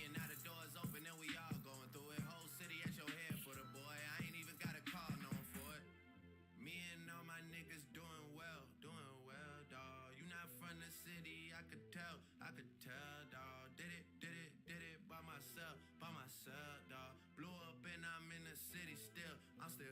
and now the door's open and we all going through it. Whole city at your head for the boy. I ain't even got a call known for it. Me and all my niggas doing well, dawg. You not from the city, I could tell, dawg. Did it by myself, dawg. Blew up and I'm in the city still, I'm still.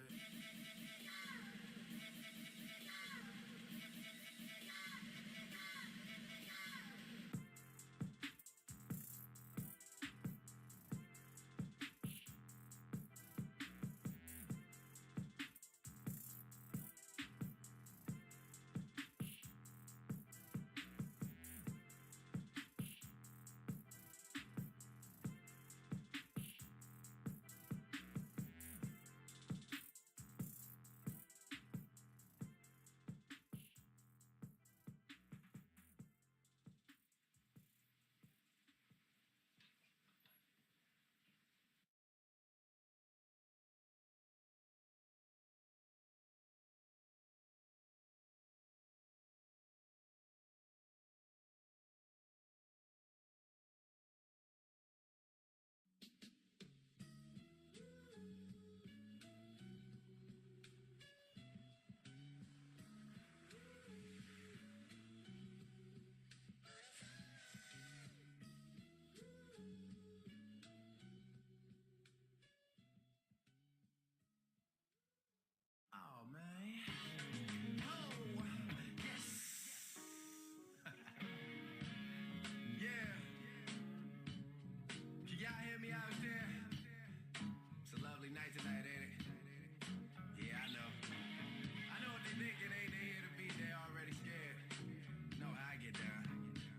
Oh man. Oh yes. Yeah. Can y'all hear me out there? It's a lovely night tonight, ain't it? Yeah, I know. I know what they thinking, ain't they? Here to be there already scared. Know how I get down.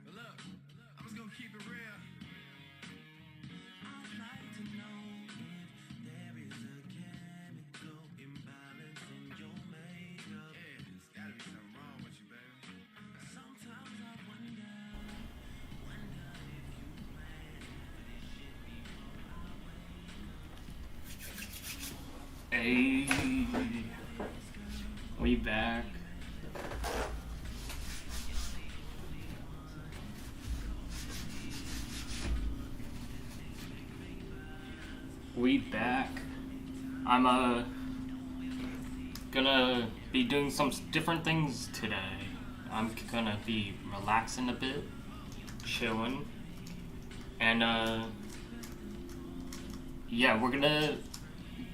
But look, I'm just gonna keep it real. I'd like to know if there is a chemical imbalance in your makeup. Yeah, there's gotta be something wrong with you, baby. Sometimes I wonder if you plan for this shit before I wake up. Hey, we back. We back. I'm gonna be doing some different things today. I'm gonna be relaxing a bit, chilling, and yeah, we're gonna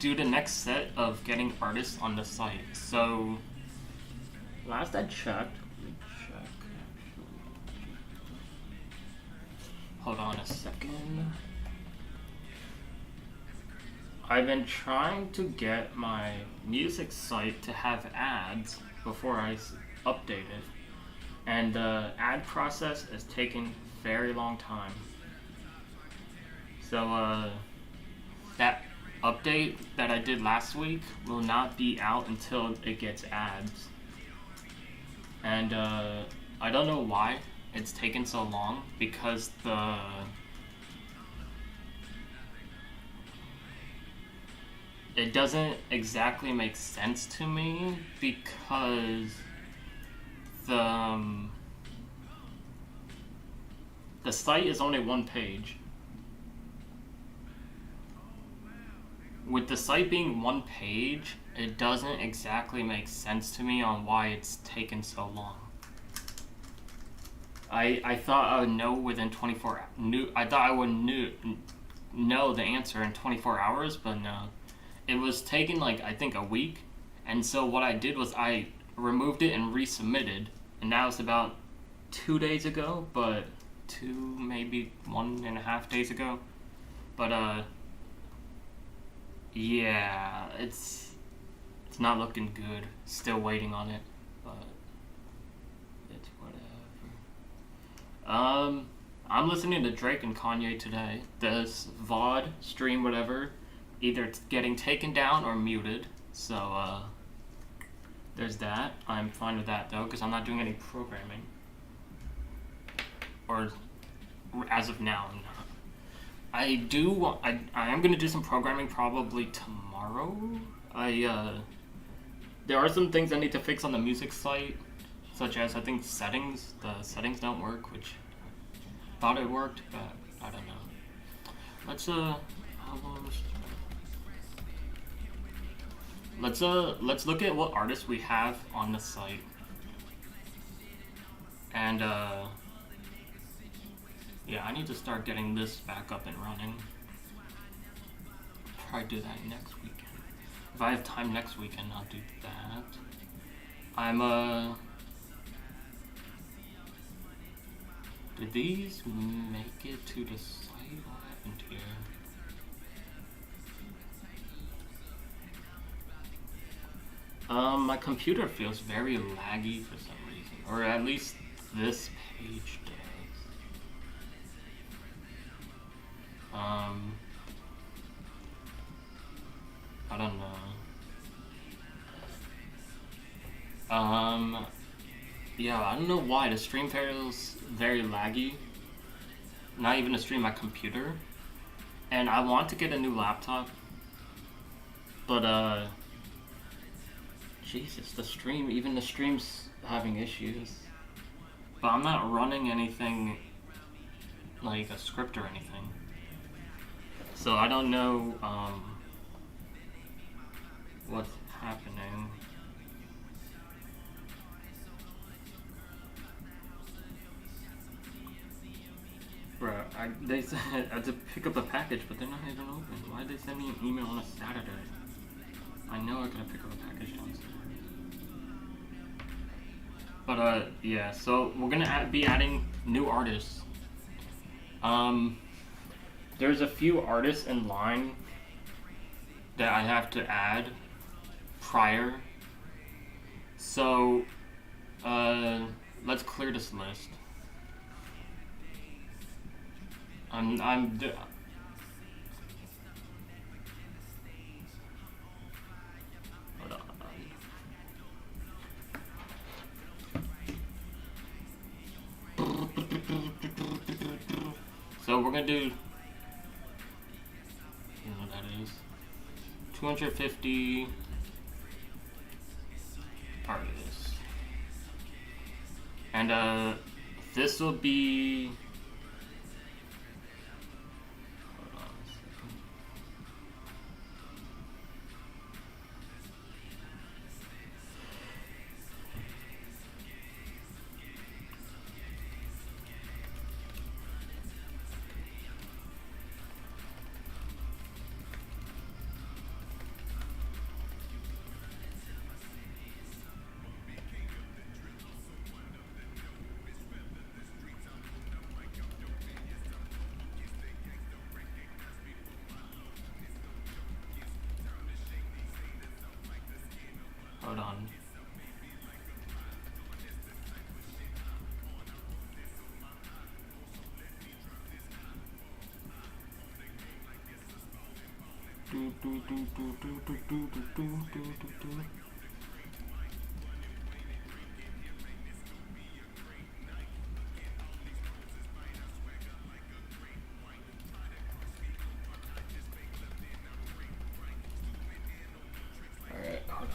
do the next set of getting artists on the site. So last I checked, hold on a second. I've been trying to get my music site to have ads before I update it, and the ad process is taking a very long time. So that update that I did last week will not be out until it gets ads, and I don't know why it's taken so long, because it doesn't exactly make sense to me, because the site is only one page. With the site being one page, it doesn't exactly make sense to me on why it's taken so long. I thought I would know within 24 I thought I would know the answer in 24 hours, but no. It was taking like, I think, a week, and so what I did was I removed it and resubmitted, and that was about 2 days ago, but maybe 1.5 days ago. But yeah, it's not looking good. Still waiting on it, but it's whatever. I'm listening to Drake and Kanye today. This VOD stream, whatever, either it's getting taken down or muted. So there's that. I'm fine with that though, because I'm not doing any programming. Or as of now, I'm not. I am gonna do some programming probably tomorrow. There are some things I need to fix on the music site, such as, I think, settings. The settings don't work, which I thought it worked, but I don't know. let's look at what artists we have on the site. And yeah, I need to start getting this back up and running. Try to do that next weekend. If I have time next weekend, I'll do that. Did these make it to the site? What happened here? My computer feels very laggy for some reason, or at least this page does. I don't know. Yeah, I don't know why the stream feels very laggy. Not even to stream my computer. And I want to get a new laptop. But, Jesus, even the stream's having issues. But I'm not running anything like a script or anything. So I don't know, what's happening. Bruh, they said I had to pick up a package, but they're not even open. Why'd they send me an email on a Saturday? I know I gotta pick up a package downstairs. But, yeah, so we're gonna be adding new artists. There's a few artists in line that I have to add prior. So, let's clear this list. Hold on. So we're gonna do, you know what that is, 250 artists, and this will be, hold on a second. Hold on. Alright, hold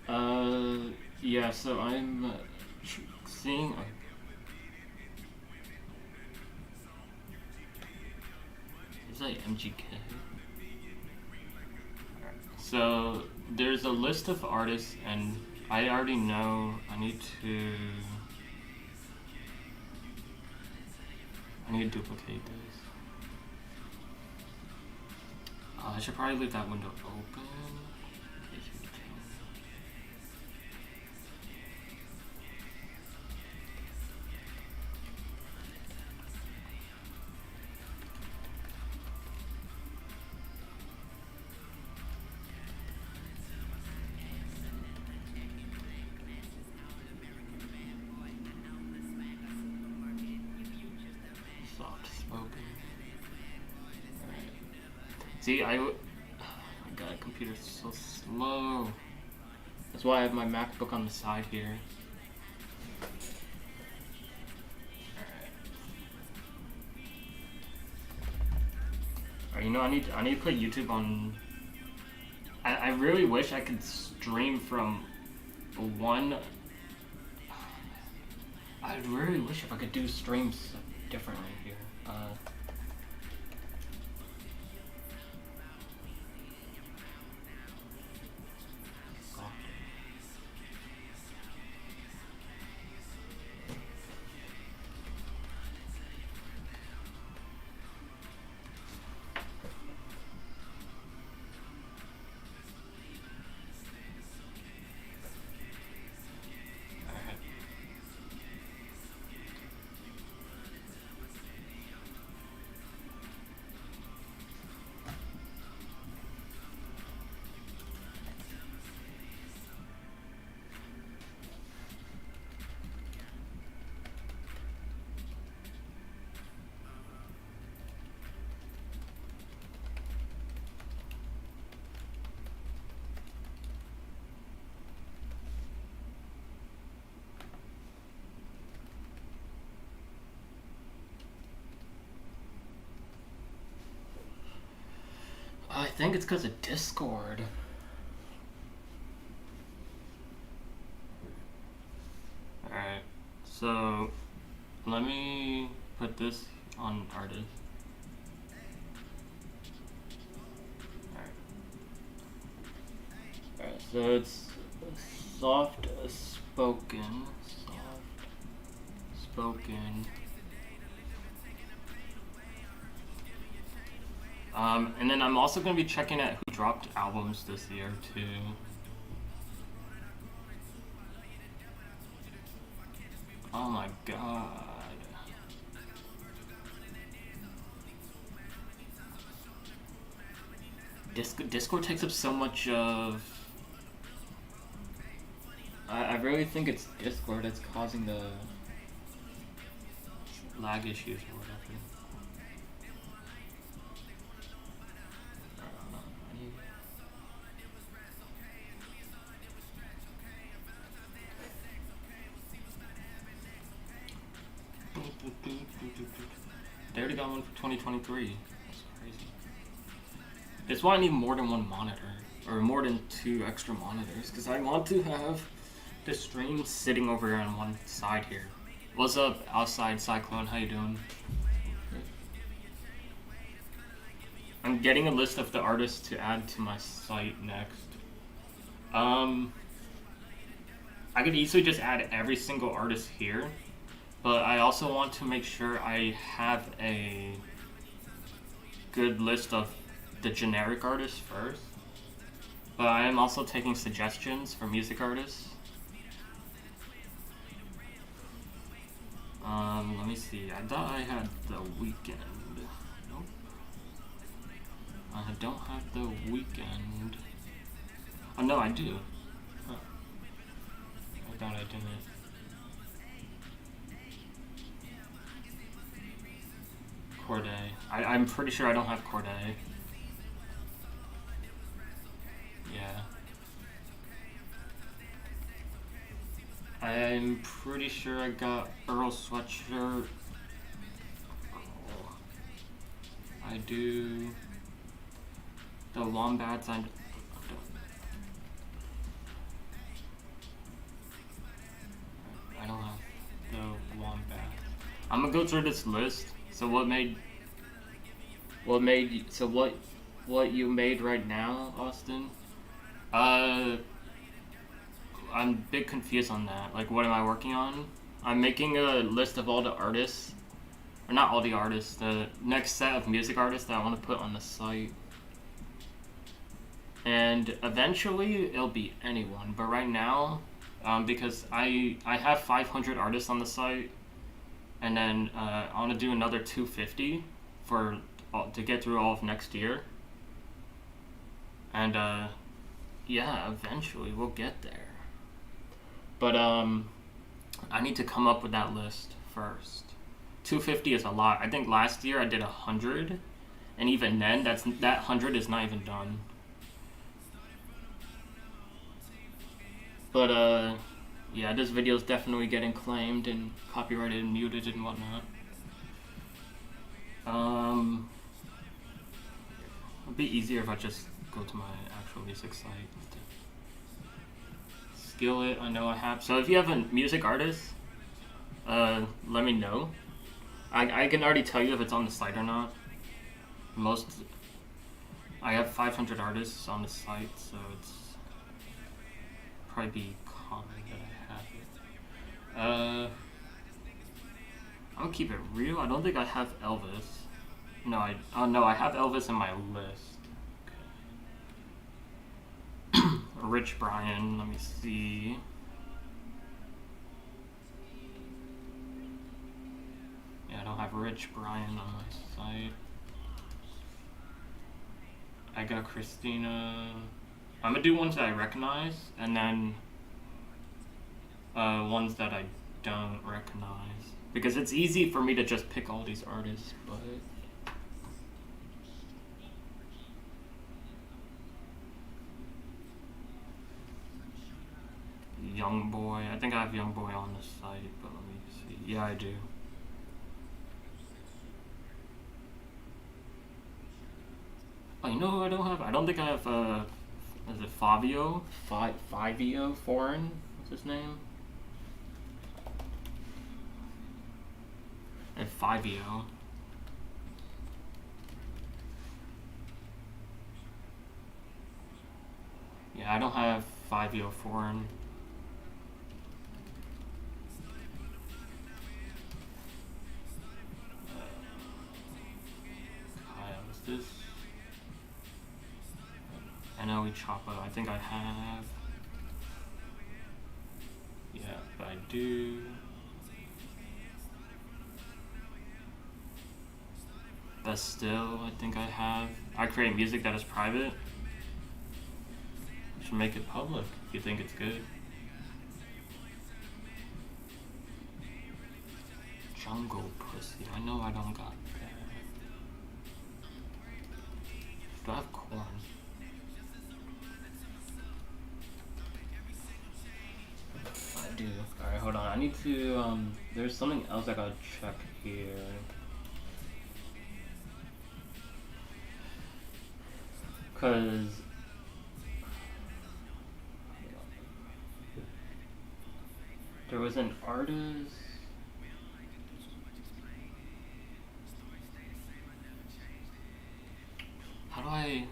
on. Yeah, so I'm seeing. Is that MGK? So there's a list of artists, and I already know I need to duplicate this. I should probably leave that window open. In case we can. Soft spoken. Alright. See, oh my god, computer's so slow. That's why I have my MacBook on the side here. Alright, you know, I need to put YouTube on. I really wish I could stream from one. I really wish if I could do streams differently here. think it's because of Discord. Alright, so let me put this on artist. Alright, so it's soft spoken. And then I'm also going to be checking at who dropped albums this year too. Oh my god. Discord takes up so much of... I really think it's Discord that's causing the lag issues or whatever. They already got one for 2023. That's crazy. That's why I need more than one monitor, or more than 2 extra monitors, because I want to have the stream sitting over here on one side here. What's up, Outside Cyclone? How you doing? I'm getting a list of the artists to add to my site next. I could easily just add every single artist here, but I also want to make sure I have a good list of the generic artists first. But I am also taking suggestions for music artists. Let me see. I thought I had The Weeknd. Nope. I don't have The Weeknd. Oh no, I do. Huh. I thought I didn't. Corday. I'm pretty sure I don't have Corday. Yeah. I'm pretty sure I got Earl Sweatshirt. Oh. I do. The Wombats. I don't have the Wombats. I'm gonna go through this list. So what you made right now, Austin? I'm a bit confused on that. Like, what am I working on? I'm making a list of all the artists, or not all the artists, the next set of music artists that I want to put on the site. And eventually it'll be anyone, but right now, because I have 500 artists on the site, and then I want to do another 250 to get through all of next year. And yeah, eventually we'll get there. But I need to come up with that list first. 250 is a lot. I think last year I did 100, and even then, that 100 is not even done. But yeah, this video is definitely getting claimed and copyrighted and muted and whatnot. It'd be easier if I just go to my actual music site. Skillet, I know I have. So if you have a music artist, let me know. I can already tell you if it's on the site or not. I have 500 artists on the site, so it's probably be common that I have it. I'm gonna keep it real. I don't think I have Elvis. No, I have Elvis in my list. Okay. Rich Brian, let me see. Yeah, I don't have Rich Brian on my site. I got Christina. I'm gonna do ones that I recognize, and then ones that I don't recognize. Because it's easy for me to just pick all these artists, but... Young Boy. I think I have Young Boy on the site, but let me see. Yeah, I do. Oh, you know who I don't have? I don't think I have, is it Fabio? Fivio Foreign? What's his name? I have Fivio. Yeah, I don't have Fivio Foreign. What's this? I know Choppa. I think I have. Yeah, but I do. But still, I think I have. I create music that is private. You should make it public if you think it's good. Jungle Pussy. I know I don't got that. Do I have corn? I do. Alright, hold on. I need to, there's something else I gotta check here. Cause there was an artist. How do I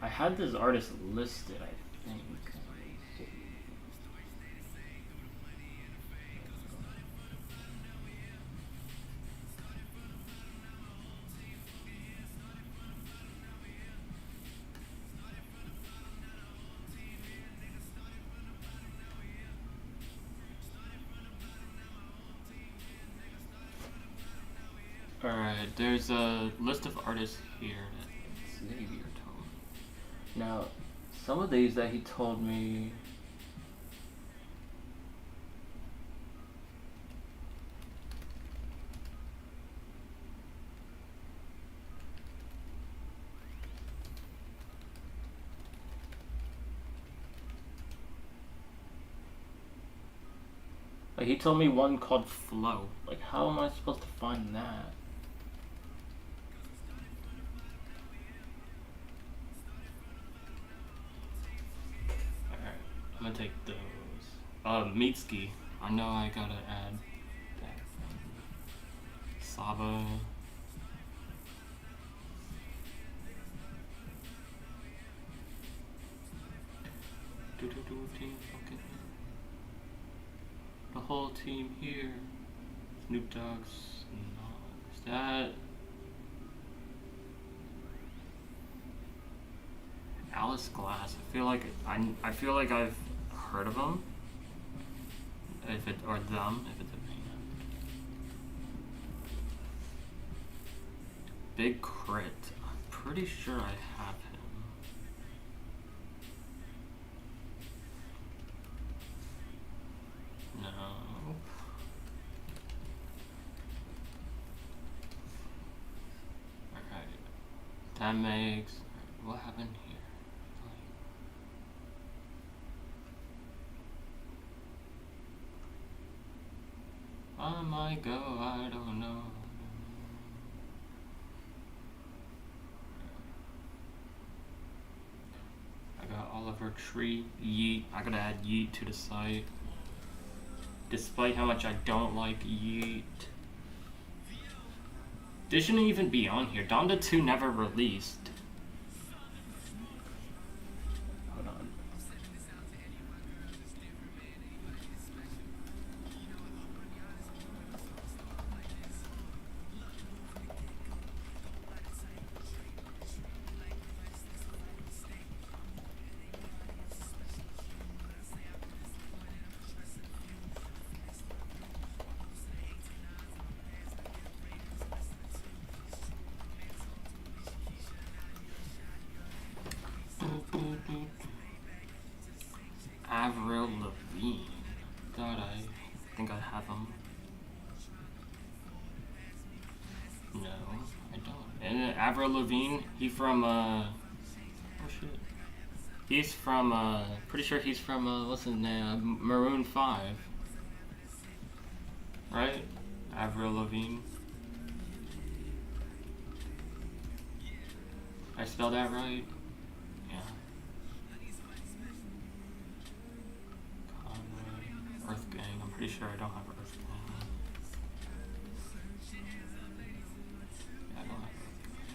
had this artist listed, I think. Alright, there's a list of artists here that Xavier told me. Now, some of these that he told me. Like, he told me one called Flow. Like, how am I supposed to find that? I'm gonna take those. Mitski. I know I gotta add that. Saba. Team, okay. The whole team here. Snoop Dogg's. No, is that Alice Glass? I feel like I've heard of them. If it or them, if it's a band. Big Crit. I'm pretty sure I have him. No. Alright. That makes. What happened here? I might go, I don't know. I got Oliver Tree, Yeet. I gotta add Yeet to the site. Despite how much I don't like Yeet. This shouldn't even be on here. Donda 2 never released. Hold on. Avril Lavigne. God, I think I have him. No, I don't. And Avril Lavigne, he from, oh shit. He's from, pretty sure he's from, what's his name? Maroon 5. Right? Avril Lavigne. I spell that right? Yeah. Conway. Earth Gang. I'm pretty sure I don't have Earth Gang. Yeah, I don't have Earth Gang.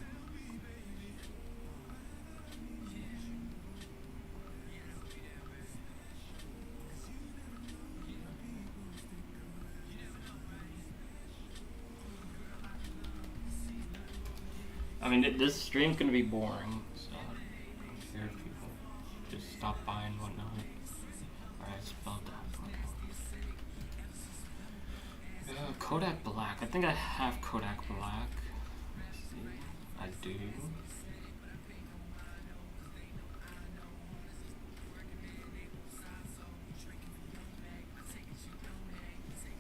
I mean, this stream's gonna be boring, so I'm scared people just stop by and whatnot. Alright, I spelled that. Kodak Black. I think I have Kodak Black. Let's see. I do.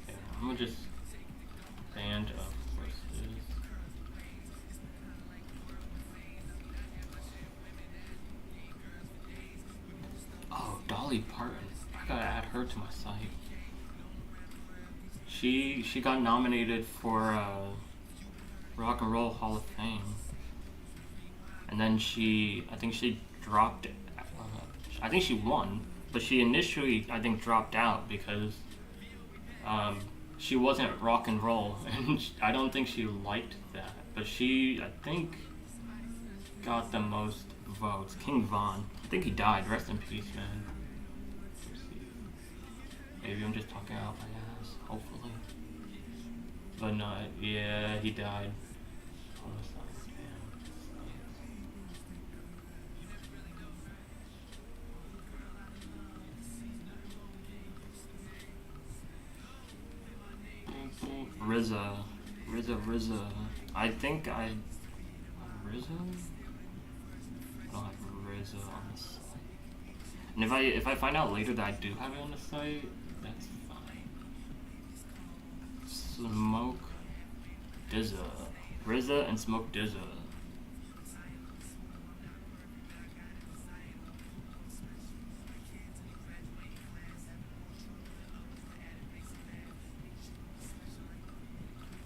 Yeah, I'm gonna just band of verses. Oh, Dolly Parton. I gotta add her to my site. She got nominated for Rock and Roll Hall of Fame, and then I think she dropped. I think she won, but she initially I think dropped out because she wasn't rock and roll, and I don't think she liked that. But she I think got the most votes. King Von. I think he died. Rest in peace, man. Maybe I'm just talking out my ass. Hopefully. But no, yeah, he died. RZA. I think I RZA? I don't have RZA on the site. And if I find out later that I do have it on the site, that's fine. Smoke DZA. RZA and Smoke DZA.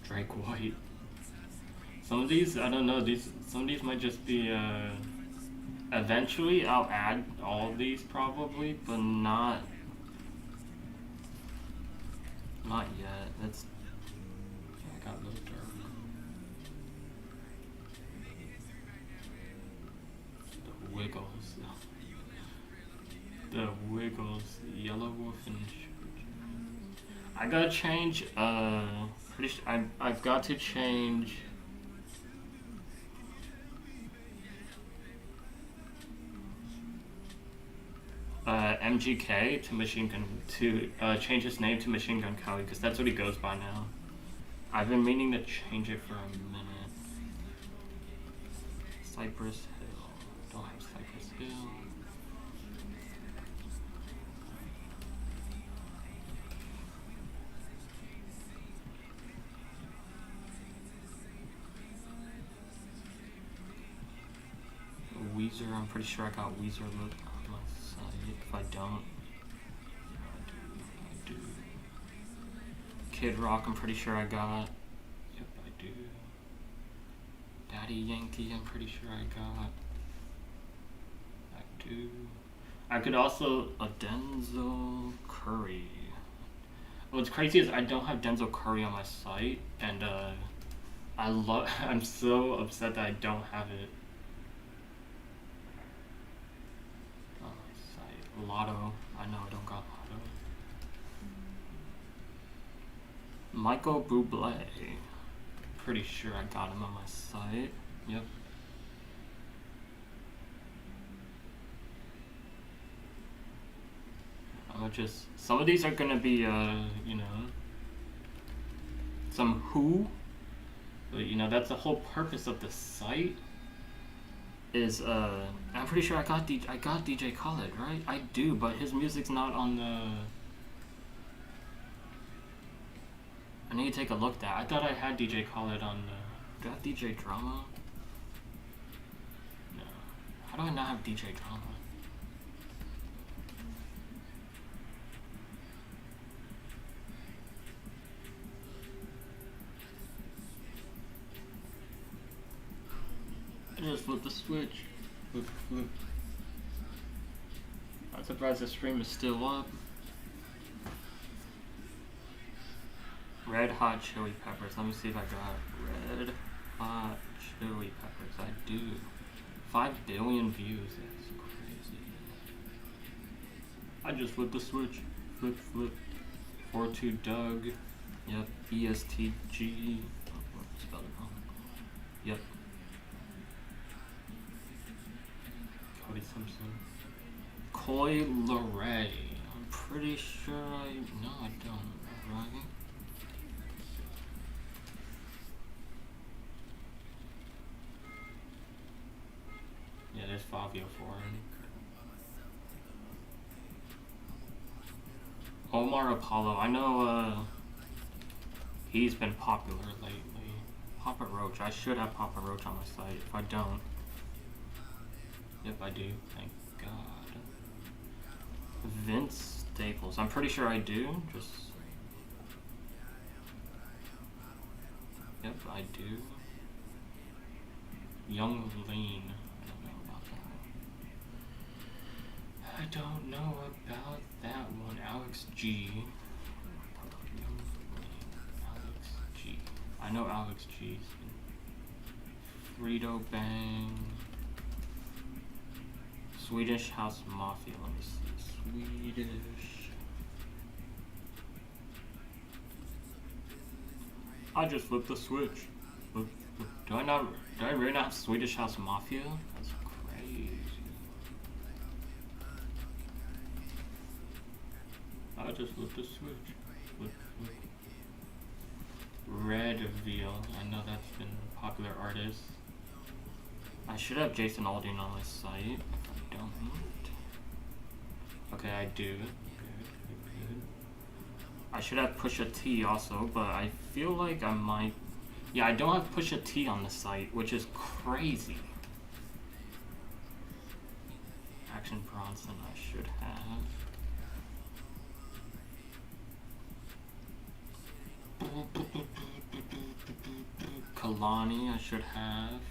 Drake White. Some of these, I don't know, some of these might just be, eventually I'll add all of these probably, but not yet. That's, I got a little dark. The Wiggles. The Wiggles. Yellow Wolf and I gotta change, I've got to change MGK to Machine Gun, to change his name to Machine Gun Kelly, because that's what he goes by now. I've been meaning to change it for a minute. Cypress Hill. Don't have Cypress Hill. Weezer, I'm pretty sure I got Weezer on my site. If I don't, I do. Kid Rock, I'm pretty sure I got. Yep, I do. Daddy Yankee, I'm pretty sure I got. I do. I could also Denzel Curry. What's crazy is I don't have Denzel Curry on my site, and I'm so upset that I don't have it. Lotto. I know I don't got Lotto. Michael Bublé. Pretty sure I got him on my site. Yep. I'm gonna just. Some of these are gonna be, you know, some who. But, you know, that's the whole purpose of the site. Is I'm pretty sure I got DJ Khaled, right? I do, but his music's not on the. I need to take a look at that. I thought I had DJ Khaled on the. Do I have DJ Drama? No. How do I not have DJ Drama? I just flipped the switch. Flip, flip. I'm surprised the stream is still up. Red Hot Chili Peppers. Let me see if I got Red Hot Chili Peppers. I do. 5 billion views. That's crazy. I just flipped the switch. Flip, flip. 4-2 Doug. Yep. ESTG. Oh, spelled it wrong. Yep. Cody Simpson. Coy Leray. I'm pretty sure no, I don't. Right? Yeah, there's Fabio for him. Omar Apollo. I know he's been popular lately. Papa Roach. I should have Papa Roach on my site. If I don't. Yep, I do. Thank God. Vince Staples. I'm pretty sure I do. Just. Yep, I do. Young Lean. I don't know about that one. Alex G. Alex G. I know Alex G. Frito Bang. Swedish House Mafia. Let me see. Swedish. I just flipped the switch. Do I really not have Swedish House Mafia? That's crazy. I just flipped the switch. Flip, flip. Red Veal. I know that's been a popular artist. I should have Jason Aldean on my site. If I don't. Okay, I do. Good. I should have Pusha T also, but I feel like I might. Yeah, I don't have Pusha T on the site, which is crazy. Action Bronson, I should have. Kalani, I should have.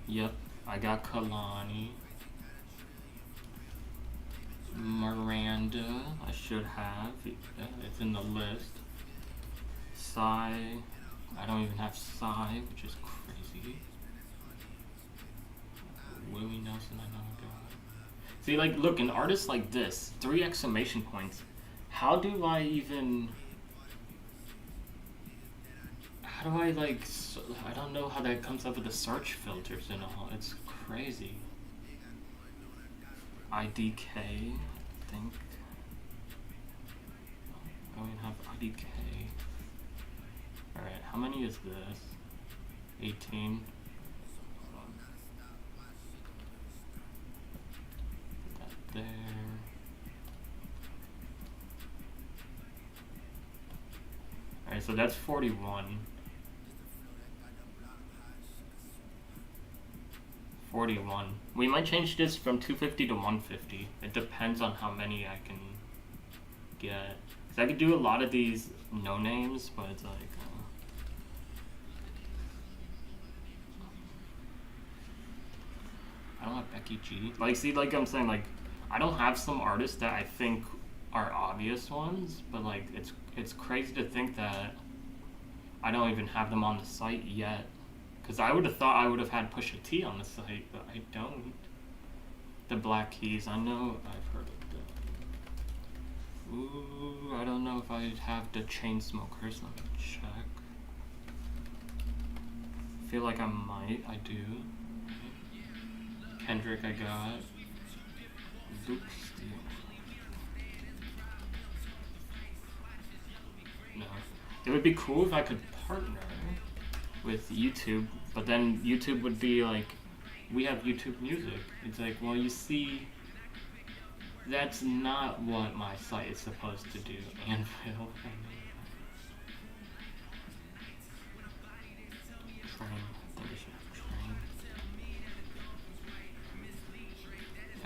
Yep, I got Kalani. Miranda, I should have. It's in the list. Psy, I don't even have Psy, which is crazy. Willie Nelson, I know I got. See, like, look, an artist like this, 3 exclamation points. How do I even? How do I like? I don't know how that comes up with the search filters and all. It's crazy. IDK, I think. I don't even have IDK. Alright, how many is this? 18. Put that there. Alright, so that's 41. 41. We might change this from 250 to 150. It depends on how many I can get. Cause I could do a lot of these no names, but it's like. I don't have Becky G. Like, see, like I'm saying, like, I don't have some artists that I think are obvious ones, but like it's crazy to think that I don't even have them on the site yet. Cause I would have thought I would have had Pusha T on the site, but I don't. The Black Keys, I know I've heard of them. Ooh, I don't know if I'd have the Chainsmokers. Let me check. I feel like I might. I do. Kendrick, I got. Luke Steele. No. It would be cool if I could partner with YouTube, but then YouTube would be like, we have YouTube Music. It's like, well, you see, that's not what my site is supposed to do. Anvil. Train. I think I should have Train.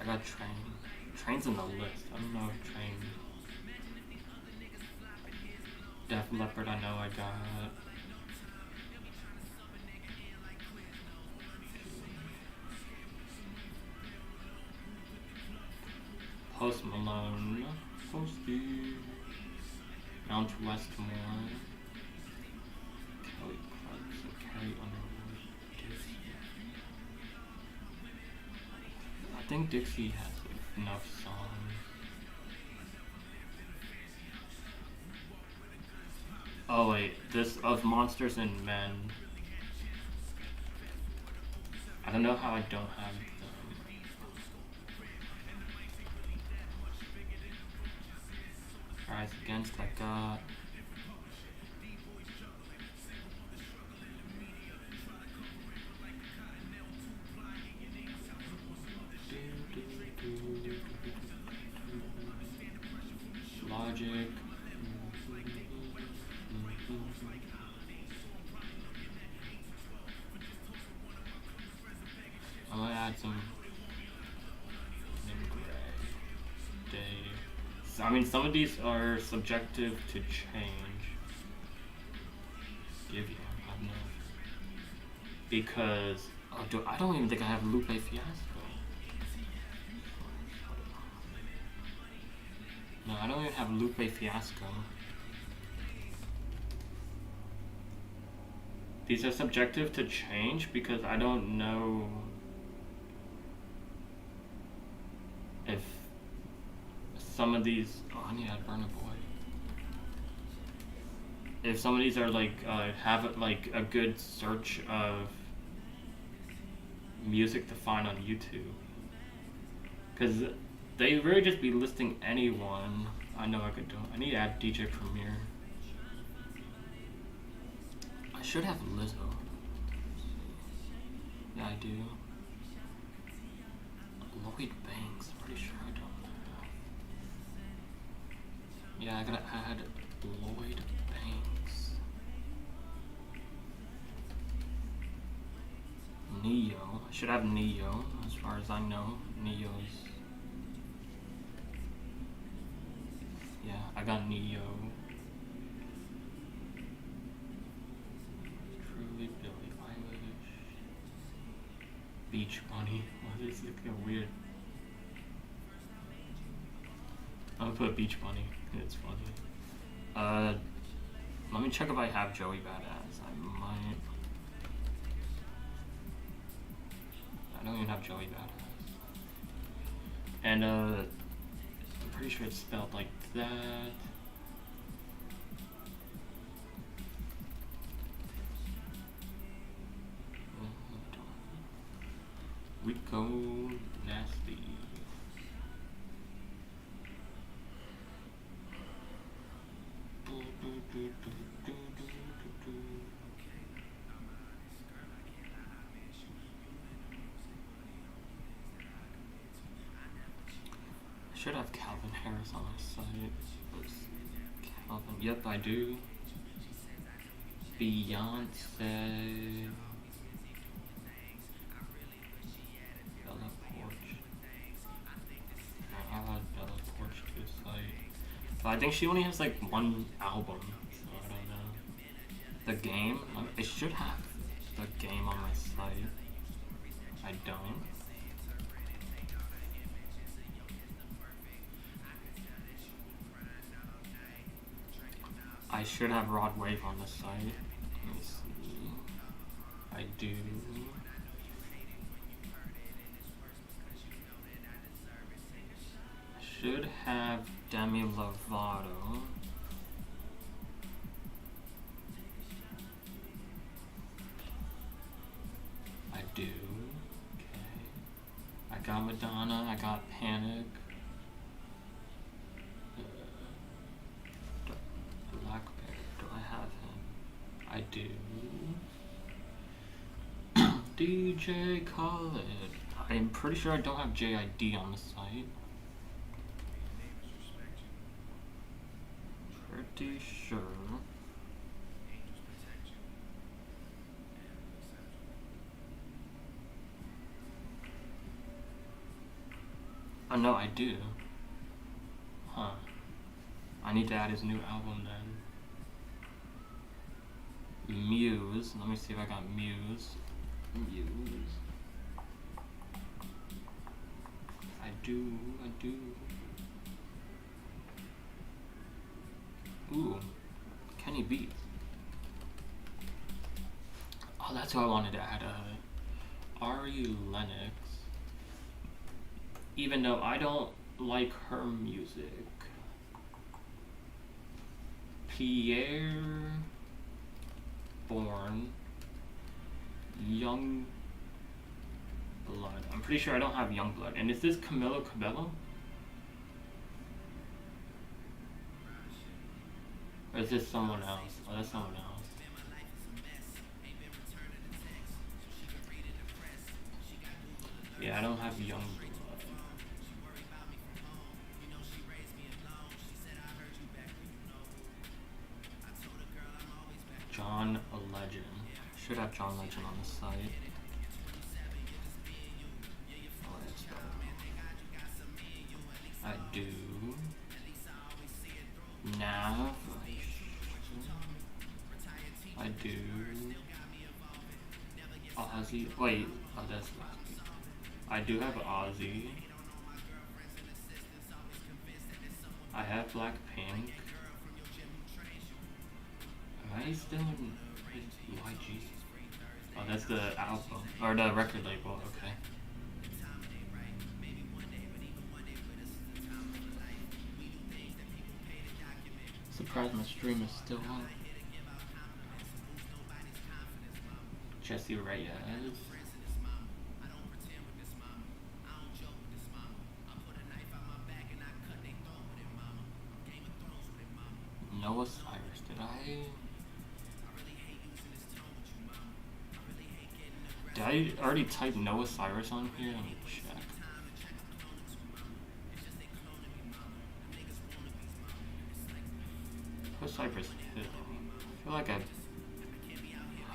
I got Train. Train's in the list. I don't know if Train. Def Leppard, I know I got. Post Malone, Posty, Mount Westmore, Kelly Clarkson, Carrie Underwood, Dixie. I think Dixie has enough songs. Oh wait, this of Monsters and Men. I don't know how I don't have them. Rise Against, I got. Logic. I'm gonna add some. I mean, some of these are subjective to change. Give you, I don't know. Because I don't even think I have Lupe Fiasco. No, I don't even have Lupe Fiasco. These are subjective to change because I don't know if some of these. Oh, I need to add Burna Boy. If some of these are like have like a good search of music to find on YouTube, because they really just be listing anyone. I know I could do. I need to add DJ Premier. I should have Lizzo. Yeah, I do. Lloyd Banks. Pretty sure I don't have. Yeah, I gotta add Lloyd Banks. Neo. I should have Neo, as far as I know. Neo's. Yeah, I got Neo. Truly Billie Eilish. Beach Bunny. What is it? Weird. I'm gonna put Beach Bunny. It's funny. Let me check if I have Joey Badass. I might. I don't even have Joey Badass. And I'm pretty sure it's spelled like that. Rico Nasty. I should have Calvin Harris on my site. Calvin, yep, I do. Beyonce. Bella Porch. I'll add Bella Porch to the site. But I think she only has like one album, so I don't know. The Game? I should have The Game on my site. I don't. I should have Rod Wave on the site. Let me see. I do. I should have Demi Lovato. I do. Okay. I got Madonna. I got Panic. Blackberry. Do I have him? I do. DJ Khaled. I'm pretty sure I don't have JID on the site. Pretty sure. Oh no, I do. Huh. I need to add his new album then. Muse. Let me see if I got Muse. Muse. I do. Ooh, Kenny Beats. Oh, that's who I wanted to add. Ari Lennox. Even though I don't like her music. Pierre Bourne. Young Blood. I'm pretty sure I don't have Young Blood. And is this Camilo Cabello? Or is this someone else? Oh, that's someone else. Yeah, I don't have Young Blood. John Legend. Should have John Legend on the site. I do. Nav. I do. Ozzy. Wait. Oh, that's last week. I do have Ozzy. I have Blackpink. Am I still in YG? Oh, that's the album. Or the record label, okay. Surprised my stream is still on. Jesse Reyes. Noah Cyrus, did I already type Noah Cyrus on here? Let me check. What's Cypress Hill? I feel like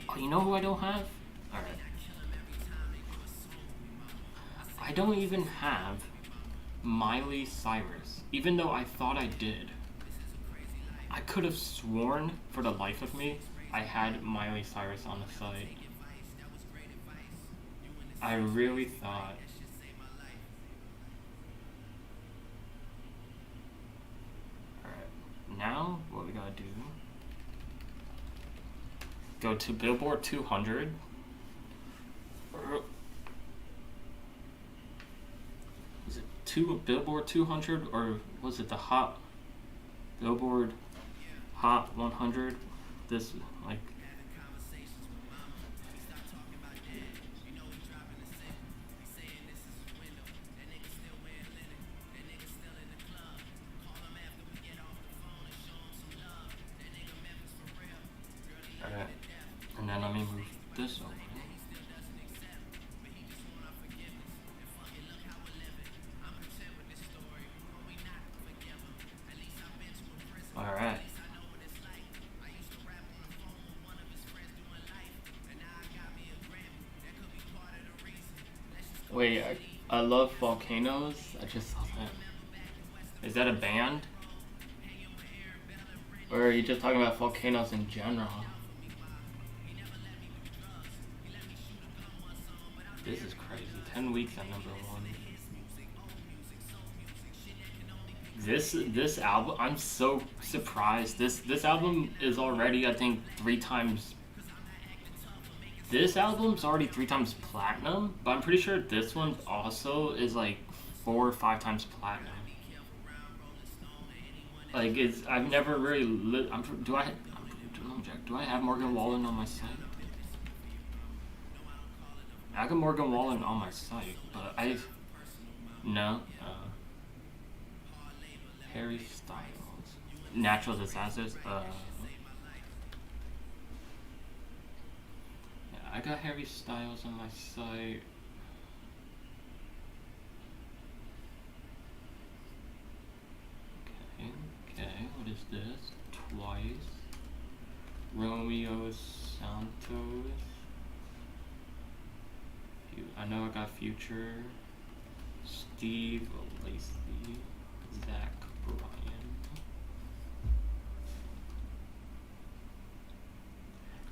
oh, you know who I don't have? Alright. I don't even have Miley Cyrus, even though I thought I did. I could have sworn, for the life of me, I had Miley Cyrus on the site. I really thought. Alright, now what we gotta do, go to Billboard 200. Is it Billboard 200 or was it the Hot Billboard Hot 100? This, like, alright, and then let me move this over. Alright. Wait, I love volcanoes. I just saw that. Is that a band? Or are you just talking about volcanoes in general? This is crazy. 10 weeks at number 1. This album, I'm so surprised. This album is already, I think, 3 times. This album's already 3 times platinum, but I'm pretty sure this one also is like 4 or 5 times platinum. Like, I've never really do I have Morgan Wallen on my site? I got Morgan Wallen on my site, but no. Harry Styles, Natural Disasters. I got Harry Styles on my site. Okay, what is this? Twice. Romeo Santos. I know I got Future. Steve Lacy. Zach Bryan.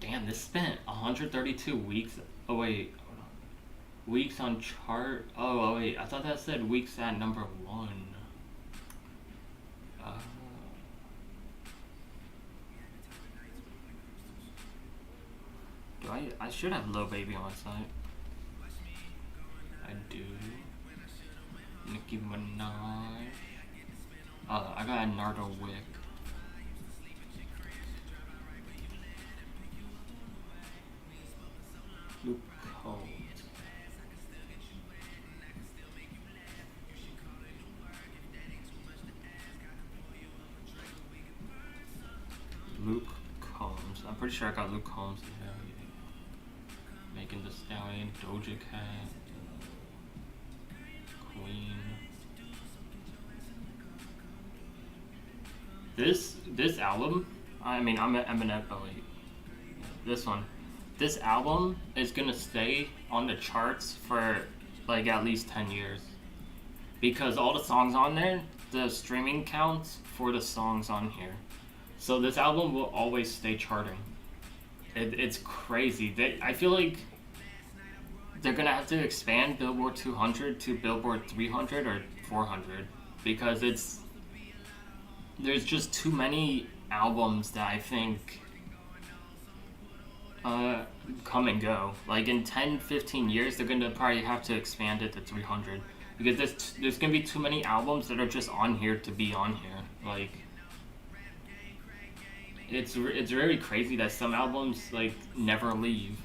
Damn, this spent 132 weeks. Oh wait, hold on. Weeks on chart. Oh wait, I thought that said weeks at number 1. I should have Lil Baby on my site. I do. Nicki Minaj. I got a Nardo Wick. Luke Combs. Luke Combs. I'm pretty sure I got Luke Combs. Yeah. Making the Stallion, Doja Cat, Queen. This album, I mean, I'm Eminem. Oh wait, this one. This album is gonna stay on the charts for like at least 10 years because all the songs on there, the streaming counts for the songs on here. So this album will always stay charting. It's crazy. I feel like they're gonna have to expand Billboard 200 to Billboard 300 or 400 because there's just too many albums that I think come and go. Like in 10-15 years, they're gonna probably have to expand it to 300 because there's gonna be too many albums that are just on here to be on here. Like it's very crazy that some albums like never leave.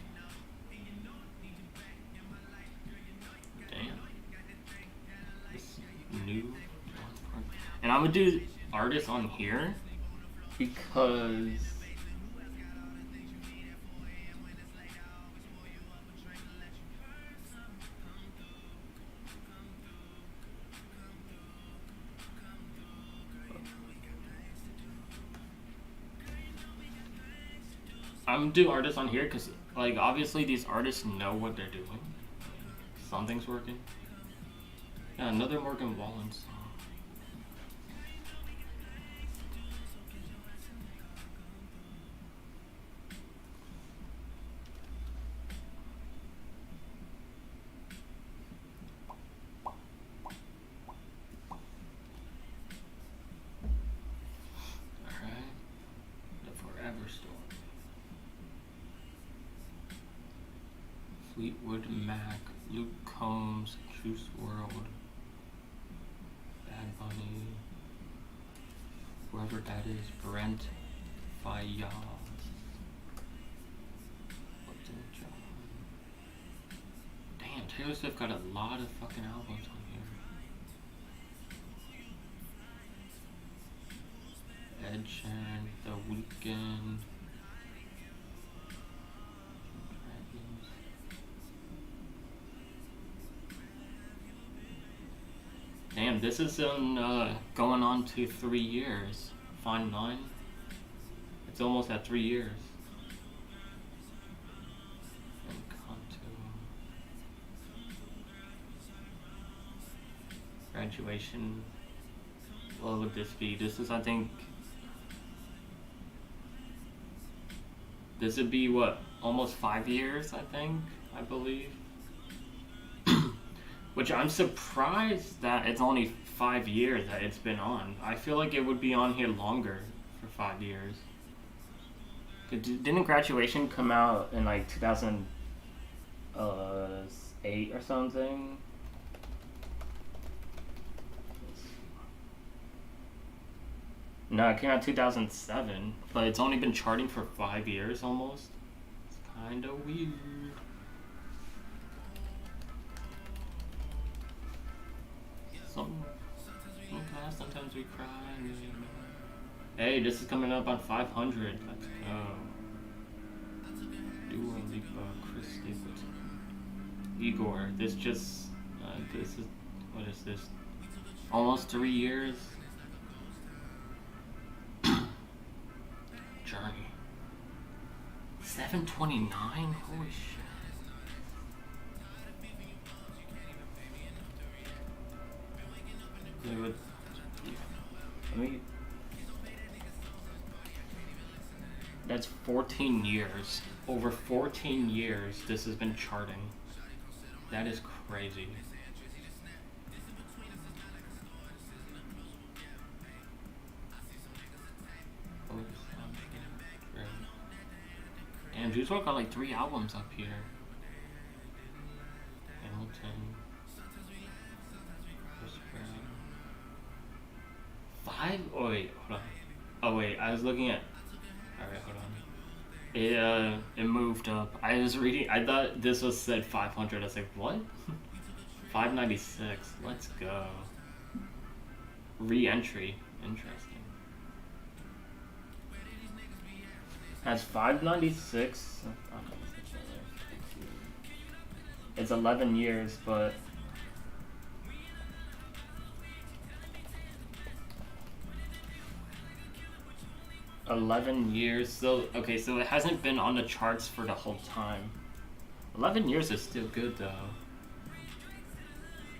Damn. This new, and I'm gonna do artists on here because I'm gonna do artists on here because like obviously these artists know what they're doing. Something's working. Yeah, another Morgan Wallen song. Fleetwood Mac, Luke Combs, Juice WRLD, Bad Bunny, whoever that is, Brent Faiyaz. Damn, Taylor Swift got a lot of fucking albums on here. Ed Sheeran, The Weeknd. Damn, this is going on to 3 years. Fine line. It's almost at 3 years. Graduation. What would this be? This is, I think. This would be what? Almost 5 years, I think. I believe. Which I'm surprised that it's only 5 years that it's been on. I feel like it would be on here longer for 5 years. Didn't Graduation come out in like 2008 or something? No, it came out 2007, but it's only been charting for 5 years almost. It's kind of weird. Sometimes we cry. Hey, this is coming up on 500. Let's go. Dua Lipa, Chris Stapleton, Igor. This is what is this? Almost 3 years. Journey. 729. Holy shit. They would. I mean, that's 14 years. Over 14 years, this has been charting. That is crazy. Damn, Juice WRLD got like 3 albums up here. Hamilton. Chris Brown. 5? Oh wait, hold on. Oh wait, I was looking at. Alright, hold on. It moved up. I was reading. I thought this was said 500. I was like, what? 596. Let's go. Re-entry. Interesting. Has 596. It's 11 years, but. So okay, so it hasn't been on the charts for the whole time. 11 years is still good though.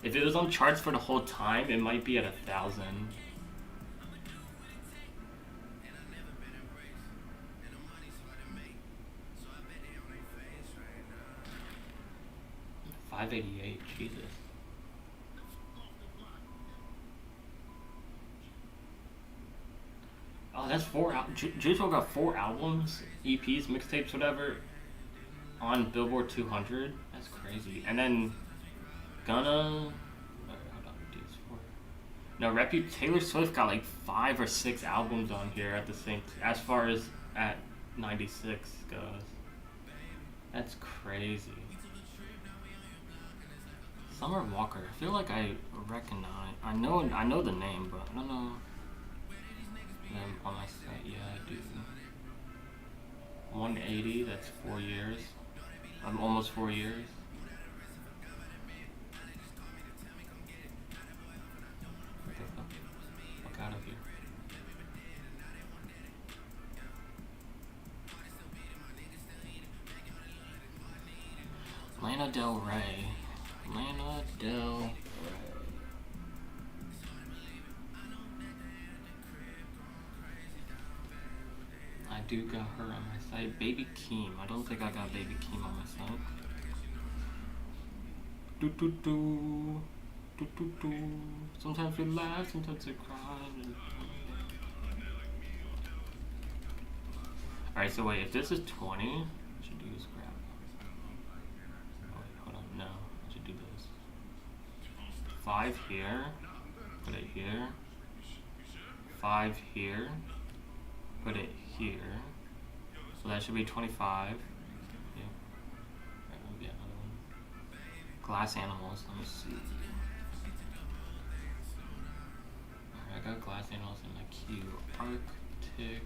If it was on charts for the whole time, it might be at 1,000. 588, Jesus. Oh, that's 4 Juice WRLD got 4 albums, EPs, mixtapes, whatever, on Billboard 200. That's crazy. And then Gunna. Hold on, no, Taylor Swift got like 5 or 6 albums on here at the same as far as at 96 goes. That's crazy. Summer Walker. I feel like I recognize. I know the name, but I don't know them on my site. Yeah, I do. 180. That's 4 years. I'm almost 4 years. What the fuck? Fuck out of here. Lana Del Rey. Lana Del Rey. I do got her on my site. Baby Keem. I don't think I got Baby Keem on my site. Do do do. Do do do. Sometimes we laugh, sometimes we cry. Alright, so wait, if this is 20, I should do this grab. Oh, wait, hold on, no. I should do this. 5 here. Put it here. 5 here. Put it here. So that should be 25. Yeah. Alright, we'll get another one. Glass Animals, let me see. Alright, I got Glass Animals in my queue. Arctic.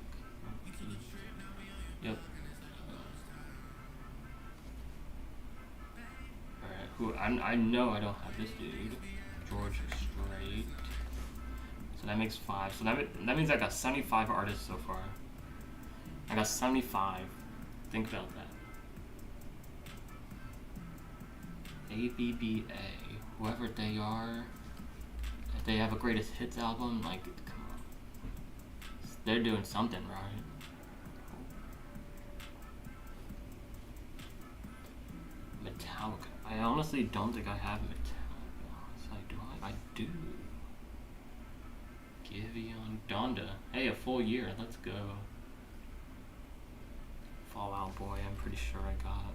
Yep. Alright, who I know I don't have this dude. George Strait. So that makes 5. So that means I got 75 artists so far. I got 75. Think about that. ABBA. Whoever they are. If they have a greatest hits album, like, come on. They're doing something right. Metallica. I honestly don't think I have Metallica. Do I? I do. Giveon Donda. Hey, a full year. Let's go. Fall Out Boy. I'm pretty sure I got.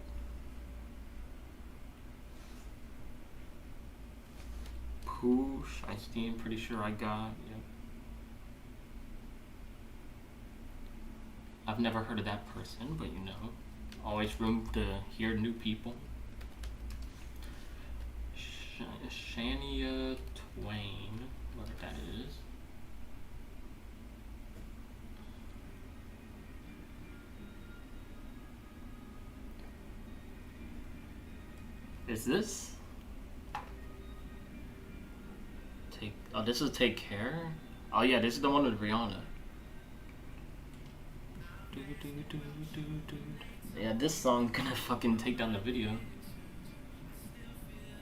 Pooh Shiesty. Pretty sure I got. Yep. I've never heard of that person, but you know, always room to hear new people. Shania Twain, whatever that is. Is this? This is Take Care? Oh yeah, this is the one with Rihanna. Yeah, this song gonna fucking take down the video.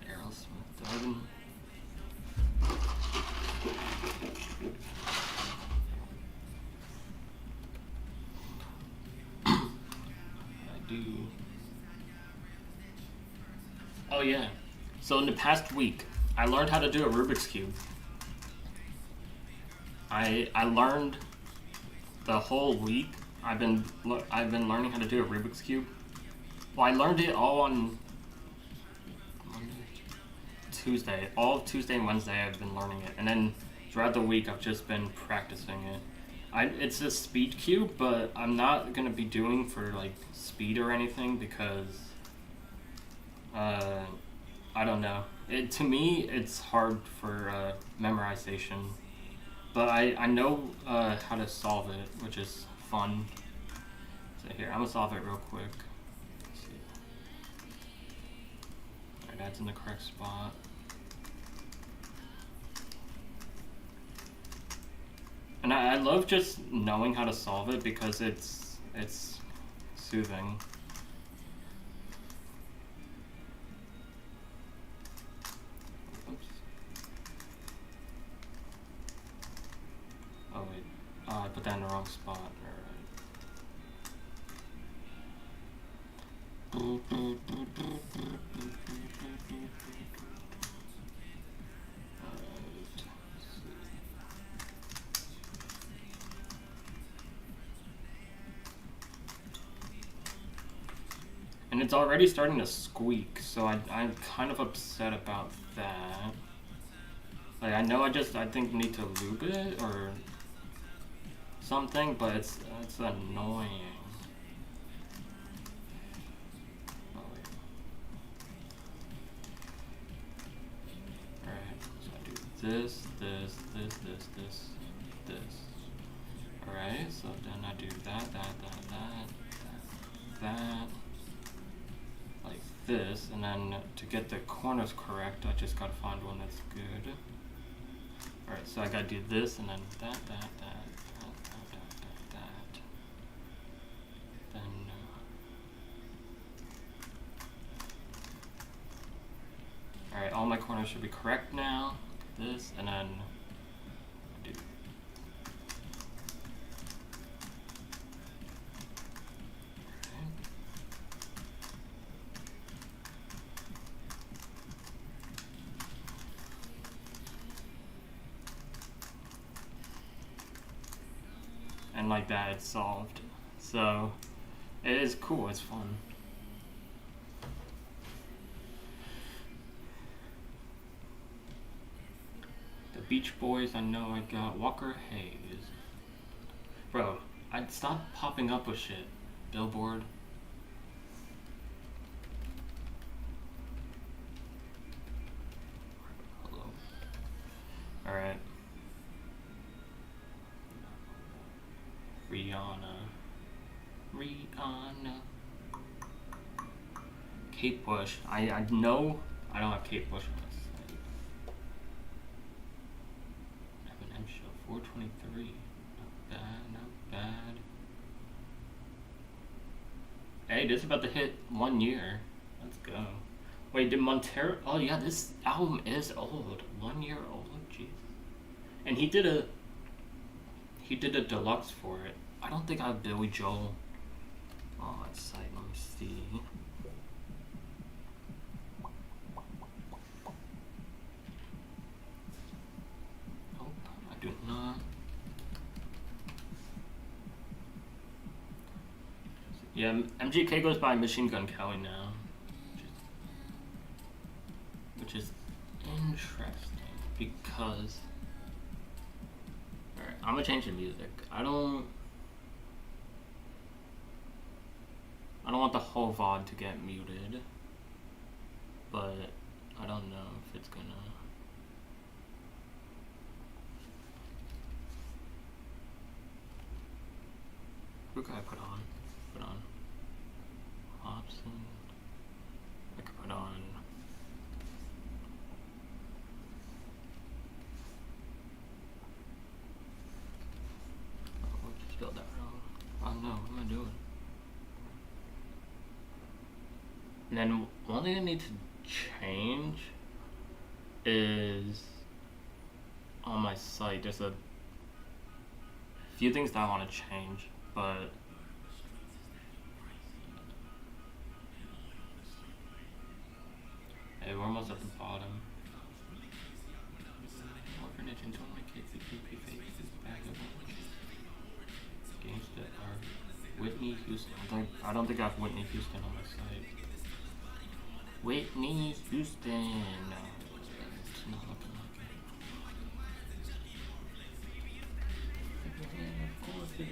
Aerosmith. I do. Oh yeah. So in the past week, I learned how to do a Rubik's Cube. I learned the whole week. I've been learning how to do a Rubik's Cube. Well, I learned it all on Monday, Tuesday. All of Tuesday and Wednesday I've been learning it. And then throughout the week I've just been practicing it. It's a speed cube, but I'm not going to be doing for like speed or anything because I don't know. To me, it's hard for memorization. But I know how to solve it, which is fun. So here, I'm going to solve it real quick. Let's see. Alright, that's in the correct spot. And I love just knowing how to solve it because it's soothing. Oops. Oh wait, I put that in the wrong spot. Alright. And it's already starting to squeak, so I'm kind of upset about that. Like, I know I think need to lube it or something, but it's annoying. Oh, wait. Alright, so I do this. Alright, so then I do that. Like this, and then to get the corners correct, I just gotta find one that's good. Alright, so I gotta do this, and then that. Then, alright, all my corners should be correct now. This, and then do. And like that, it's solved. So it is cool, it's fun. The Beach Boys, I know I got Walker Hayes. Bro, I'd stop popping up with shit. Billboard. Hello. Alright. Rihanna. Kate Bush. I know I don't have Kate Bush on this site. Eminem show 423. Not bad. Hey, this is about to hit 1 year. Let's go. Wait, did Montero? Oh yeah, this album is old. 1 year old. Jeez. And he did a deluxe for it. I don't think I have Billy Joel on my site. Let me see. Oh, I do not. Yeah, MGK goes by Machine Gun Kelly now, which is interesting because. Alright, I'm gonna change the music. I don't want the whole VOD to get muted, but I don't know if it's gonna. Who can I put on? Hobson. I could put on. Oh, I spelled that wrong. Oh no, what am I doing? And then one thing I need to change is on my site. There's a few things that I want to change, but hey, we're almost at the bottom. Orphanage and told my kids to keep your faces back up. Games that are Whitney Houston. I don't think I have Whitney Houston on my site. Whitney Houston. No, it's not looking like it. Of course it is.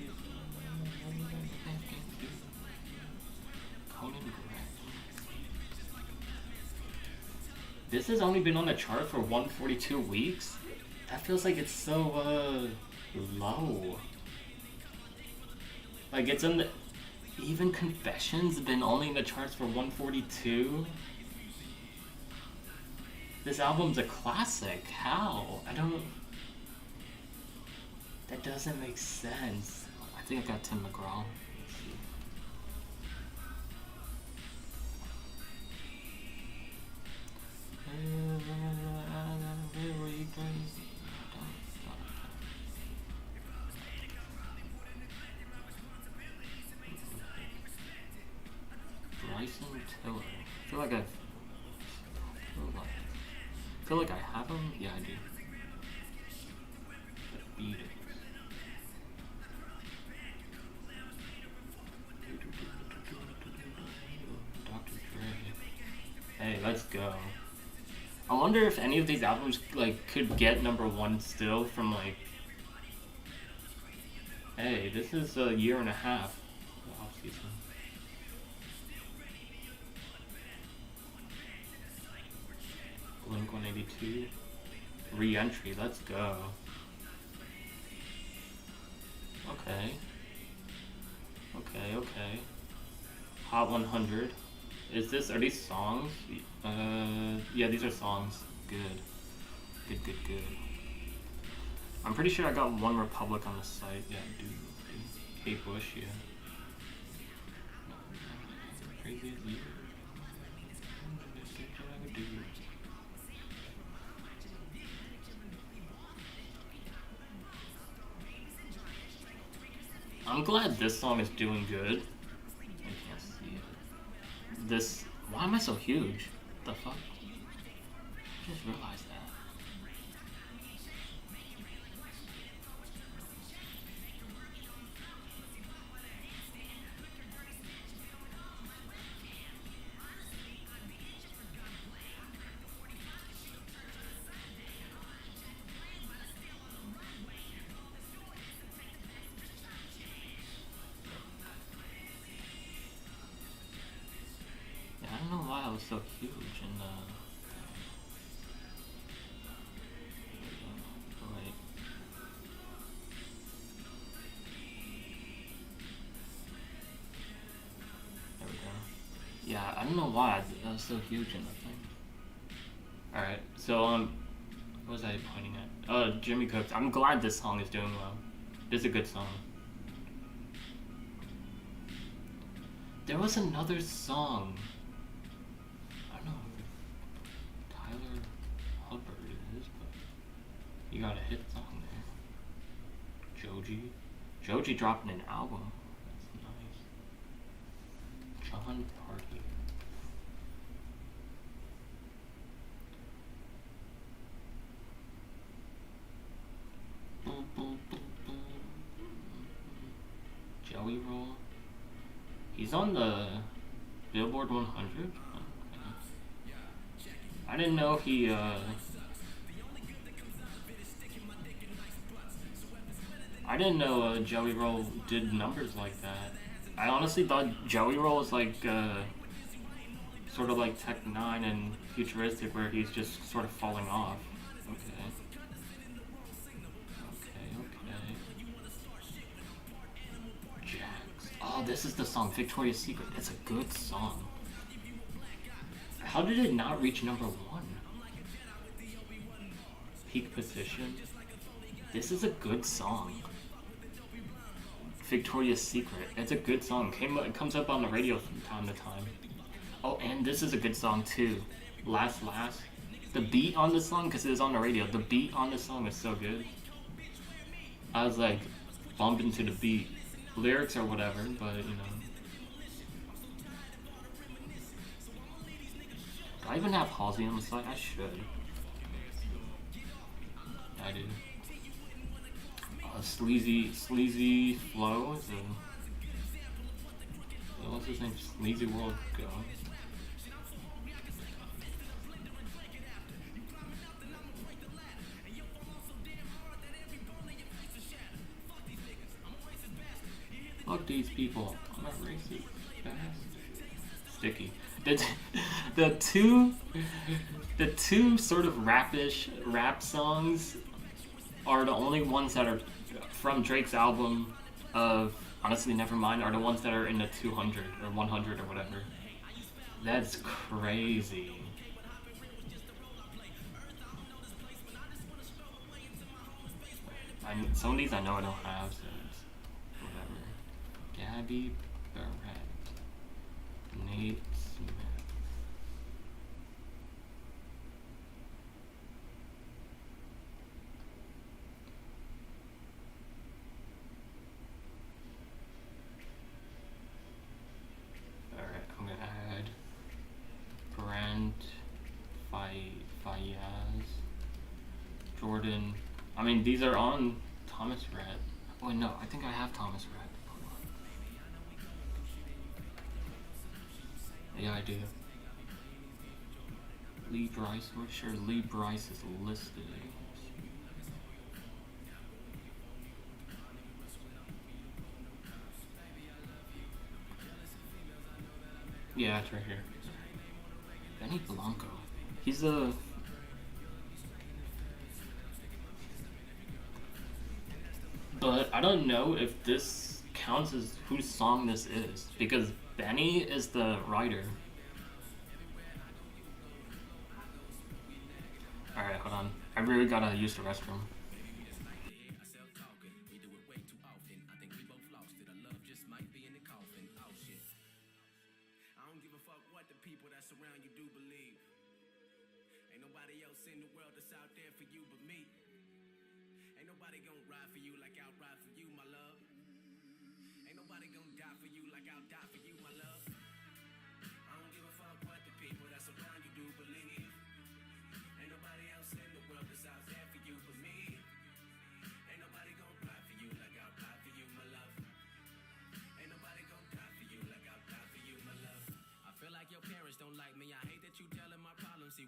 Conan Gray. This has only been on the chart for 142 weeks? That feels like it's so, low. Like, it's in the... Even Confessions been only in the charts for 142? This album's a classic. How? I don't... That doesn't make sense. I think I got Tim McGraw. Let's see. Bryson Tiller. I feel like I have him. Yeah, I do. The Beatles. Dr. Dre. Hey, let's go. I wonder if any of these albums like could get #1 still from like. Hey, this is a year and a half. Off season. Blink 182. Re-entry, let's go. Okay. Hot 100. Are these songs? Yeah, these are songs. Good. I'm pretty sure I got One Republic on the site. Yeah, dude. Kate Bush, yeah. Crazy as you. I'm glad this song is doing good. I can't see it. Why am I so huge? What the fuck? I just realized that. I don't know why I was so huge in the... Wait. There we go. Yeah, I don't know why I was so huge in the thing. Alright, so, what was I pointing at? Jimmy Cooks. I'm glad this song is doing well. It's a good song. There was another song. I don't know if Tyler Hubbard is, but you got a hit song there. Joji dropping an album. That's nice. John Party. Joey Roll. He's on the Billboard 100. I didn't know he. I didn't know Joey Roll did numbers like that. I honestly thought Joey Roll was like sort of like Tech 9 and Futuristic, where he's just sort of falling off. Okay. Oh, this is the song, Victoria's Secret. It's a good song. How did it not reach #1? Peak Position. This is a good song. Victoria's Secret. It's a good song. It comes up on the radio from time to time. Oh, and this is a good song too. Last. The beat on this song, because it was on the radio, the beat on this song is so good. I was like, bumped into the beat. Lyrics or whatever, but you know. Do I even have Halsey on the side? I should. I do. Sleazy Flow is a his name? Sleazy World Go. Fuck these people. I'm not racist. Sticky. The, the two the two sort of rapish rap songs are the only ones that are from Drake's album of Honestly Nevermind are the ones that are in the 200 or 100 or whatever. That's crazy. Some of these I know I don't have, so it's whatever. Gabby Barrett. Nate Smith. Alright, I'm gonna add Brent Fayaz. Jordan. I mean, these are on Thomas Rhett. Oh, no, I think I have Thomas Rhett. Hold on. Yeah, I do. Lee Bryce. We're sure Lee Bryce is listed. Yeah, it's right here. Benny Blanco. He's a... But I don't know if this counts as whose song this is, because Benny is the writer. Alright, hold on. I really gotta use the restroom.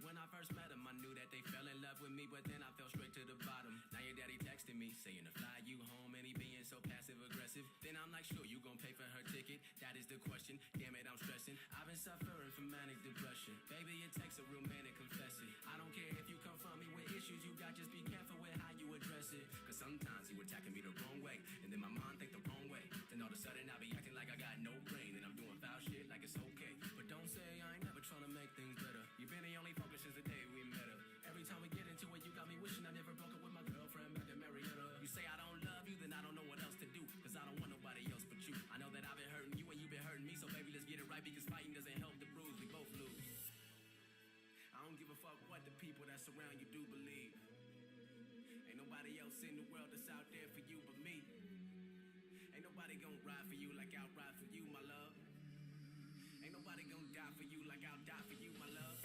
When I first met him, I knew that they fell in love with me, but then I fell straight to the bottom. Now your daddy texting me, saying to fly you home, and he being so passive aggressive. Then I'm like, sure, you gon' pay for her ticket? That is the question. Damn it, I'm stressing. I've been suffering from manic depression. Baby, it takes a real man to confess it. I don't care if you come from me with issues you got, just be careful with how you address it. Cause sometimes you attacking me the wrong way, and then my mind think the wrong way. Then all of a sudden I be acting like I got no brain, and I'm doing foul shit like it's okay. But don't say I ain't never trying to make things better. You've been the only focus since the day we met her. Every time we get into it, you got me wishing I never broke up with my girlfriend back in Marietta. You say I don't love you, then I don't know what else to do, cause I don't want nobody else but you. I know that I've been hurting you and you've been hurting me, so baby, let's get it right, because fighting doesn't help the bruise, we both lose. I don't give a fuck what the people that surround you do believe. Ain't nobody else in the world that's out there for you but me. Ain't nobody gon' ride for you like I'll ride for you, my love. Ain't nobody gon' die for you like I'll die for you, my love.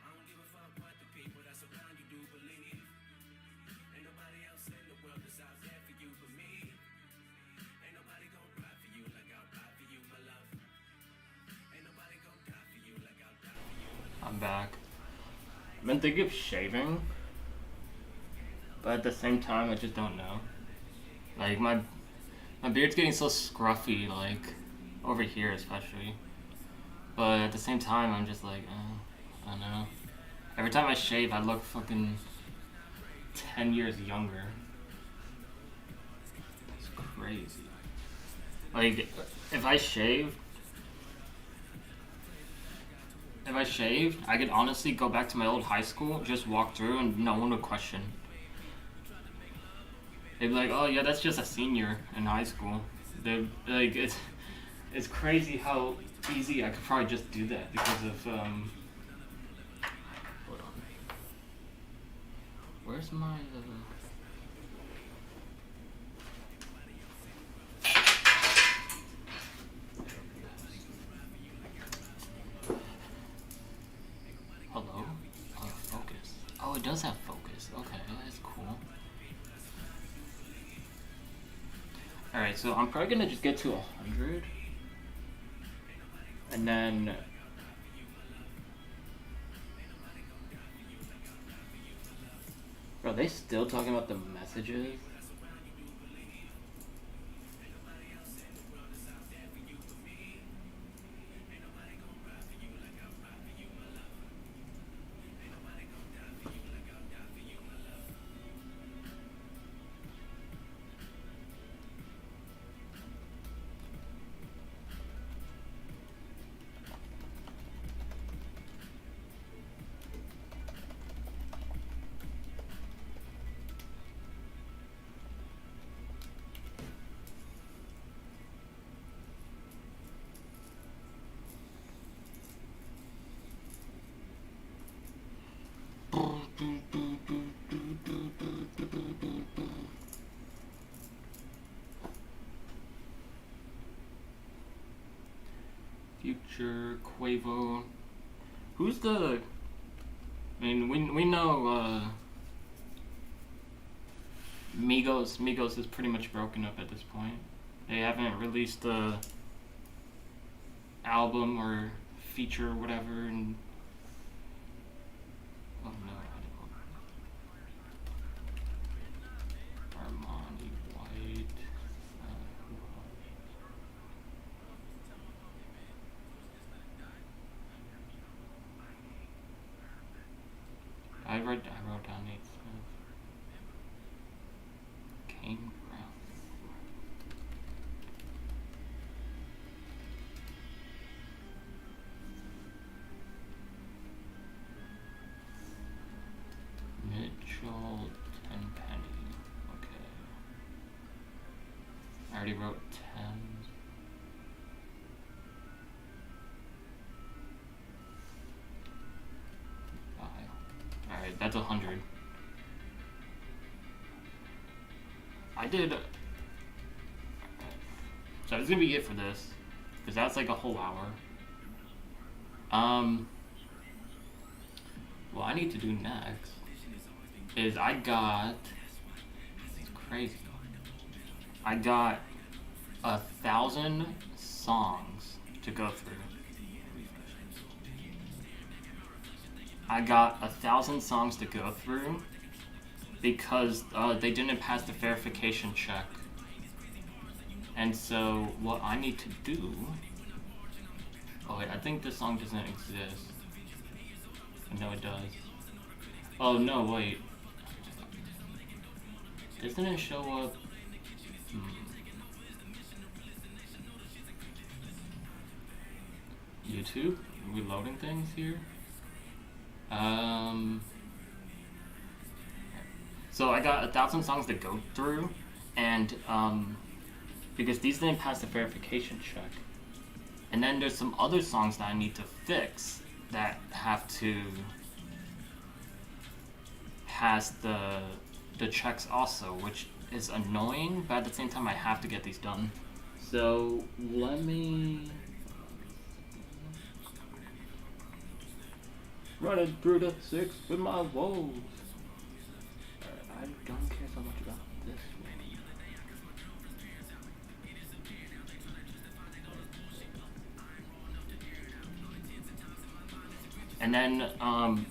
I don't give a fuck what the people that surround you do believe. Ain't nobody else in the world that's out there for you but me. Ain't nobody gon' ride for you like I'll ride for you, my love. Ain't nobody gon' die for you like I'll die for you, my love. I'm back. I've been thinking of shaving, but at the same time, I just don't know. Like, my beard's getting so scruffy, like, over here especially. But at the same time, I'm just like, I don't know. Every time I shave, I look fucking 10 years younger. It's crazy. Like, if I shaved, I could honestly go back to my old high school, just walk through, and no one would question. They'd be like, oh yeah, that's just a senior in high school. They're like, it's crazy how easy I could probably just do that because of hold on. Where's my hello? Oh, focus. Oh, it does have focus. Okay, that's cool. Alright, so I'm probably gonna just get to 100. And then bro, they still talking about the messages? Future, Quavo. Who's the... I mean, we know Migos is pretty much broken up at this point. They haven't released a album or feature or whatever, and oh no, Armani White. I wrote down Nate Smith. Kane Brown. Mitchell Tenpenny. Okay. I already wrote 10. Alright, that's 100. I did... So that's gonna be it for this. Because that's like a whole hour. What I need to do next is I got... It's crazy. I got 1,000 songs to go through. I got 1,000 songs to go through because they didn't pass the verification check. And so what I need to do... Oh wait, I think this song doesn't exist. No, it does. Oh no, wait. Doesn't it show up? YouTube? Are we loading things here? So I got 1,000 songs to go through, and because these didn't pass the verification check. And then there's some other songs that I need to fix that have to pass the checks also, which is annoying, but at the same time I have to get these done. So let me running through the 6 with my woes. I don't care so much about this one. And then I'm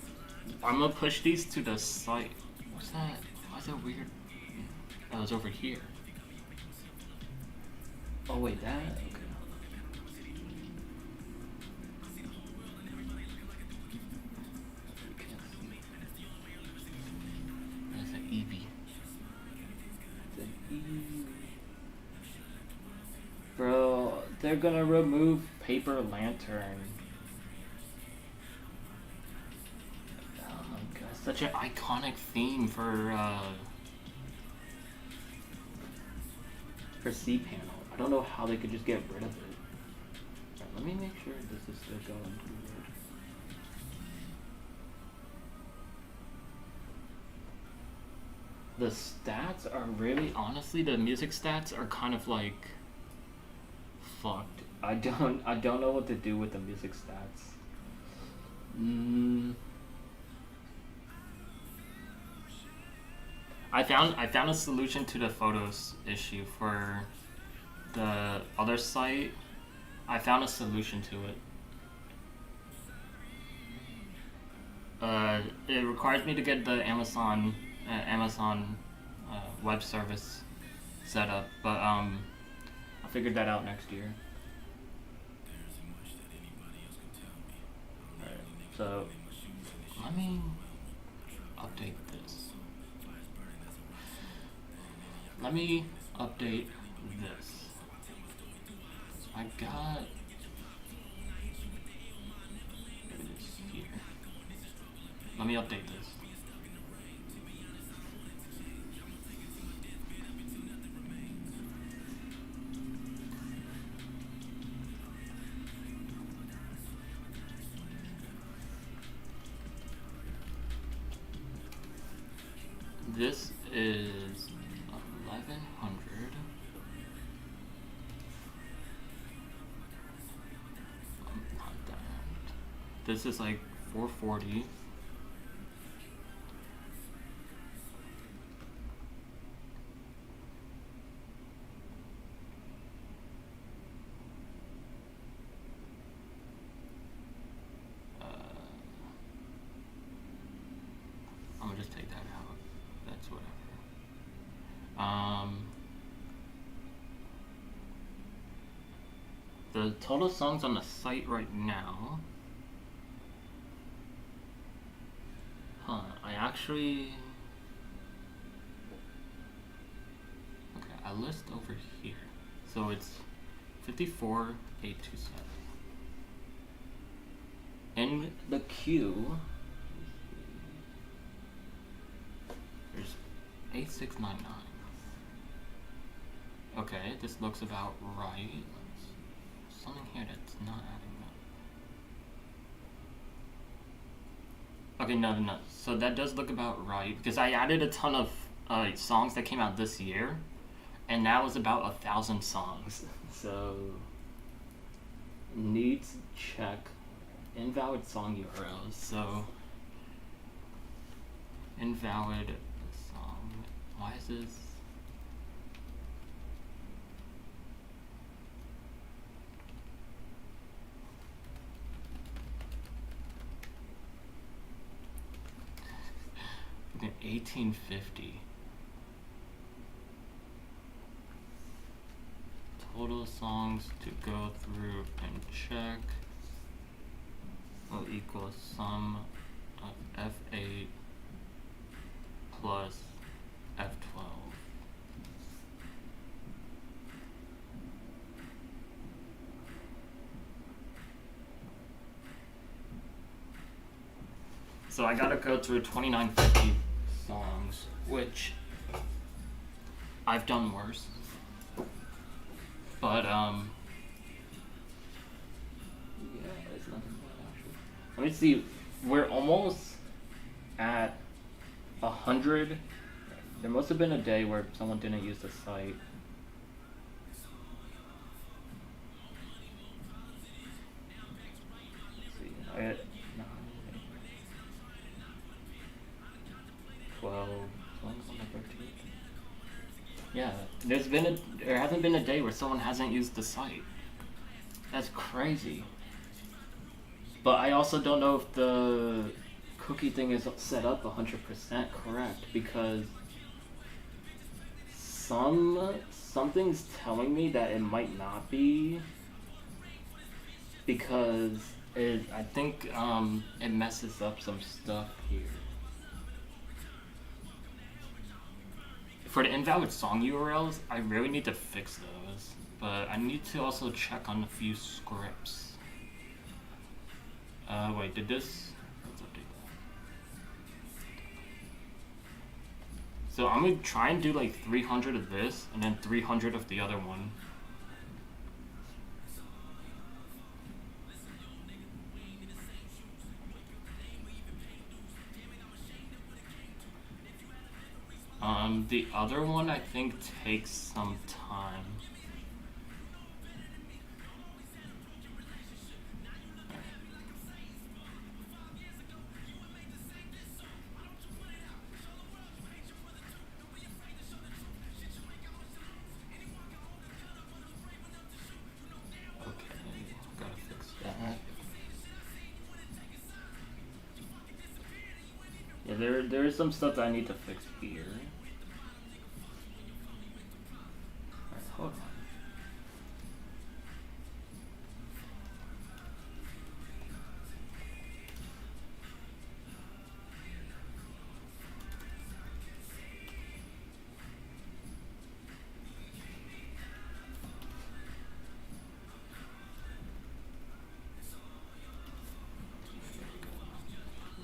gonna push these to the site. What's that? Why is that weird? Oh, it's over here. Oh wait, that? Okay. That's an Eevee. That's an Eevee. Bro, they're gonna remove Paper Lantern. Oh my god, such an iconic theme for C-Panel. I don't know how they could just get rid of it. Right, let me make sure this is still going through. The stats are really, honestly, the music stats are kind of like fucked. I don't know what to do with the music stats. I found a solution to the photos issue for the other site. I found a solution to it. It requires me to get the Amazon web service set up, but I figured that out next year. Alright, so let me update this. Let me update this. I got this here. Let me update this. This is 1100. Not that. This is like 440. I'm gonna just take that out. That's whatever. The total songs on the site right now. I actually. Okay, I list over here. So it's 54,827. In the queue, there's 8699. Okay, this looks about right. Something here that's not adding up. Okay, no. So that does look about right because I added a ton of songs that came out this year, and that was about 1,000 songs. So needs check invalid song URLs. So invalid song. Why is this? In 1850. Total songs to go through and check will equal sum of F8 plus F12. So I gotta go through 2950 songs, which I've done worse. But yeah, it's nothing bad actually. Let me see. We're almost at 100. There must have been a day where someone didn't use the site. Let's see. 12. Yeah, there hasn't been a day where someone hasn't used the site. That's crazy. But I also don't know if the cookie thing is set up 100% correct because something's telling me that it might not be because I think it messes up some stuff here. For the invalid song URLs, I really need to fix those, but I need to also check on a few scripts. Wait, did this? Let's update that. So I'm gonna try and do like 300 of this, and then 300 of the other one. The other one I think takes some time. Okay, gotta fix that. there is some stuff that I need to fix here. Alright, hold on.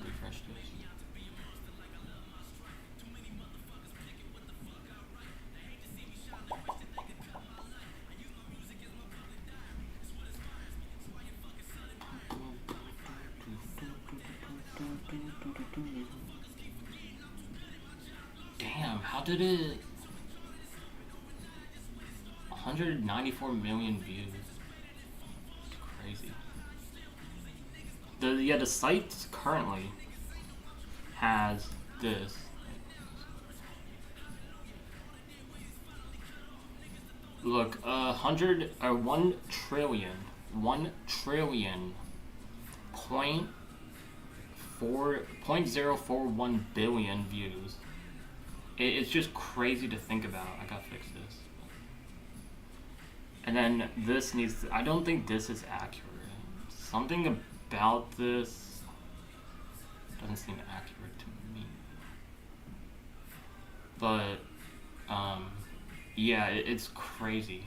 Refresh this. Damn, how did it... 194 million views. It's crazy. The site currently has this. Look, 1 trillion point 0.041 billion views. It's just crazy to think about. I gotta fix this. And then this needs to, I don't think this is accurate. Something about this doesn't seem accurate to me. But, yeah, it's crazy.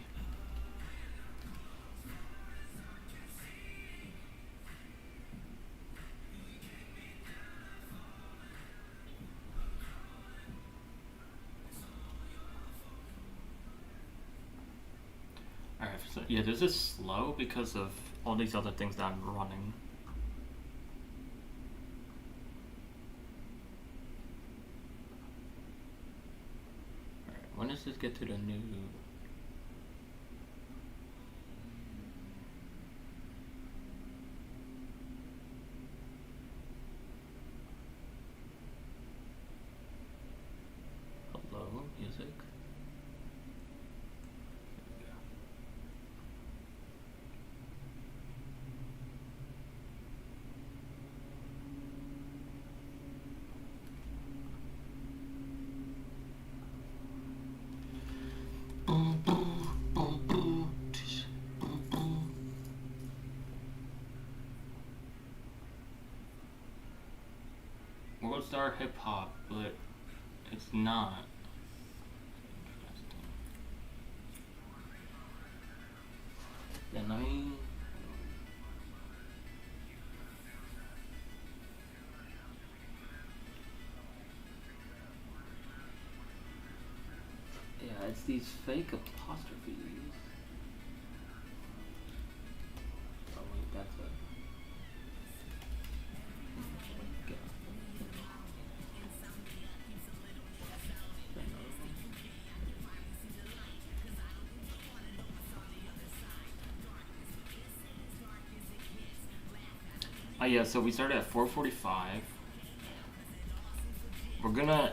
Alright, so yeah, this is slow because of all these other things that I'm running. Alright, when does this get to the new... Hello, music? World Star Hip Hop, but it's not. Yeah, yeah, it's these fake apostrophes. Oh wait, that's it. Oh yeah, so we started at 4:45.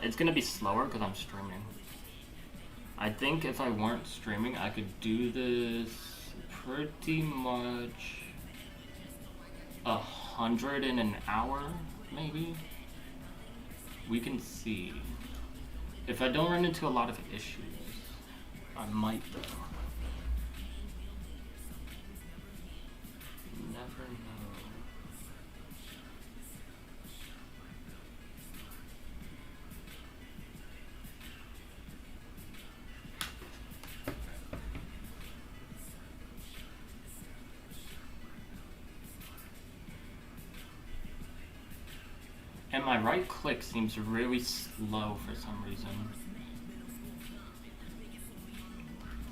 It's gonna be slower because I'm streaming. I think if I weren't streaming, I could do this pretty much 100 in an hour, maybe. We can see. If I don't run into a lot of issues, I might though. Never know. And my right click seems really slow for some reason.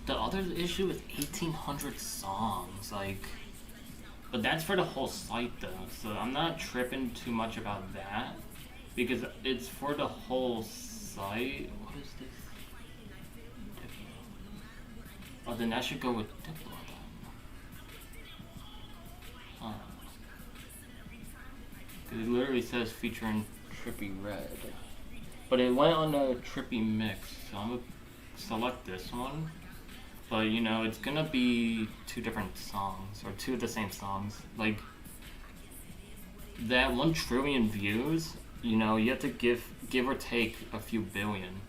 The other issue is 1,800 songs, like... But that's for the whole site though, so I'm not tripping too much about that. Because it's for the whole site. What is this? Diplo. Oh, then I should go with Diplo then. Huh. Because it literally says featuring Trippy Red. But it went on a Trippy mix, so I'm gonna select this one. But you know, it's gonna be 2 different songs, or 2 of the same songs. Like, that 1 trillion views, You know, you have to give or take a few billion.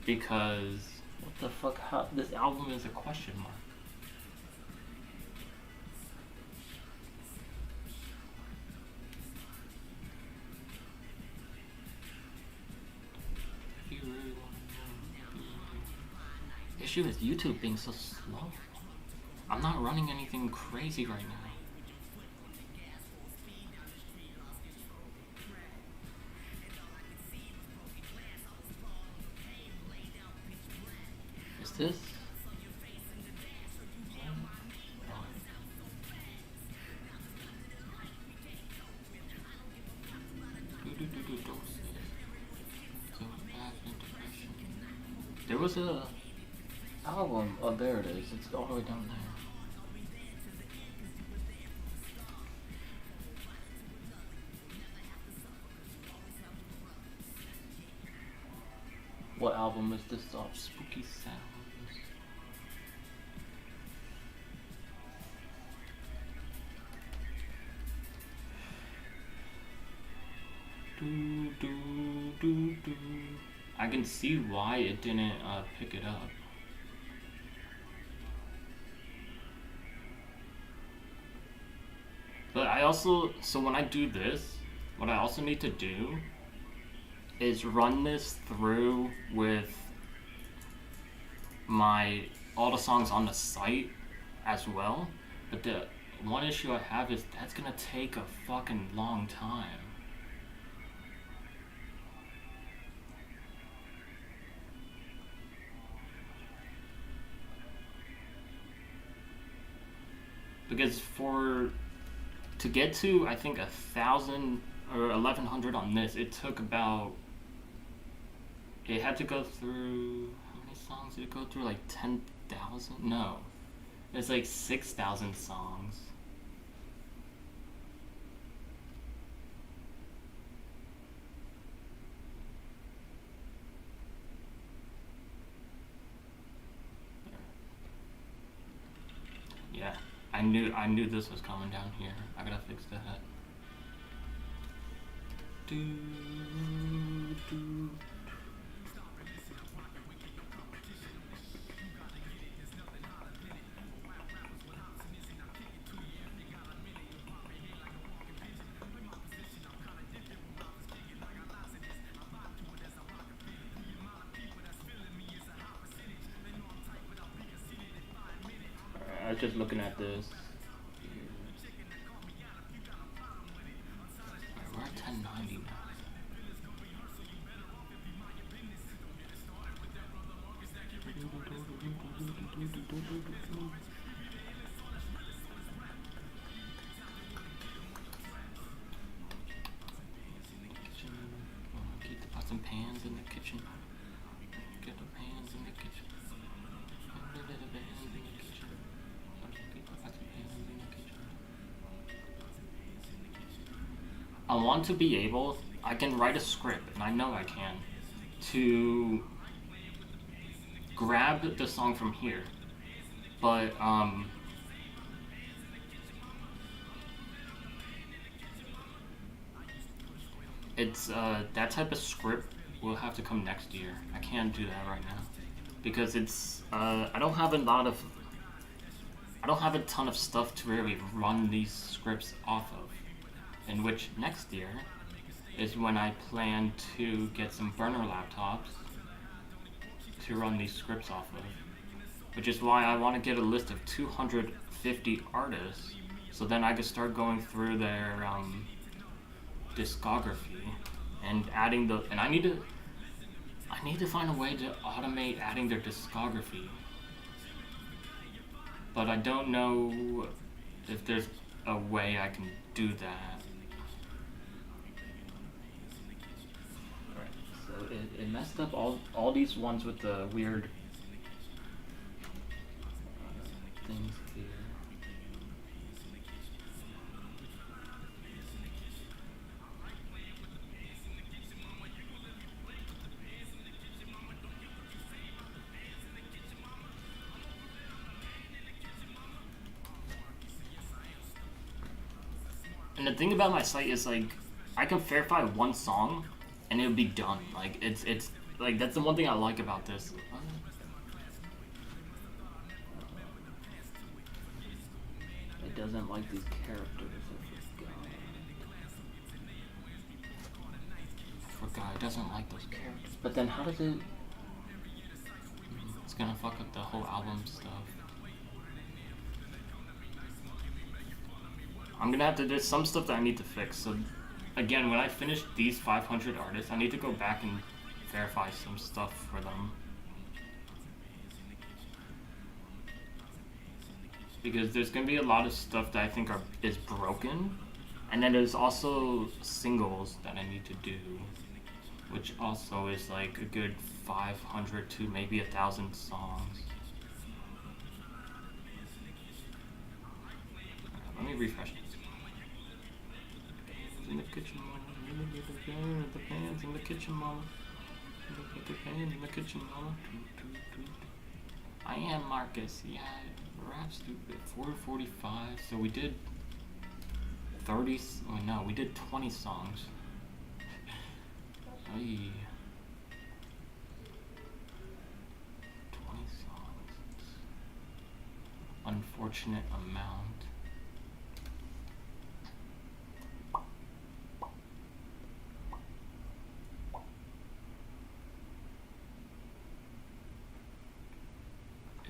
Because what the fuck? How this album is a question mark. If you really want to know. Issue is YouTube being so slow. I'm not running anything crazy right now. Is this? There was a album. Oh, there it is. It's all the way down there. What album is this off? Spooky Sounds. Do, do, do, do. I can see why it didn't pick it up. But I also, so when I do this, what I also need to do is run this through with my all the songs on the site as well. But the one issue I have is that's gonna take a fucking long time. Because to get to I think 1,000 or 1,100 on this, it took about. It had to go through how many songs did it go through? Like 10,000? No, it's like 6,000 songs. Yeah. I knew this was coming down here. I gotta fix that. Do, do. I was just looking at this. We're at 1090 now. Keep the pots and pans in the kitchen. Get the pans in the kitchen. I want to be able, I can write a script, and I know I can, to grab the song from here, but it's that type of script will have to come next year. I can't do that right now because it's I don't have a ton of stuff to really run these scripts off of. In which next year is when I plan to get some burner laptops to run these scripts off of. Which is why I want to get a list of 250 artists, so then I can start going through their discography and adding and I need to find a way to automate adding their discography. But I don't know if there's a way I can do that. It messed up all these ones with the weird things here. And the thing about my site is like, I can verify one song, and it'll be done. Like it's like that's the one thing I like about this. It doesn't like these characters. I forgot. It doesn't like those characters. But then how does it? It's gonna fuck up the whole album stuff. I'm gonna have to. There's some stuff that I need to fix. So, again, when I finish these 500 artists, I need to go back and verify some stuff for them. Because there's gonna be a lot of stuff that I think is broken, and then there's also singles that I need to do, which also is like a good 500 to maybe 1,000 songs. Let me refresh it. In the kitchen, mama. The pans in the kitchen, mama. The pans in the kitchen, mama. I am Marcus. Yeah, rap stupid. 4:45. So we did 30. Oh no, we did 20 songs. Hey. 20 songs. Unfortunate amount.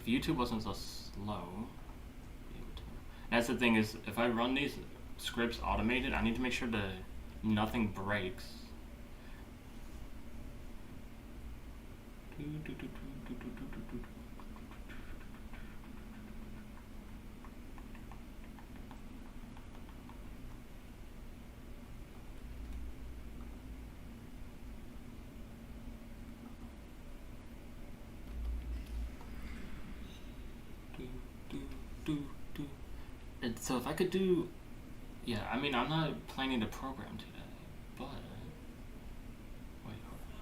If YouTube wasn't so slow, that's the thing is, if I run these scripts automated, I need to make sure that nothing breaks. And so if I could do, yeah, I mean, I'm not planning to program today, but wait, hold on.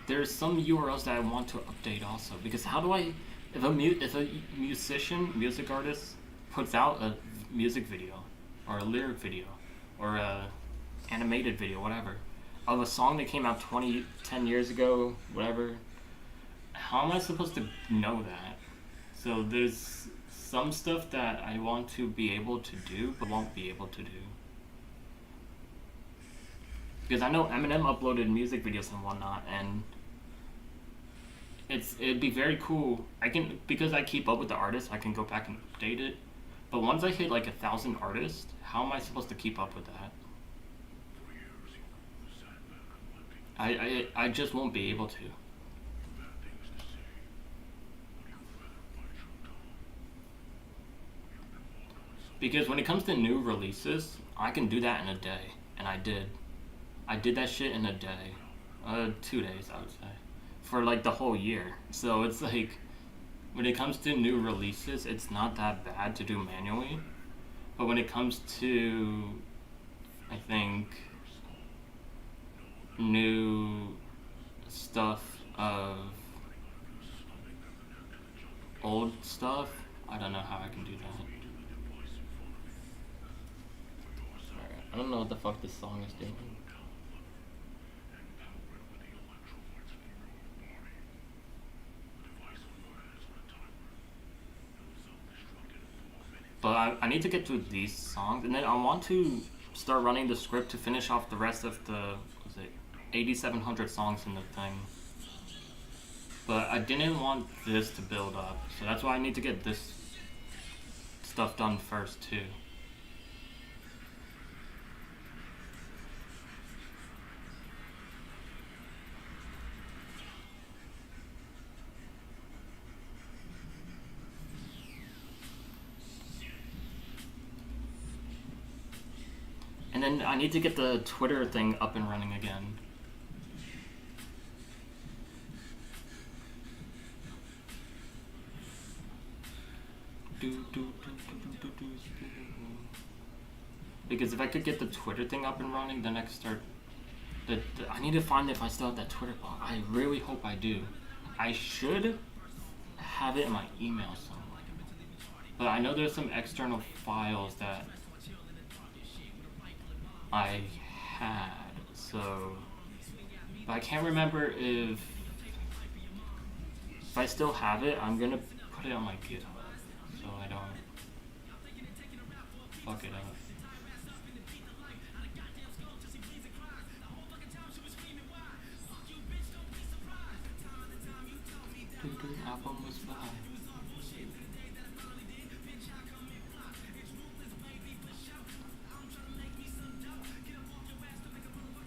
There's some URLs that I want to update also, because how do I, if a music artist puts out a music video or a lyric video or a animated video, whatever, of a song that came out 10 years ago, whatever, how am I supposed to know that? So there's some stuff that I want to be able to do, but won't be able to do. Because I know Eminem uploaded music videos and whatnot, and it'd be very cool. Because I keep up with the artists, I can go back and update it. But once I hit like 1,000 artists, how am I supposed to keep up with that? I just won't be able to. Because when it comes to new releases, I can do that in a day, and I did. I did that shit in a day, 2 days I would say, for like the whole year. So it's like, when it comes to new releases, it's not that bad to do manually. But when it comes to, I think, new stuff of old stuff, I don't know how I can do that. I don't know what the fuck this song is doing. But I need to get through these songs, and then I want to start running the script to finish off the rest of the, 8,700 songs in the thing. But I didn't want this to build up, so that's why I need to get this stuff done first too. And then I need to get the Twitter thing up and running again. Because if I could get the Twitter thing up and running, then I could start. I need to find if I still have that Twitter blog. I really hope I do. I should have it in my email somewhere. But I know there's some external files that I had, so but I can't remember if I still have it. I'm gonna put it on my GitHub so I don't fuck it up. Album was by.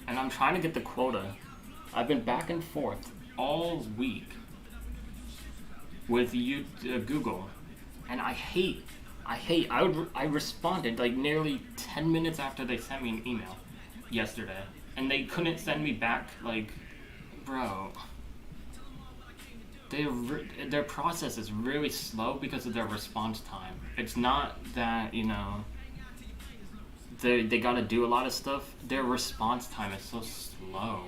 And I'm trying to get the quota. I've been back and forth all week with Google, and I responded like nearly 10 minutes after they sent me an email yesterday, and they couldn't send me back. Like, bro, their process is really slow because of their response time. It's not that, they gotta do a lot of stuff. Their response time is so slow.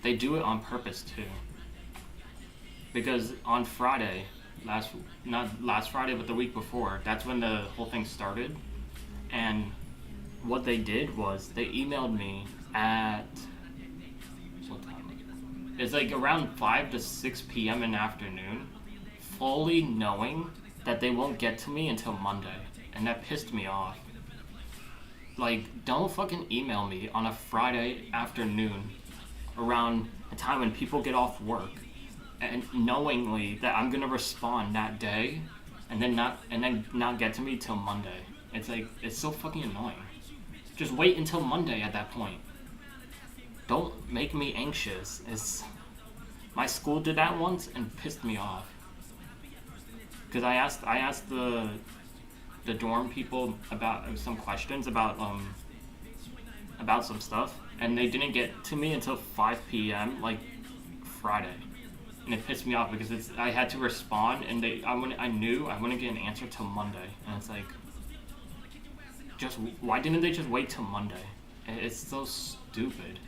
They do it on purpose too. Because on Friday, not last Friday, but the week before, that's when the whole thing started. And what they did was they emailed me at, what time? It's like around 5 to 6 p.m. in the afternoon, fully knowing that they won't get to me until Monday. And that pissed me off. Like, don't fucking email me on a Friday afternoon around a time when people get off work, and knowingly that I'm gonna respond that day, and then not get to me till Monday. It's like, it's so fucking annoying. Just wait until Monday at that point. Don't make me anxious. My school did that once and pissed me off. Cause I asked the dorm people about some questions about some stuff, and they didn't get to me until 5 p.m. like Friday, and it pissed me off because I had to respond, and I knew I wouldn't get an answer till Monday, and it's like, why didn't they just wait till Monday? It's so stupid.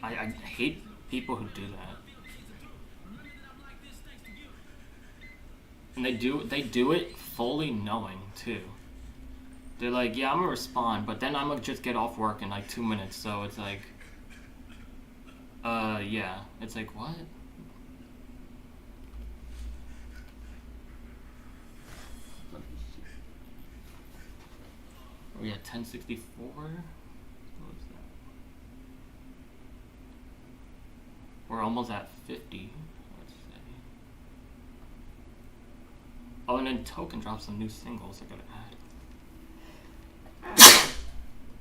I hate people who do that. And they do it fully knowing too. They're like, yeah, I'm gonna respond, but then I'm gonna just get off work in like 2 minutes. So it's like, yeah. It's like, what? Are we at 1064? What was that? We're almost at 50. Oh, and then Token dropped some new singles I gotta add.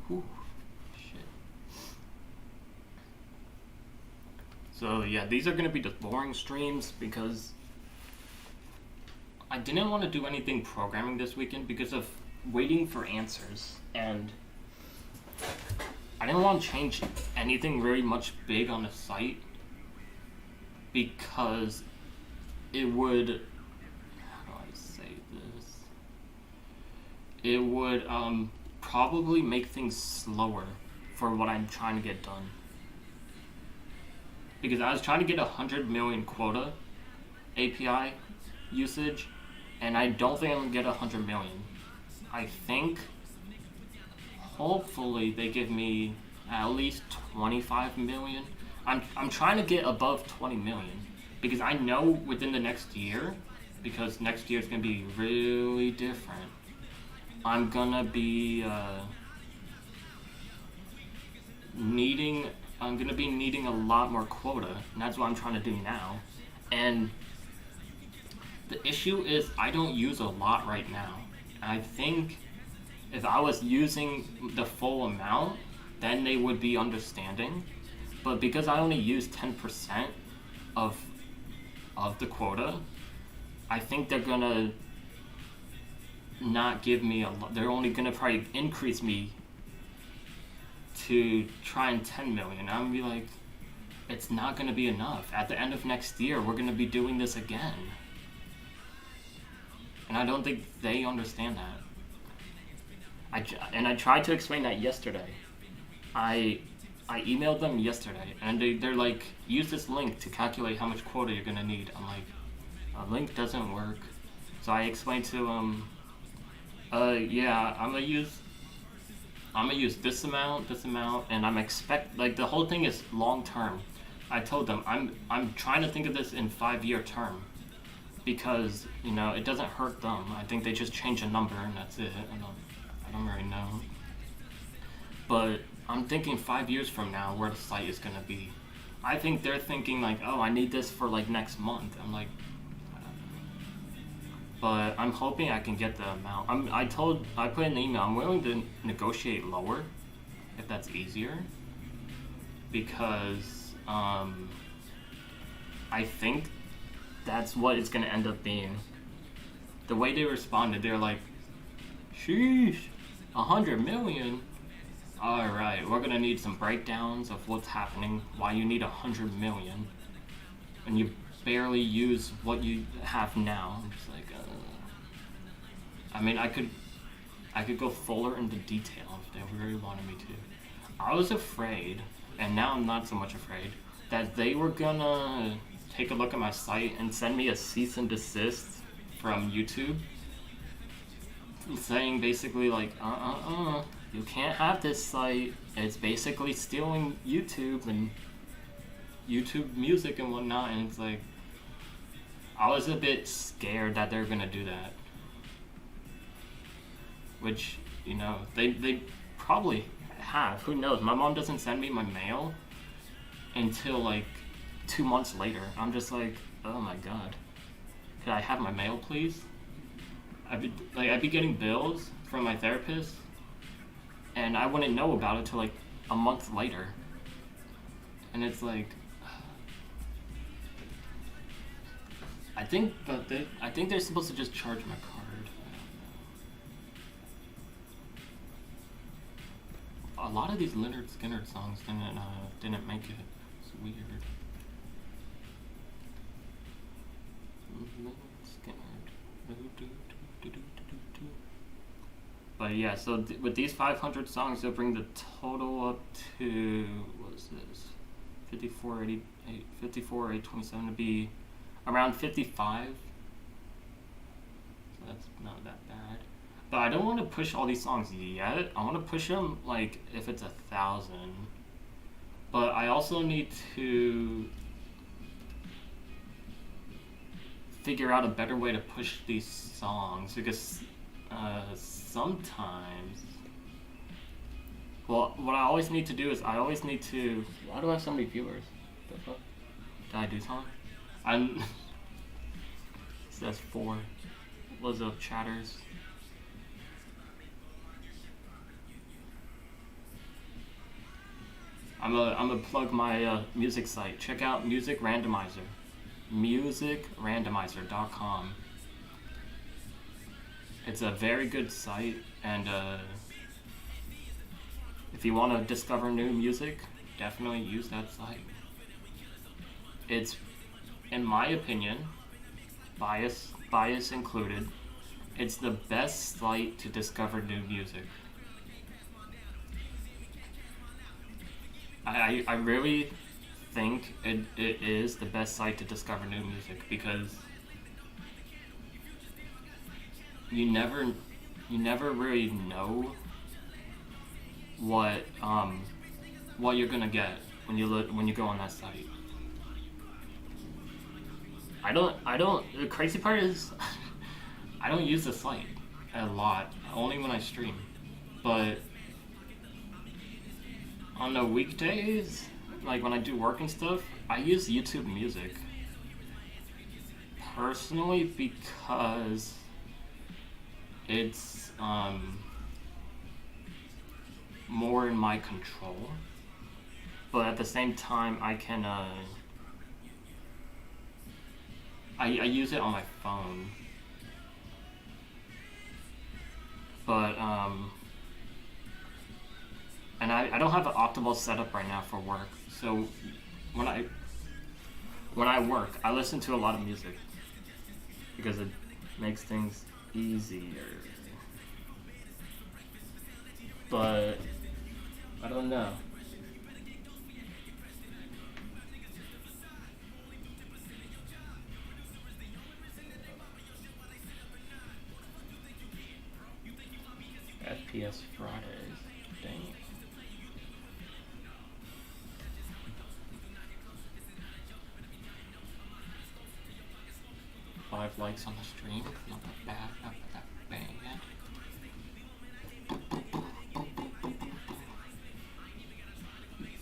Whew, shit. So yeah, these are gonna be the boring streams because I didn't want to do anything programming this weekend because of waiting for answers, and I didn't want to change anything very much big on the site because it would, it would probably make things slower for what I'm trying to get done. Because I was trying to get 100 million quota API usage, and I don't think I'm gonna get 100 million. I think hopefully they give me at least 25 million. I'm trying to get above 20 million because I know within the next year, because next year is gonna be really different, I'm gonna be needing a lot more quota, and that's what I'm trying to do now. And the issue is I don't use a lot right now. And I think if I was using the full amount, then they would be understanding. But because I only use 10% of the quota, I think they're gonna not give me a lot. They're only gonna probably increase me to try and 10 million. I'm gonna be like, it's not gonna be enough. At the end of next year, we're gonna be doing this again. And I don't think they understand that. I tried to explain that yesterday. I I emailed them yesterday, and they're like, use this link to calculate how much quota you're gonna need. I'm like, a link doesn't work. So I explained to them, yeah, I'm gonna use this amount, and I'm expect like the whole thing is long term. I told them I'm trying to think of this in 5-year term because it doesn't hurt them. I think they just change a number and that's it. I don't really know, but I'm thinking 5 years from now where the site is gonna be. I think they're thinking like, oh, I need this for like next month. I'm like, I don't know. But I'm hoping I can get the amount. I put in the email. I'm willing to negotiate lower if that's easier because I think that's what it's gonna end up being. The way they responded, they're like, sheesh, 100 million. Alright, we're gonna need some breakdowns of what's happening, why you need 100 million, and you barely use what you have now. I'm just like, I mean, I could go fuller into detail if they really wanted me to. I was afraid, and now I'm not so much afraid, that they were gonna take a look at my site and send me a cease and desist from YouTube, saying basically like, you can't have this site. It's basically stealing YouTube and YouTube music and whatnot. And it's like, I was a bit scared that they're gonna do that. Which, they probably have. Who knows? My mom doesn't send me my mail until like 2 months later. I'm just like, oh my god. Could I have my mail, please? I'd be getting bills from my therapist, and I wouldn't know about it till like a month later. And it's like, I think they're supposed to just charge my card. A lot of these Leonard Skinner songs didn't make it. It's weird. But yeah, so with these 500 songs, they'll bring the total up to, what is this? 54,827 to be around 55. So that's not that bad. But I don't want to push all these songs yet. I want to push them like if it's 1,000. But I also need to figure out a better way to push these songs because sometimes, well, what I always need to do is why do I have so many viewers? The fuck? Did I do something? It says 4. What's up, chatters? I'm gonna plug my music site. Check out Music Randomizer. musicrandomizer.com. It's a very good site, and if you want to discover new music, definitely use that site. It's, in my opinion, bias included, it's the best site to discover new music. I really think it is the best site to discover new music because you never really know what you're gonna get when you go on that site. The crazy part is I don't use the site a lot, only when I stream. But on the weekdays, like when I do work and stuff, I use YouTube Music personally because it's more in my control, but at the same time I can I use it on my phone, but and I don't have an optimal setup right now for work, so when I work, I listen to a lot of music because it makes things easier. But I don't know. FPS Fridays. Dang. 5 likes on the stream. Not that bad. Not that bad yet.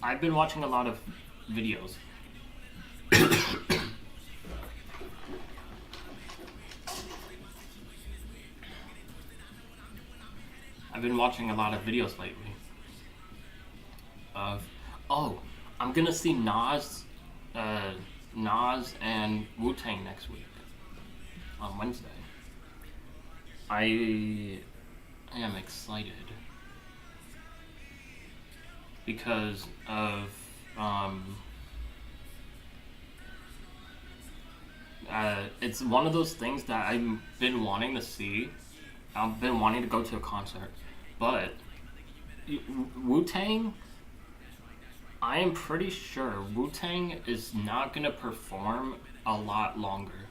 I've been watching a lot of videos. I've been watching a lot of videos lately of, I'm gonna see Nas and Wu-Tang next week on Wednesday. I am excited because of it's one of those things that I've been wanting to see. I've been wanting to go to a concert, but Wu-Tang, I am pretty sure Wu-Tang is not gonna perform a lot longer.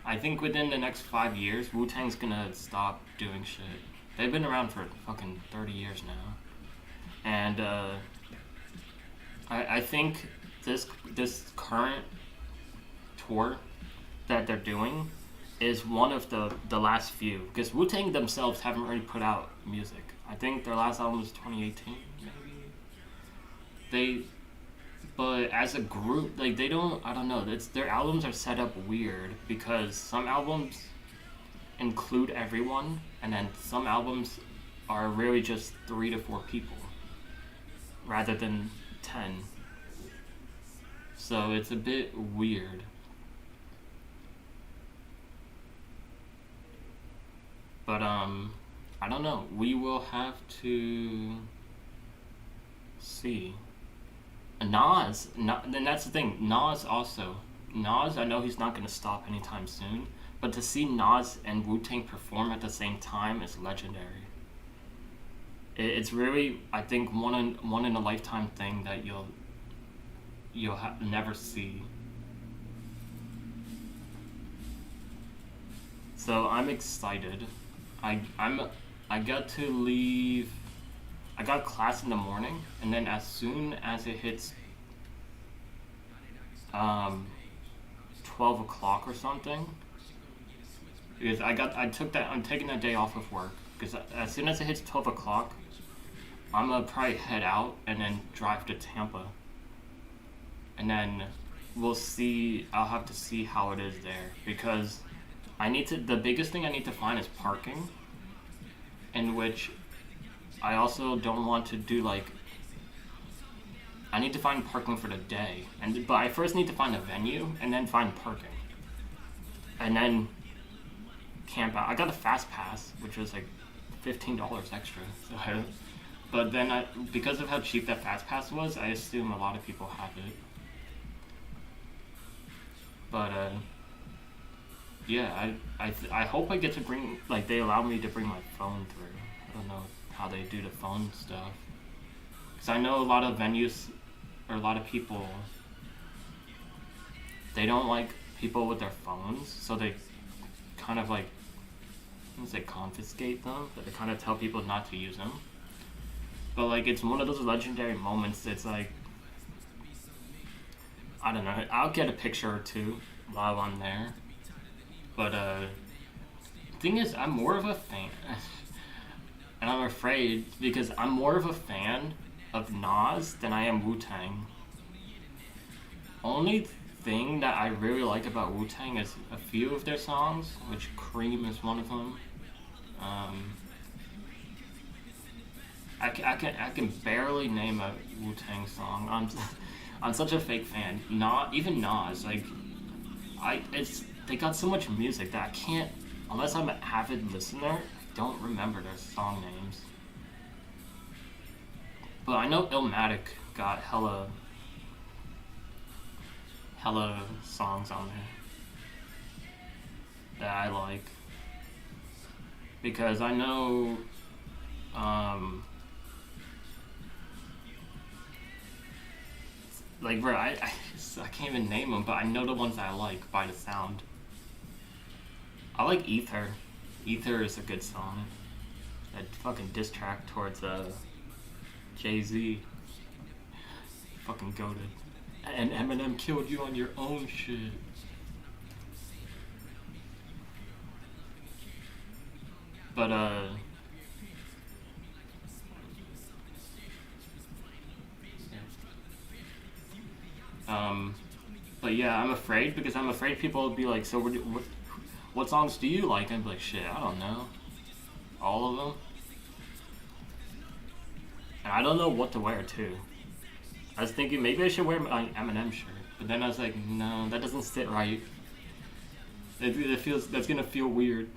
I think within the next 5 years, Wu-Tang's gonna stop doing shit. They've been around for fucking 30 years now. And I think this current tour that they're doing is one of the last few. Because Wu-Tang themselves haven't really put out music. I think their last album was 2018, maybe. But as a group, like, they don't, I don't know, their albums are set up weird because some albums include everyone, and then some albums are really just 3 to 4 people rather than 10. So it's a bit weird. But I don't know. We will have to see. Nas, and that's the thing. Nas, I know he's not going to stop anytime soon, but to see Nas and Wu-Tang perform at the same time is legendary. It's really, I think, one in a lifetime thing that you'll never see. So I'm excited. I got to leave. I got class in the morning, and then as soon as it hits 12 o'clock or something, because I'm taking that day off of work, because as soon as it hits 12 o'clock, I'm gonna probably head out and then drive to Tampa, and then I'll have to see how it is there, because the biggest thing I need to find is parking, in which I also don't want to do, like, I need to find parking for the day, but I first need to find a venue, and then find parking, and then camp out. I got a fast pass, which was like $15 extra, but then because of how cheap that fast pass was, I assume a lot of people have it. But yeah, I hope I get to bring, like, they allow me to bring my phone through. I don't know how they do the phone stuff, because I know a lot of venues, or a lot of people, they don't like people with their phones, so they kind of, like, I wouldn't say confiscate them, but they kind of tell people not to use them. But, like, it's one of those legendary moments. It's like, I don't know, I'll get a picture or two while I'm there, but the thing is, I'm more of a fan. And I'm afraid, because I'm more of a fan of Nas than I am Wu-Tang. Only thing that I really like about Wu-Tang is a few of their songs, which Cream is one of them. I can barely name a Wu-Tang song. I'm such a fake fan. Even Nas, like, they got so much music that I can't, unless I'm an avid listener, don't remember their song names. But I know Illmatic got hella songs on there that I like, because I know like, bro, I can't even name them, but I know the ones I like by the sound. I like Ether. Ether is a good song. That fucking diss track towards Jay-Z. Fucking goated. And Eminem killed you on your own shit. But but yeah, I'm afraid because I'm afraid people will be like, so what songs do you like? I'd be like, shit, I don't know. All of them. And I don't know what to wear too. I was thinking maybe I should wear my Eminem shirt, but then I was like, no, that doesn't sit right. It feels, that's gonna feel weird.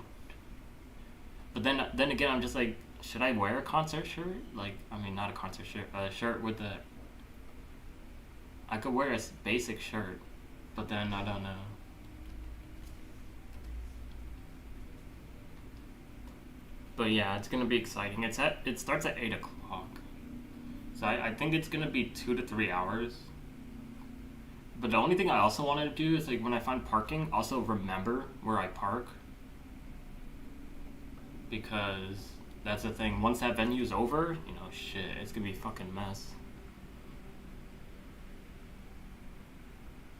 But then again, I'm just like, should I wear a concert shirt? Like, I mean, not a concert shirt, a shirt with the. I could wear a basic shirt, but then I don't know. But yeah, it's gonna be exciting. It starts at 8 o'clock, so I think it's gonna be 2 to 3 hours. But the only thing I also want to do is like when I find parking, also remember where I park. Because that's the thing. Once that venue's over, you know, shit, it's gonna be a fucking mess.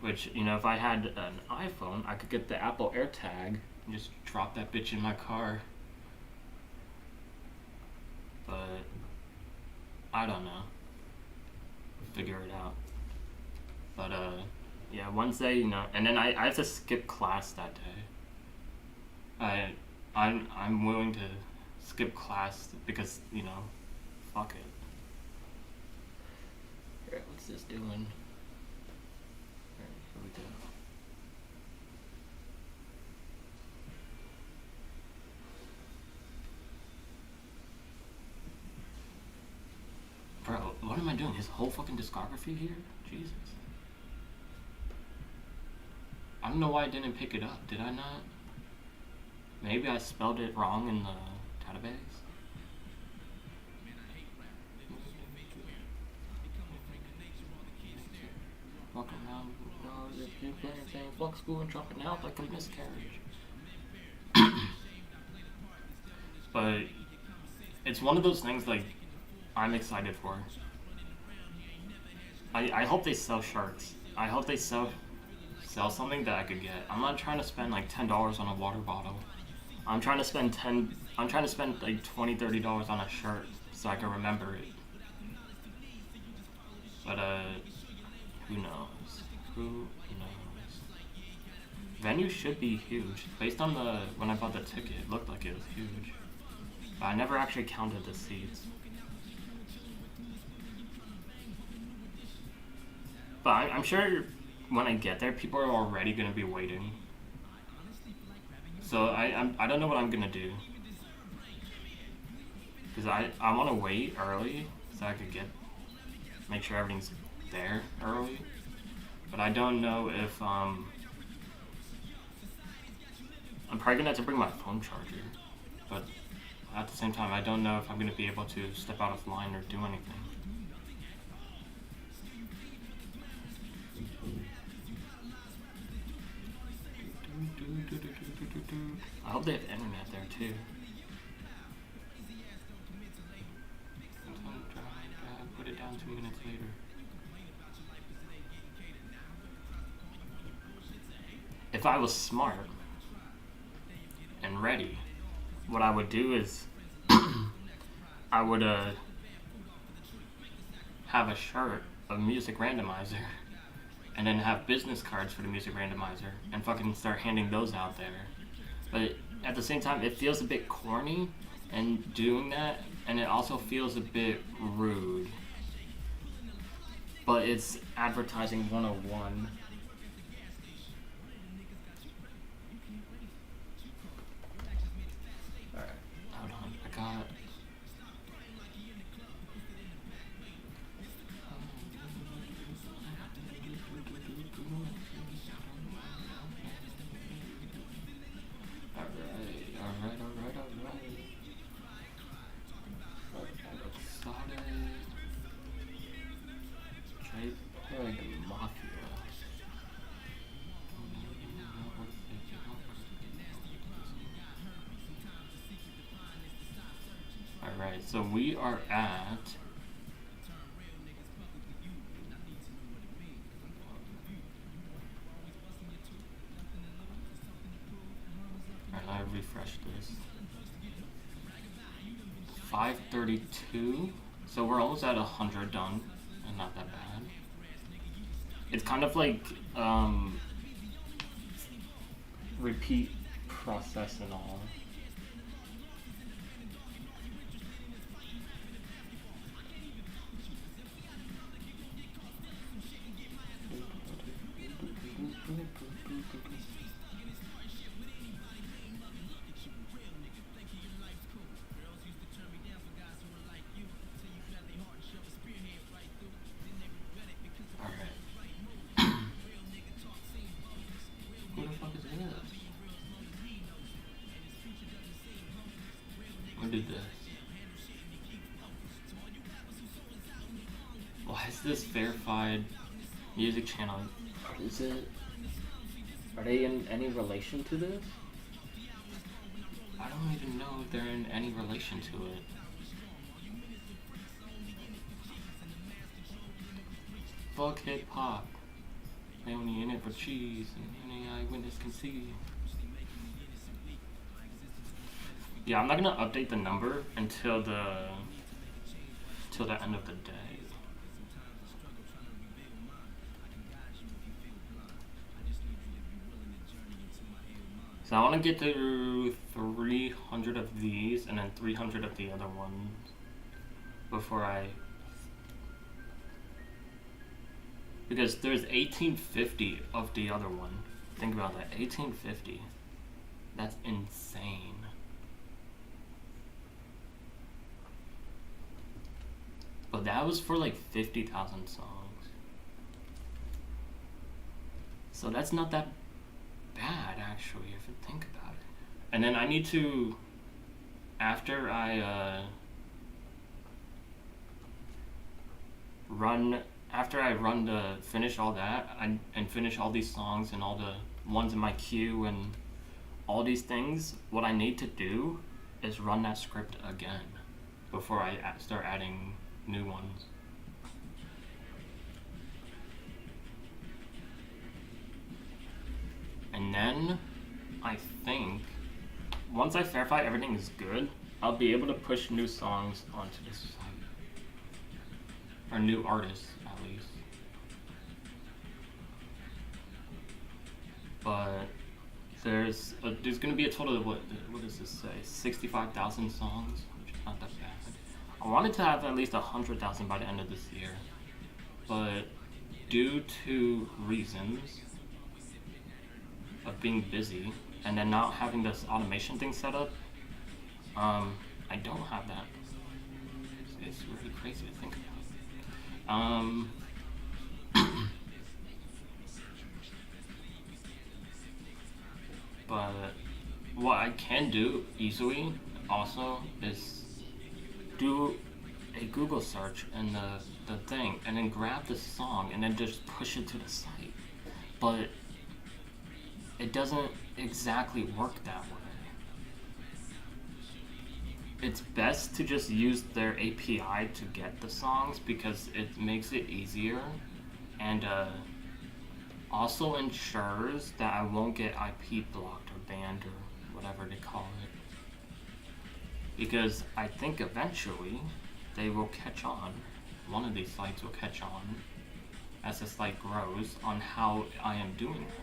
Which, you know, if I had an iPhone, I could get the Apple AirTag and just drop that bitch in my car. But I don't know. Figure it out. But yeah, Wednesday, you know, and then I have to skip class that day. I'm willing to skip class because, you know, fuck it. Alright, what's this doing? Alright, here we go. Bro, what am I doing? His whole fucking discography here? Jesus. I don't know why I didn't pick it up. Did I not? Maybe I spelled it wrong in the database. Walking around, saying fuck school and dropping out like a miscarriage. But it's one of those things like I'm excited for. I hope they sell shirts. I hope they sell something that I could get. I'm not trying to spend like $10 on a water bottle. I'm trying to spend like $20-$30 on a shirt so I can remember it. But who knows? Who knows? Venue should be huge. Based on when I bought the ticket, it looked like it was huge. But I never actually counted the seats. But I'm sure when I get there, people are already gonna be waiting. So I don't know what I'm gonna do. Cause I want to wait early so I could make sure everything's there early. But I don't know if I'm probably gonna have to bring my phone charger. But at the same time, I don't know if I'm gonna be able to step out of line or do anything. I hope they have internet there too. Put it down 2 minutes later. If I was smart and ready, what I would do is I would have a shirt of Music Randomizer and then have business cards for the Music Randomizer and fucking start handing those out there. But at the same time, it feels a bit corny and doing that, and it also feels a bit rude. But it's advertising 101. Alright, hold on. I got... Mafia. Alright, so we are at... Alright, let me refresh this. 532. So we're almost at 100 done, and not that bad. It's kind of like repeat process and all. Did this? Why is this verified music channel? Is it? Are they in any relation to this? I don't even know if they're in any relation to it. Fuck hip hop. They only in it for cheese, and any eyewitness can see. Yeah, I'm not gonna update the number until the end of the day. So I want to get through 300 of these and then 300 of the other ones before because there's 1850 of the other one. Think about that, 1850. That's insane. But that was for like 50,000 songs. So that's not that bad, actually, if you think about it. And then I need to, after I finish all that, and finish all these songs and all the ones in my queue and all these things, what I need to do is run that script again before I start adding new ones. And then I think once I verify everything is good, I'll be able to push new songs onto this site, or new artists at least. But there's gonna be a total of what does this say? 65,000 songs, which is not that bad. I wanted to have at least 100,000 by the end of this year, but due to reasons of being busy and then not having this automation thing set up, I don't have that. It's really crazy to think about. But what I can do easily also is do a Google search in the thing and then grab the song and then just push it to the site. But it doesn't exactly work that way. It's best to just use their API to get the songs because it makes it easier and also ensures that I won't get IP blocked or banned or whatever they call it. Because I think eventually they will catch on. One of these sites will catch on as the site grows on how I am doing it.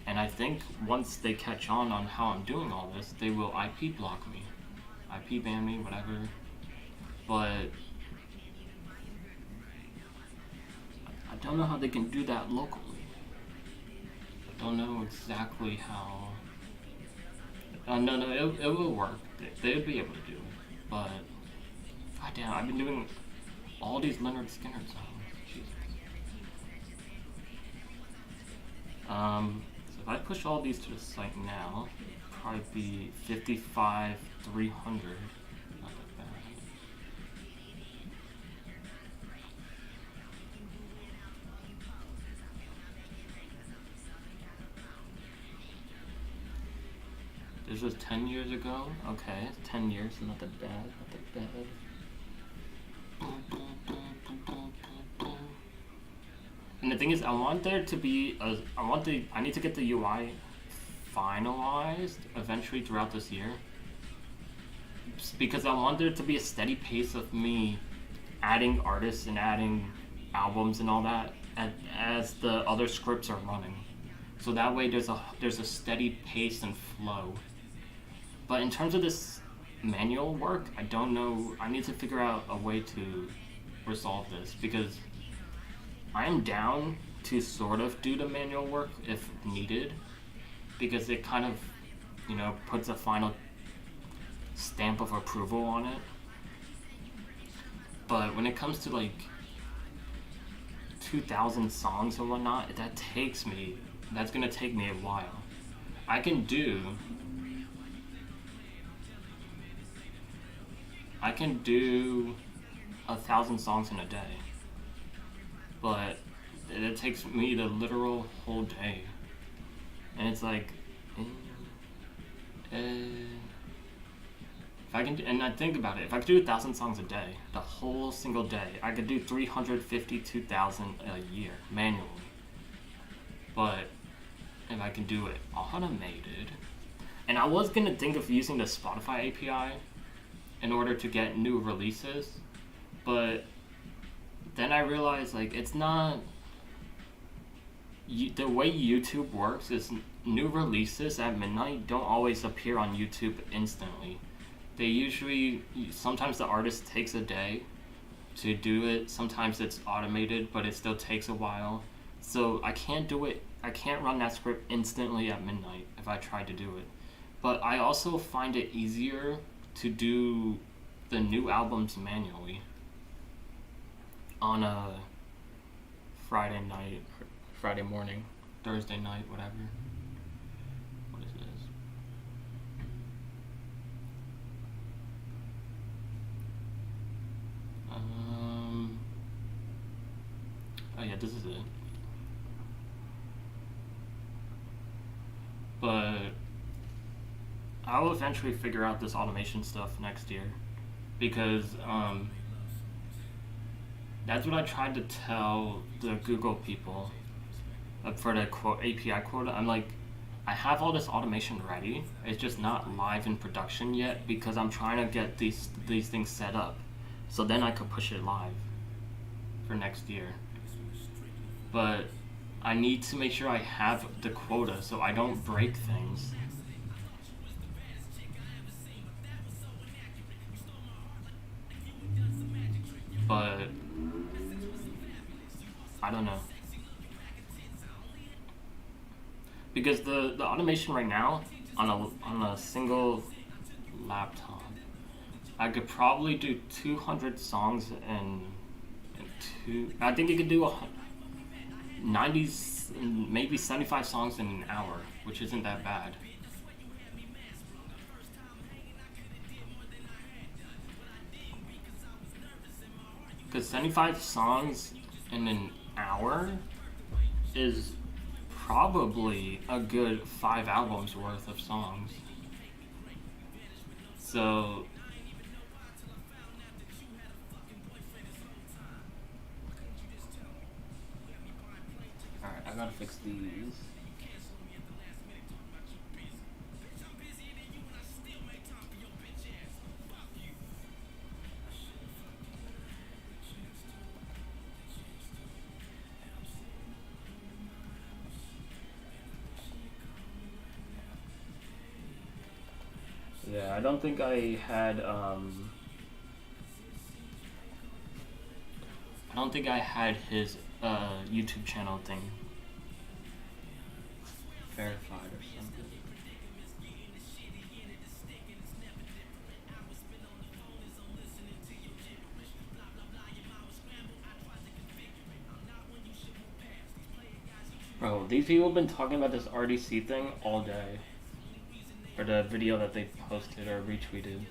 And I think once they catch on how I'm doing all this, they will IP block me, IP ban me, whatever. But I don't know how they can do that locally. I don't know exactly how. No, it will work. They'll be able to do it. But goddamn, I've been doing all these Leonard Skinner songs. Jesus. So if I push all these to the site now, it'll probably be 55,300. Not that bad. This was 10 years ago. Okay, 10 years, not that bad, not that bad. And the thing is, I want there to be I need to get the UI finalized eventually throughout this year. Because I want there to be a steady pace of me adding artists and adding albums and all that as the other scripts are running. So that way there's a steady pace and flow. But in terms of this manual work, I don't know. I need to figure out a way to resolve this because I am down to sort of do the manual work if needed because it kind of, puts a final stamp of approval on it. But when it comes to like 2,000 songs and whatnot, that's gonna take me a while. I can do 1,000 songs in a day, but it takes me the literal whole day, and it's like, if I can, and I think about it, if I could do 1,000 songs a day, the whole single day, I could do 352,000 a year manually. But if I can do it automated, and I was gonna think of using the Spotify API in order to get new releases, but then I realized like it's not. The way YouTube works is new releases at midnight don't always appear on YouTube instantly. They usually, sometimes the artist takes a day to do it. Sometimes it's automated, but it still takes a while. So I can't run that script instantly at midnight if I tried to do it. But I also find it easier to do the new albums manually on a Friday night, Friday morning, Thursday night, whatever. What is this? Oh yeah, this is it. But I'll eventually figure out this automation stuff next year because that's what I tried to tell the Google people for the API quota. I'm like, I have all this automation ready. It's just not live in production yet because I'm trying to get these things set up so then I could push it live for next year. But I need to make sure I have the quota so I don't break things. But I don't know. Because the automation right now on a single laptop, I could probably do 200 songs in two. I think you could do 90, maybe 75 songs in an hour, which isn't that bad. Because 75 songs in an hour is probably a good 5 albums worth of songs. So alright, I gotta fix these. Yeah, I don't think I had his YouTube channel thing verified or something. Bro, these people have been talking about this RDC thing all day. Or the video that they posted or retweeted.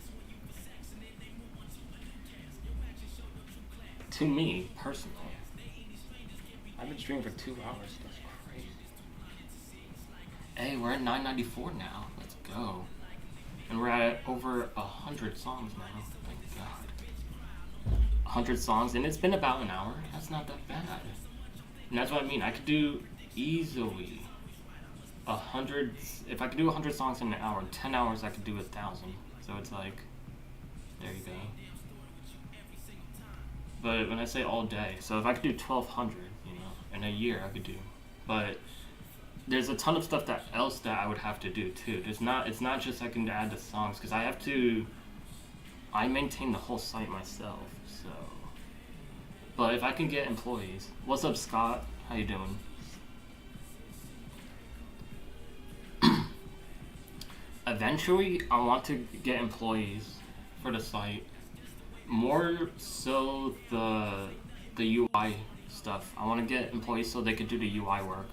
To me, personally. I've been streaming for 2 hours. That's crazy. Hey, we're at 994 now. Let's go. at over 100 songs now. Thank God. 100 songs, and it's been about an hour. That's not that bad. And that's what I mean. I could do easily 100. If I could do 100 songs in an hour, in 10 hours I could do 1,000. So it's like, there you go. But when I say all day, so if I could do 1,200, in a year I could do. But there's a ton of stuff else that I would have to do too. It's not just I can add the songs, because I maintain the whole site myself. So, but if I can get employees, what's up, Scott? How you doing? Eventually, I want to get employees for the site. More so the UI stuff. I want to get employees so they could do the UI work.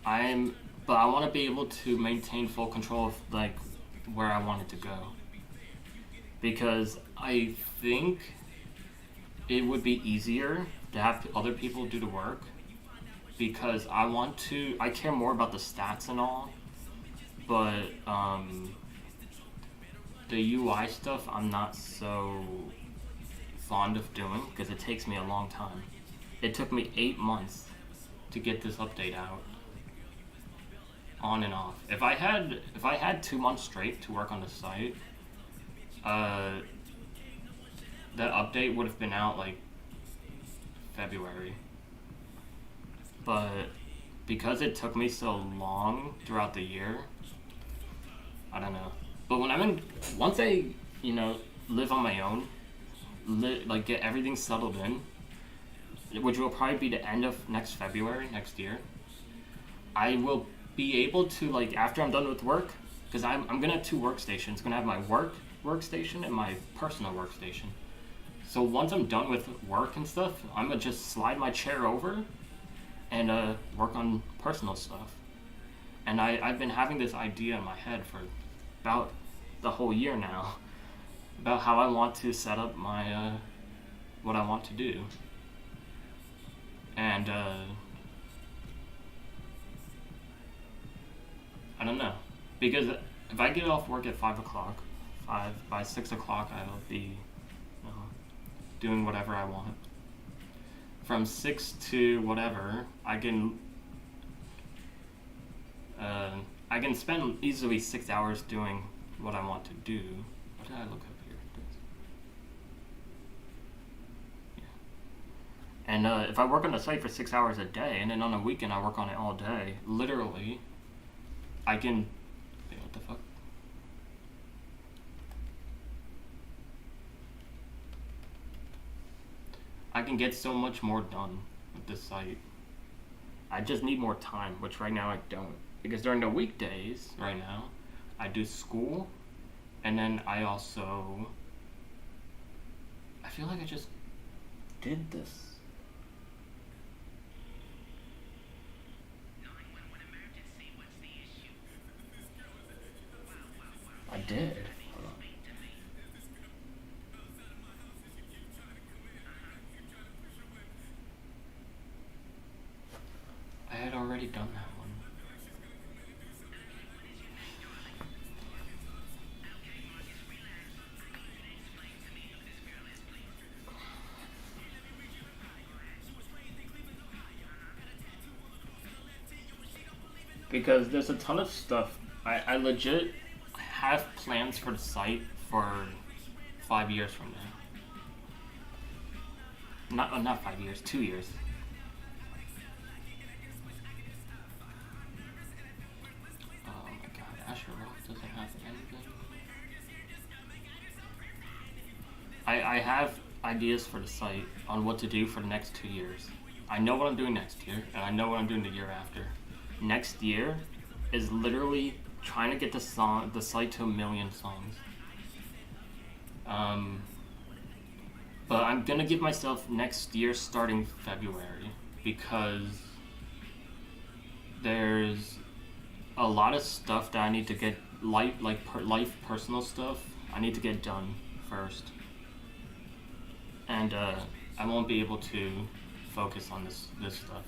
But I want to be able to maintain full control of like where I want it to go. Because I think it would be easier to have other people do the work. Because I care more about the stats and all. But the UI stuff I'm not so fond of doing because it takes me a long time. It took me 8 months to get this update out. On and off. If I had 2 months straight to work on the site, that update would have been out like February. But because it took me so long throughout the year, I don't know. But once I, live on my own, like get everything settled in, which will probably be the end of next February, next year, I will be able to, like, after I'm done with work, because I'm gonna have 2 workstations. I'm gonna have my workstation and my personal workstation. So once I'm done with work and stuff, I'm gonna just slide my chair over and work on personal stuff. And I've been having this idea in my head for about the whole year now about how I want to set up my what I want to do. And I don't know, because if I get off work at 5 o'clock, by 6 o'clock I'll be doing whatever I want. From 6 to whatever, I can spend easily 6 hours doing what I want to do. What did I look up here? Yeah. And if I work on the site for 6 hours a day, and then on a weekend I work on it all day, literally, I can... Wait, what the fuck? I can get so much more done with this site. I just need more time, which right now I don't. Because during the weekdays, right now, I do school, and then I also... I feel like I just did this. I did. Hold on. I had already done that one. Because there's a ton of stuff. I legit have plans for the site for 5 years from now. Not 5 years, 2 years. Oh my god, Asher Rock doesn't have anything. I have ideas for the site on what to do for the next 2 years. I know what I'm doing next year, and I know what I'm doing the year after. Next year is literally trying to get the site to 1 million songs. But I'm gonna give myself next year starting February, because there's a lot of stuff that I need to get, personal stuff I need to get done first, and I won't be able to focus on this stuff.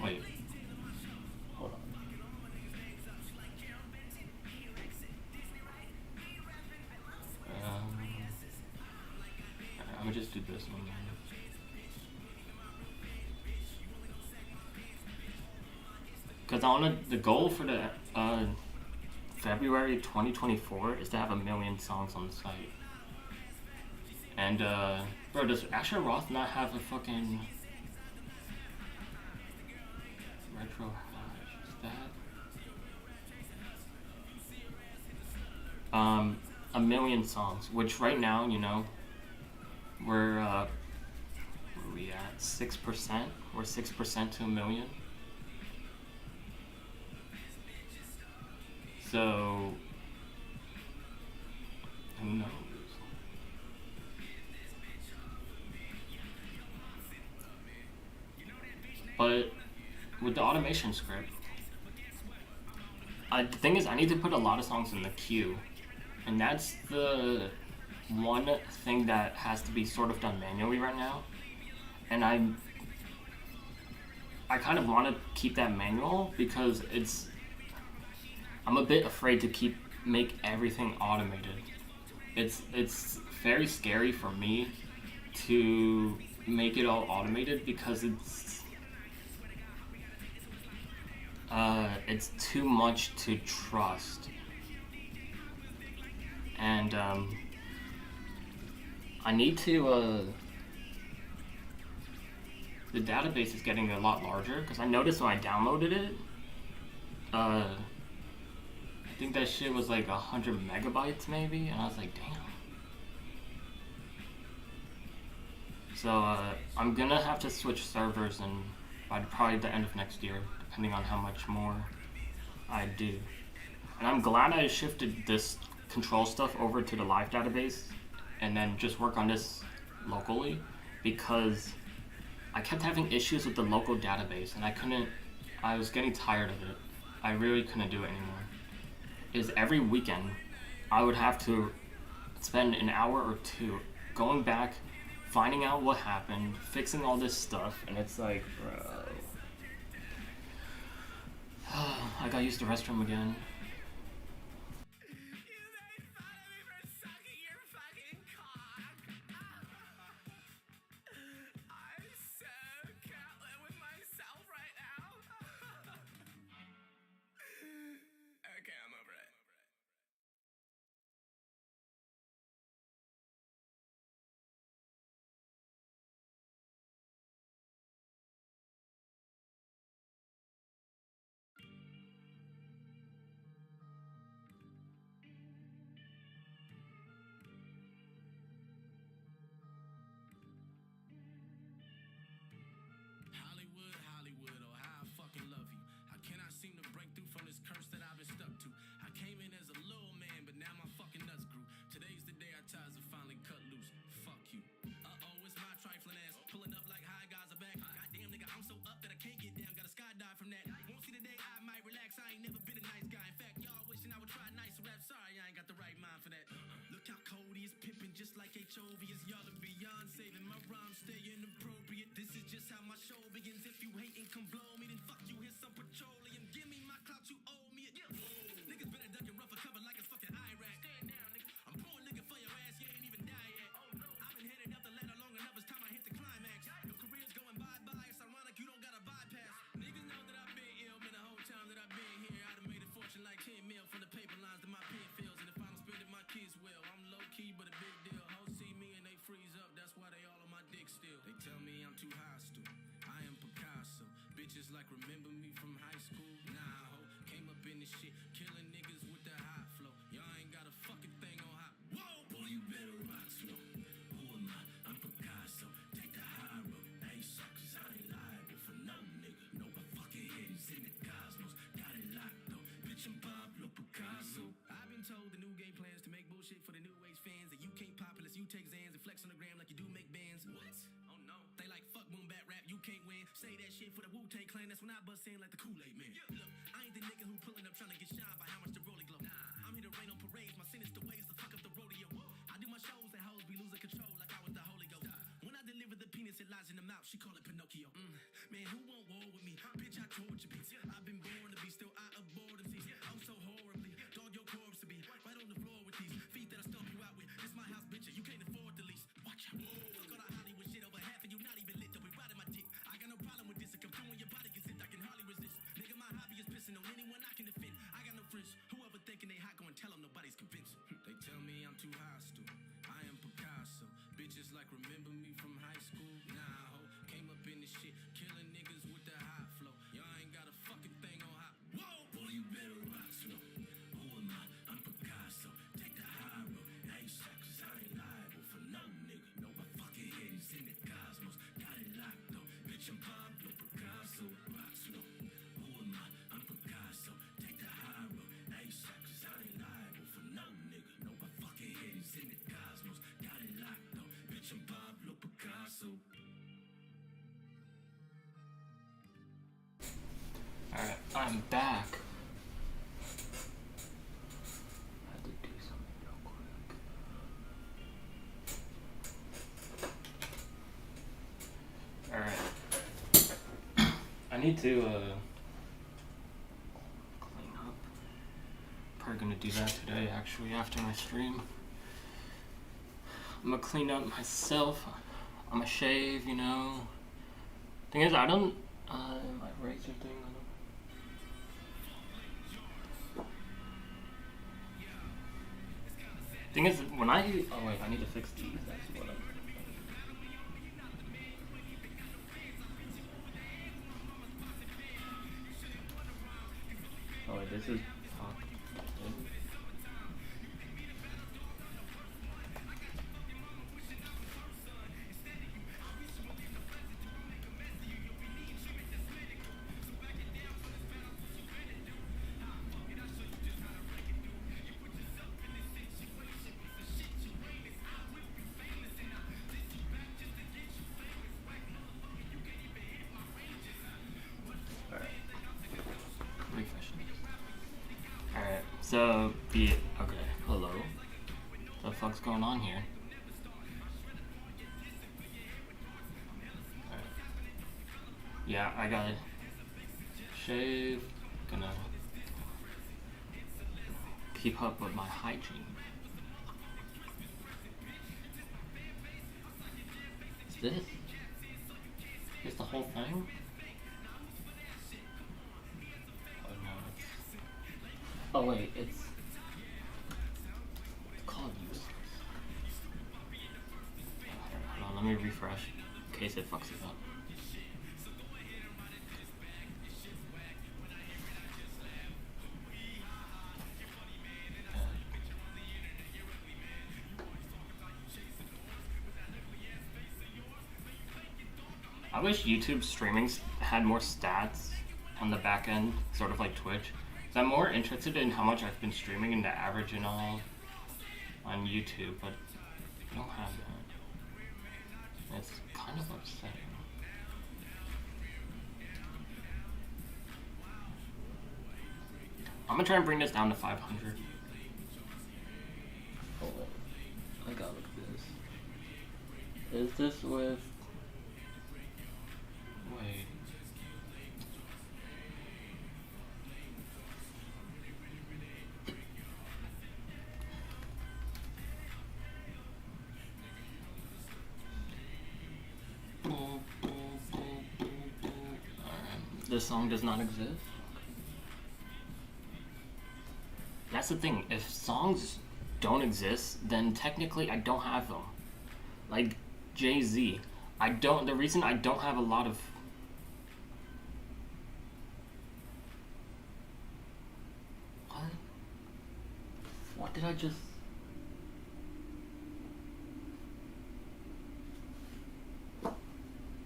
Wait. Hold on. this one. Because I want the goal for the February 2024 is to have 1 million songs on the site. And bro, does Asher Roth not have a fucking retro hash? Is that 1 million songs? Which right now, you know, we're where are we at? 6%. We're 6% to 1 million. So who knows? But with the automation script, the thing is, I need to put a lot of songs in the queue, and that's the one thing that has to be sort of done manually right now. And I kind of want to keep that manual because I'm a bit afraid to make everything automated. It's very scary for me to make it all automated because it's too much to trust. And I need to the database is getting a lot larger because I noticed when I downloaded it, I think that shit was like 100 megabytes maybe, and I was like, damn. So I'm gonna have to switch servers and by probably the end of next year, depending on how much more I do. And I'm glad I shifted this control stuff over to the live database and then just work on this locally, because I kept having issues with the local database and I was getting tired of it. I really couldn't do it anymore. Every weekend I would have to spend an hour or two going back, finding out what happened, fixing all this stuff, and it's like, bro. I got used to restroom again. Hollywood, oh how I fucking love you. I cannot seem to break through from this curse that I've been stuck to. I came in as a little man, but now my fucking nuts grew. Today's the day our ties are finally cut loose. Fuck you. It's my trifling ass pulling up like high guys are back. Goddamn nigga, I'm so up that I can't get down. Got a skydive from that. Won't see the day I might relax. I ain't never been a nice guy. In fact, y'all wishing I would try nicer rap. Sorry, I ain't got the right mind for that. Look how Cody is pimping just like HOV is y'all and beyond, saving my rhymes stay inappropriate. This is just how my show begins. If you hate and come blow me, then fuck you, here's some petroleum. Give me my clout, you owe me it. Yeah. Niggas better duck and rough a cover like it's fucking Iraq. Stand down, nigga. I'm pulling nigga for your ass, you ain't even die yet. Oh no, I've been heading up the ladder long enough, it's time I hit the climax. Your career's going bye-bye, it's ironic you don't got a bypass. Niggas know that I've been ill, man, the whole time that I've been here. I done made a fortune like 10 mil from the paper lines to my pen fills. And if I don't spend it, my kids will. I'm low-key, but a big deal. Hoes see me and they freeze up, that's why they all on my dick still. They tell me I'm too hostile, I am Picasso. Bitches like remember me from high school? Nah, ho, came up in this shit, killing niggas with the hot flow. Y'all ain't got a fucking thing on hot. Whoa, boy, you better rock slow. Who am I? I'm Picasso. Take the high road. Hey, suckers, I ain't liable for no nigga. No, my fucking head is in the cosmos. Got it locked though. Bitch, I'm Pablo Picasso. I've been told the new game plans to make bullshit for the new age fans. That you can't populous, you take Zans and flex on the gram like you do make bands. What? Oh no. They like fuck boom bat rap, you can't win. Say that shit for the Wu-Tang Clan, that's when I bust in like the Kool-Aid man. Yeah. Look, I ain't the nigga who pulling up trying to get shine by how much the rolling glow. Nah, I'm here to rain on parades, my sinister ways to fuck up the rodeo. I do my shows and hoes be losing control like I was the Holy Ghost. When I deliver the penis, it lies in the mouth, she call it Pinocchio. Man, who won't war with me? Bitch, I torture beats. I've been born to be, still I abhor them seas. I'm so horribly, dog your corpse to be right on the floor with these feet that I stomp you out with. This my house, bitch, you can't afford the lease. Watch out. Fuck all the Hollywood from high school. Nah, ho, came up in this shit, killing niggas with the hot flow. Y'all ain't got a fucking thing on hot. Whoa, boy, you better rock slow. Who am I? I'm Picasso. Take the high road. I ain't shot 'cause I ain't liable for no nigga. No, my fucking head is in the cosmos. Got it locked though. Bitch, I'm Pablo Picasso. Rock slow. Who am I? I'm Picasso. Take the high road. I ain't shot 'cause I ain't liable for no nigga. No, my fucking head is in the cosmos. Got it locked though. Bitch, I'm Pablo Picasso. Alright, I'm back. Had to do something real quick. Alright. I need to clean up. Probably gonna do that today actually after my stream. I'm gonna clean up myself. I'm gonna shave, you know. Thing is, I don't my razor thing, I don't. Thing is, when I oh wait, I need to fix these. That's what I'm. Oh wait, this is pop. Alright, so okay, hello. What the fuck's going on here? Alright. Yeah, I gotta shave, gonna keep up with my hygiene. Is this? Is the whole thing? Oh wait, it's called useless. Hold on, let me refresh in case it fucks it up. I wish YouTube streaming had more stats on the back end, sort of like Twitch. So I'm more interested in how much I've been streaming and the average and all on YouTube, but I don't have that. It's kind of upsetting. I'm gonna try and bring this down to 500. Hold on. I gotta look at this. Is this with... Wait. This song does not exist. That's the thing. If songs don't exist, then technically I don't have them. Like Jay-Z. The reason I don't have a lot of... What did I just...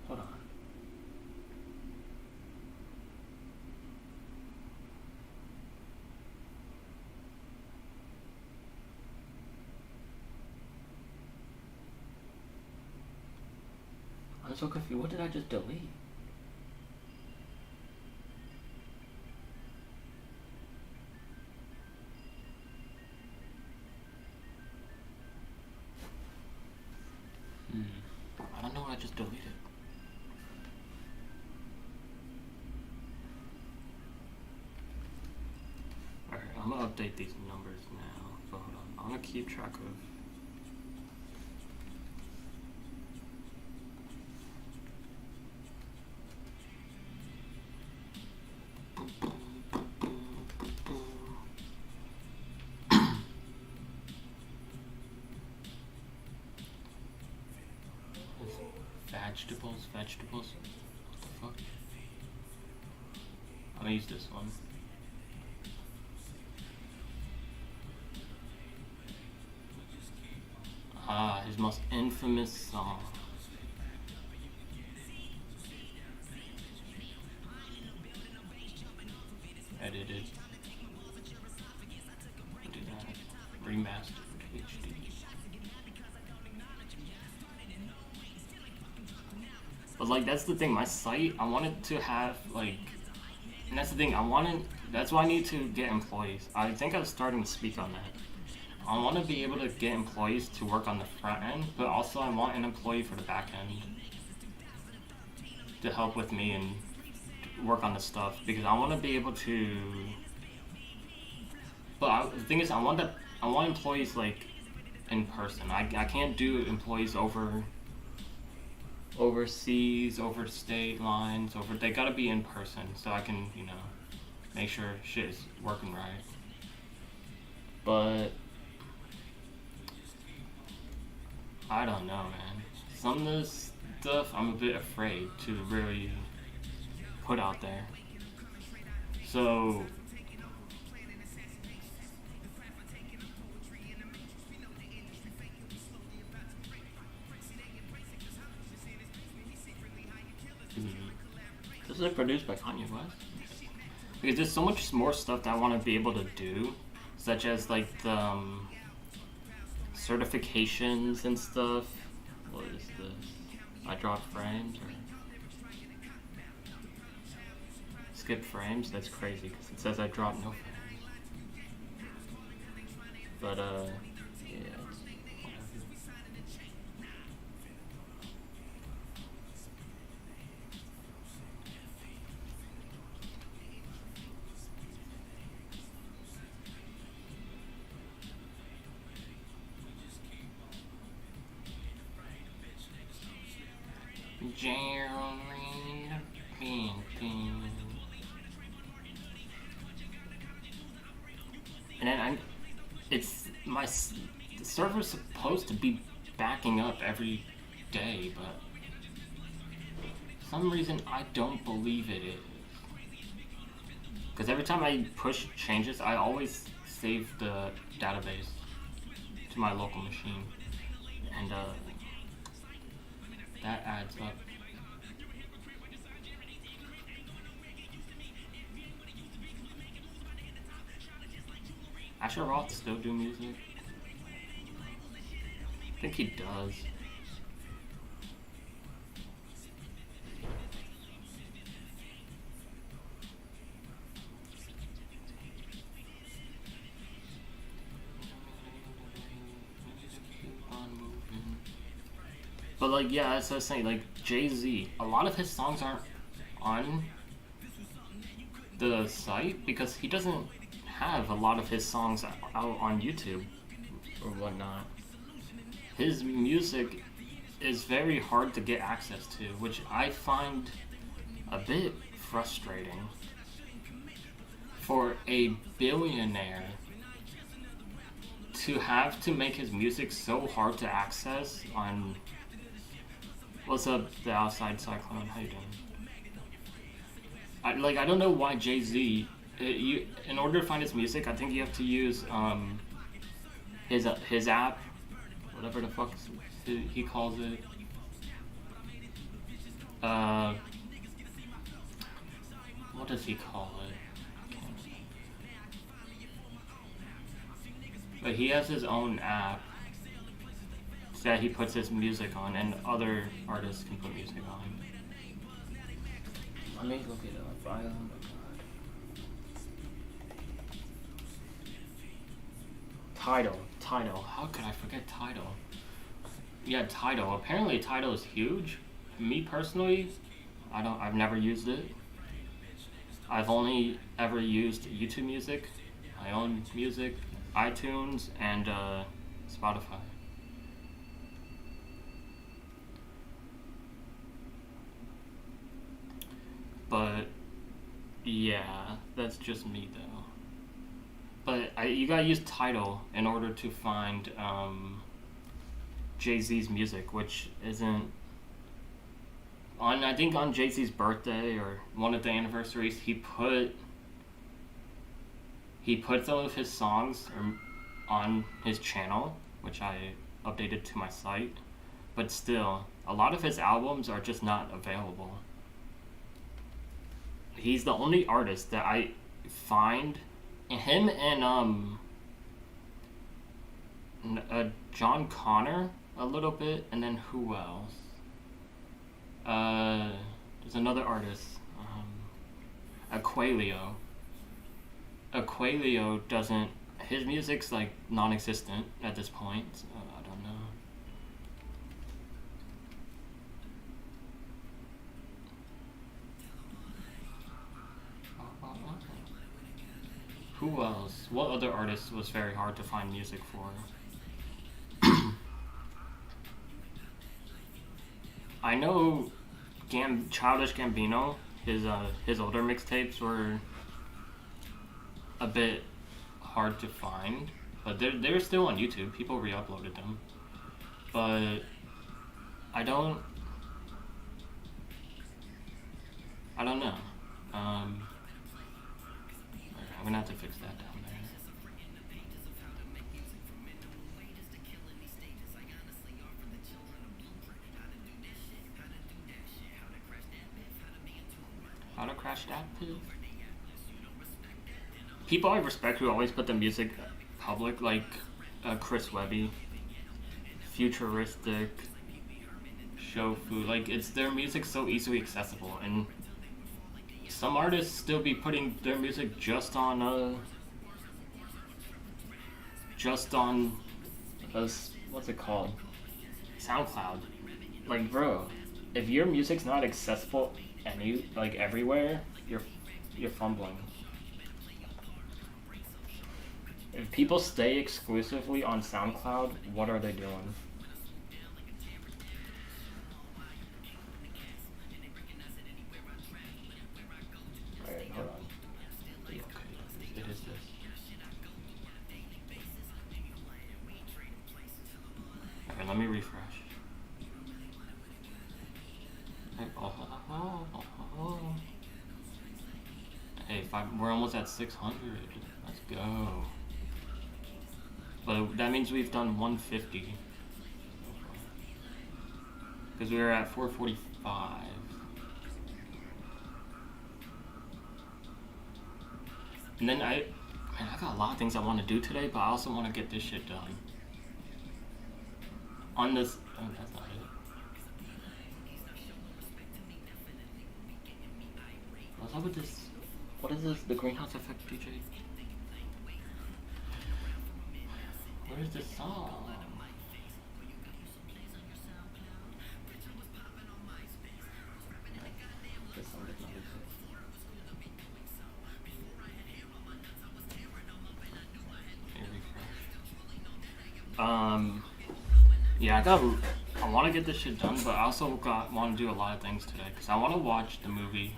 Hold on. I'm so confused. What did I just delete? I don't know what I just deleted. Alright, I'm gonna update these numbers now. So hold on. I'm gonna keep track of... Vegetables. What the fuck? I'm gonna use this one. His most infamous song. Edited. Do that. Remastered HD. But like that's the thing, my site, I wanted to have like, and that's the thing, that's why I need to get employees. I think I was starting to speak on that. I want to be able to get employees to work on the front end, but also I want an employee for the back end to help with me and work on the stuff, because I want to be able to. But the thing is, I want employees like in person. I can't do employees overseas, over state lines, they gotta be in person so I can, make sure shit is working right. But I don't know, man. Some of this stuff I'm a bit afraid to really put out there. So this is produced by Kanye West. Because there's so much more stuff that I want to be able to do, such as like the certifications and stuff. What is this? I dropped frames or skip frames? That's crazy because it says I dropped no frames. But yeah. And then the server's supposed to be backing up every day, but for some reason I don't believe it is. Because every time I push changes, I always save the database to my local machine, and that adds up. Asher Roth still do music? I think he does. But like, yeah, as I was saying, like Jay-Z, a lot of his songs aren't on the site because he doesn't have a lot of his songs out on YouTube or whatnot. His music is very hard to get access to, which I find a bit frustrating. For a billionaire to have to make his music so hard to access on... What's up, the Outside Cyclone? How you doing? I don't know why Jay-Z... in order to find his music, I think you have to use his app, whatever the fuck he calls it. What does he call it? But he has his own app that he puts his music on, and other artists can put music on. Let me look it up. Tidal. How could I forget Tidal? Yeah, Tidal. Apparently Tidal is huge. Me personally, I've never used it. I've only ever used YouTube Music, my own music, iTunes, and Spotify. But yeah, that's just me though. But you gotta use Tidal in order to find Jay-Z's music, which isn't On I think on Jay-Z's birthday or one of the anniversaries, he put some of his songs on his channel, which I updated to my site. But still, a lot of his albums are just not available. He's the only artist that I find, him and John Connor a little bit, and then who else? There's another artist, Aqualio. Aqualio doesn't. His music's like non-existent at this point. So I don't know. Who else? What other artist was very hard to find music for? I know Childish Gambino, his older mixtapes were a bit hard to find, but they're still on YouTube. People re-uploaded them, but I don't know. I'm gonna have to fix that down there. How to crash that poo? People I respect who always put the music public, like Chris Webby, Futuristic, Shofu, like it's their music so easily accessible, and some artists still be putting their music just on what's it called? SoundCloud. Like, bro, if your music's not accessible everywhere, you're fumbling. If people stay exclusively on SoundCloud, what are they doing? Alright, hold on. Okay, it is this. Okay, let me refresh. Hey, we're almost at 600. Let's go. But that means we've done 150. Because we were at 445. And then I got a lot of things I want to do today, but I also want to get this shit done. On this, oh, that's not it. What's up with this? What is this? The greenhouse effect, DJ? Where is this song? This song is not yeah, I want to get this shit done, but I also want to do a lot of things today, because I want to watch the movie,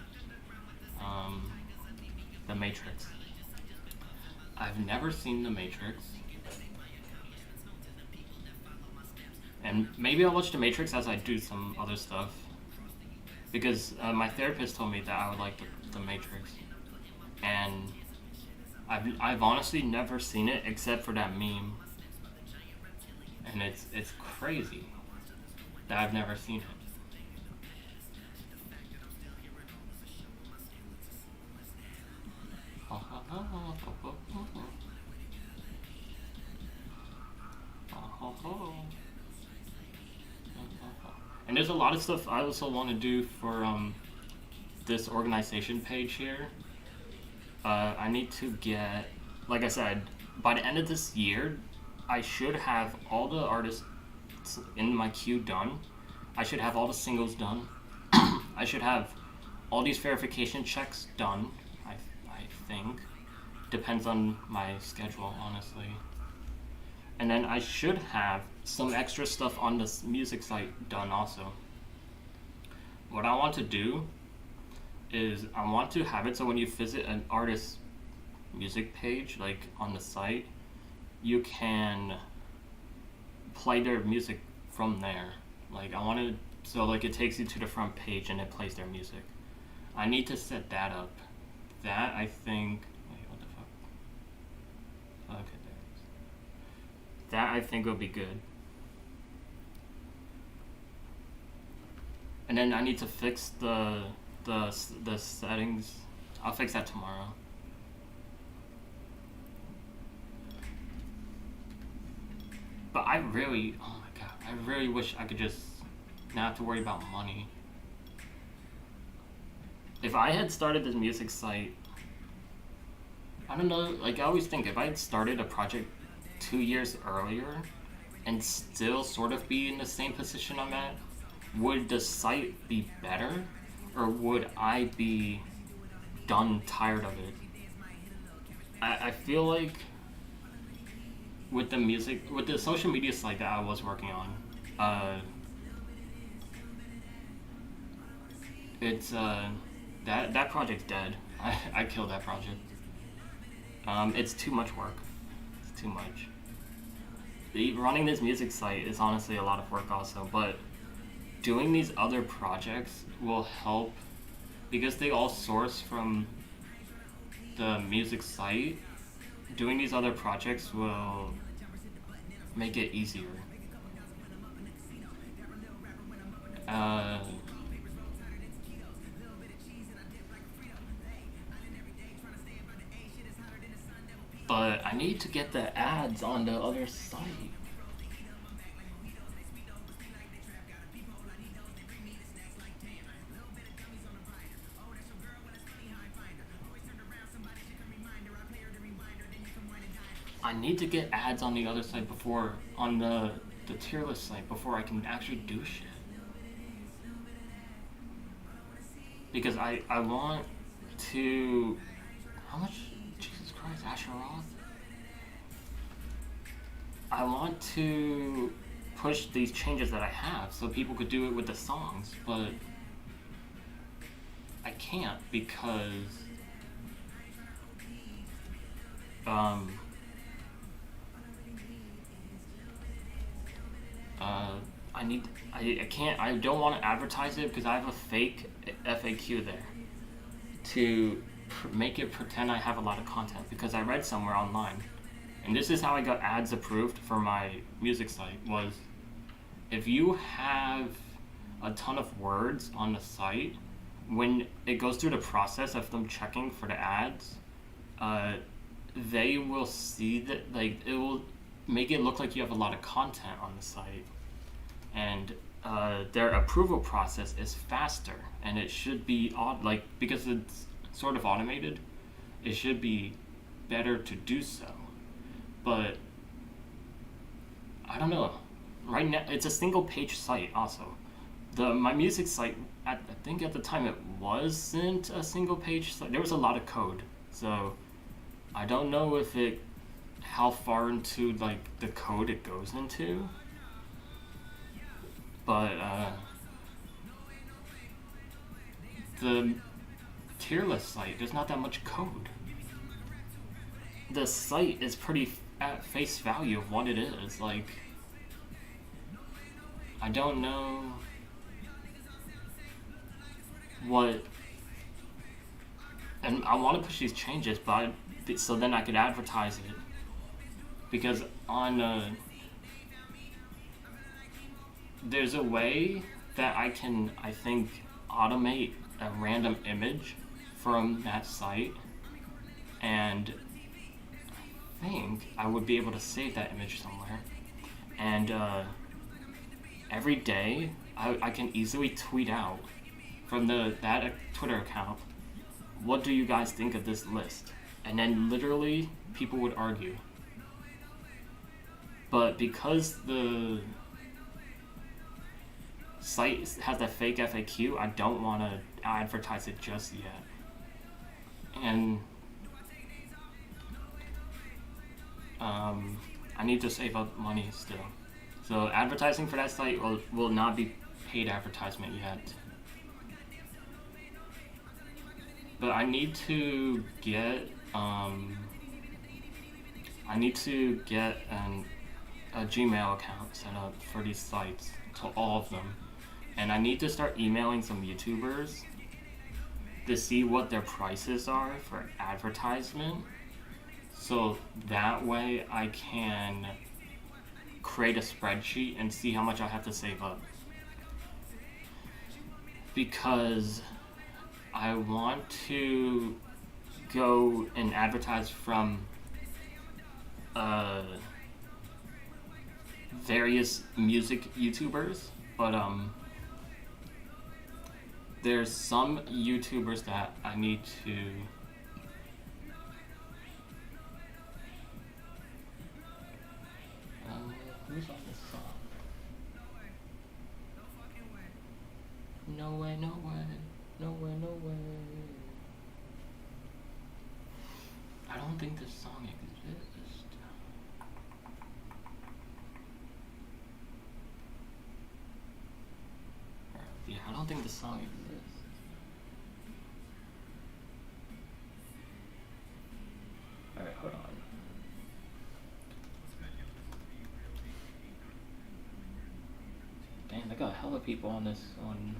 The Matrix. I've never seen The Matrix. And maybe I'll watch The Matrix as I do some other stuff. Because my therapist told me that I would like the Matrix. And I've honestly never seen it except for that meme. And it's crazy that I've never seen it. And there's a lot of stuff I also want to do for this organization page here. I need to get, like I said, by the end of this year, I should have all the artists in my queue done. I should have all the singles done. I should have all these verification checks done, I think. Depends on my schedule, honestly. And then I should have some extra stuff on this music site done also. What I want to do is I want to have it so when you visit an artist's music page, like on the site, you can play their music from there. Like, I want to So like it takes you to the front page and it plays their music. I need to set that up. That I think. Wait, what the fuck? Okay, there it is. That I think will be good. And then I need to fix the settings. I'll fix that tomorrow. But I really, oh my god, I really wish I could just not have to worry about money. If I had started this music site, I don't know, like I always think if I had started a project 2 years earlier and still sort of be in the same position I'm at, would the site be better, or would I be done tired of it? I feel like with the social media site that I was working on, it's that project's dead. I killed that project. It's too much work. It's too much. Running this music site is honestly a lot of work also, but doing these other projects will help because they all source from the music site. Doing these other projects will make it easier. But I need to get the ads on the other site. I need to get ads on the other site before, on the tier list site, before I can actually do shit. Because I want to, how much, Jesus Christ, Asheroth? I want to push these changes that I have so people could do it with the songs, but I can't because I don't want to advertise it because I have a fake FAQ there to make it pretend I have a lot of content, because I read somewhere online, and this is how I got ads approved for my music site, was if you have a ton of words on the site, when it goes through the process of them checking for the ads, they will see that, like, it will make it look like you have a lot of content on the site, and their approval process is faster, and it should be because it's sort of automated, it should be better to do so. But I don't know. Right now, it's a single page site. Also, my music site, I think at the time it wasn't a single page site. There was a lot of code, so I don't know how far into like the code it goes into. But the tier list site, there's not that much code. The site is pretty at face value of what it is. Like, I don't know what, and I want to push these changes, but so then I could advertise it, because on there's a way that I can, I think, automate a random image from that site, and I think I would be able to save that image somewhere, and every day I can easily tweet out from that Twitter account, what do you guys think of this list? And then literally people would argue. But because the site has that fake FAQ, I don't want to advertise it just yet. And I need to save up money still. So advertising for that site will not be paid advertisement yet. But I need to get a Gmail account set up for these sites, to all of them, and I need to start emailing some YouTubers to see what their prices are for advertisement, so that way I can create a spreadsheet and see how much I have to save up. Because I want to go and advertise from various music YouTubers, but there's some YouTubers that I need to who's on this song? No way, no way, no way, no way. I don't think this song exists. Yeah, I don't think this song exists. Alright, hold on. Damn, they got hella people on this one.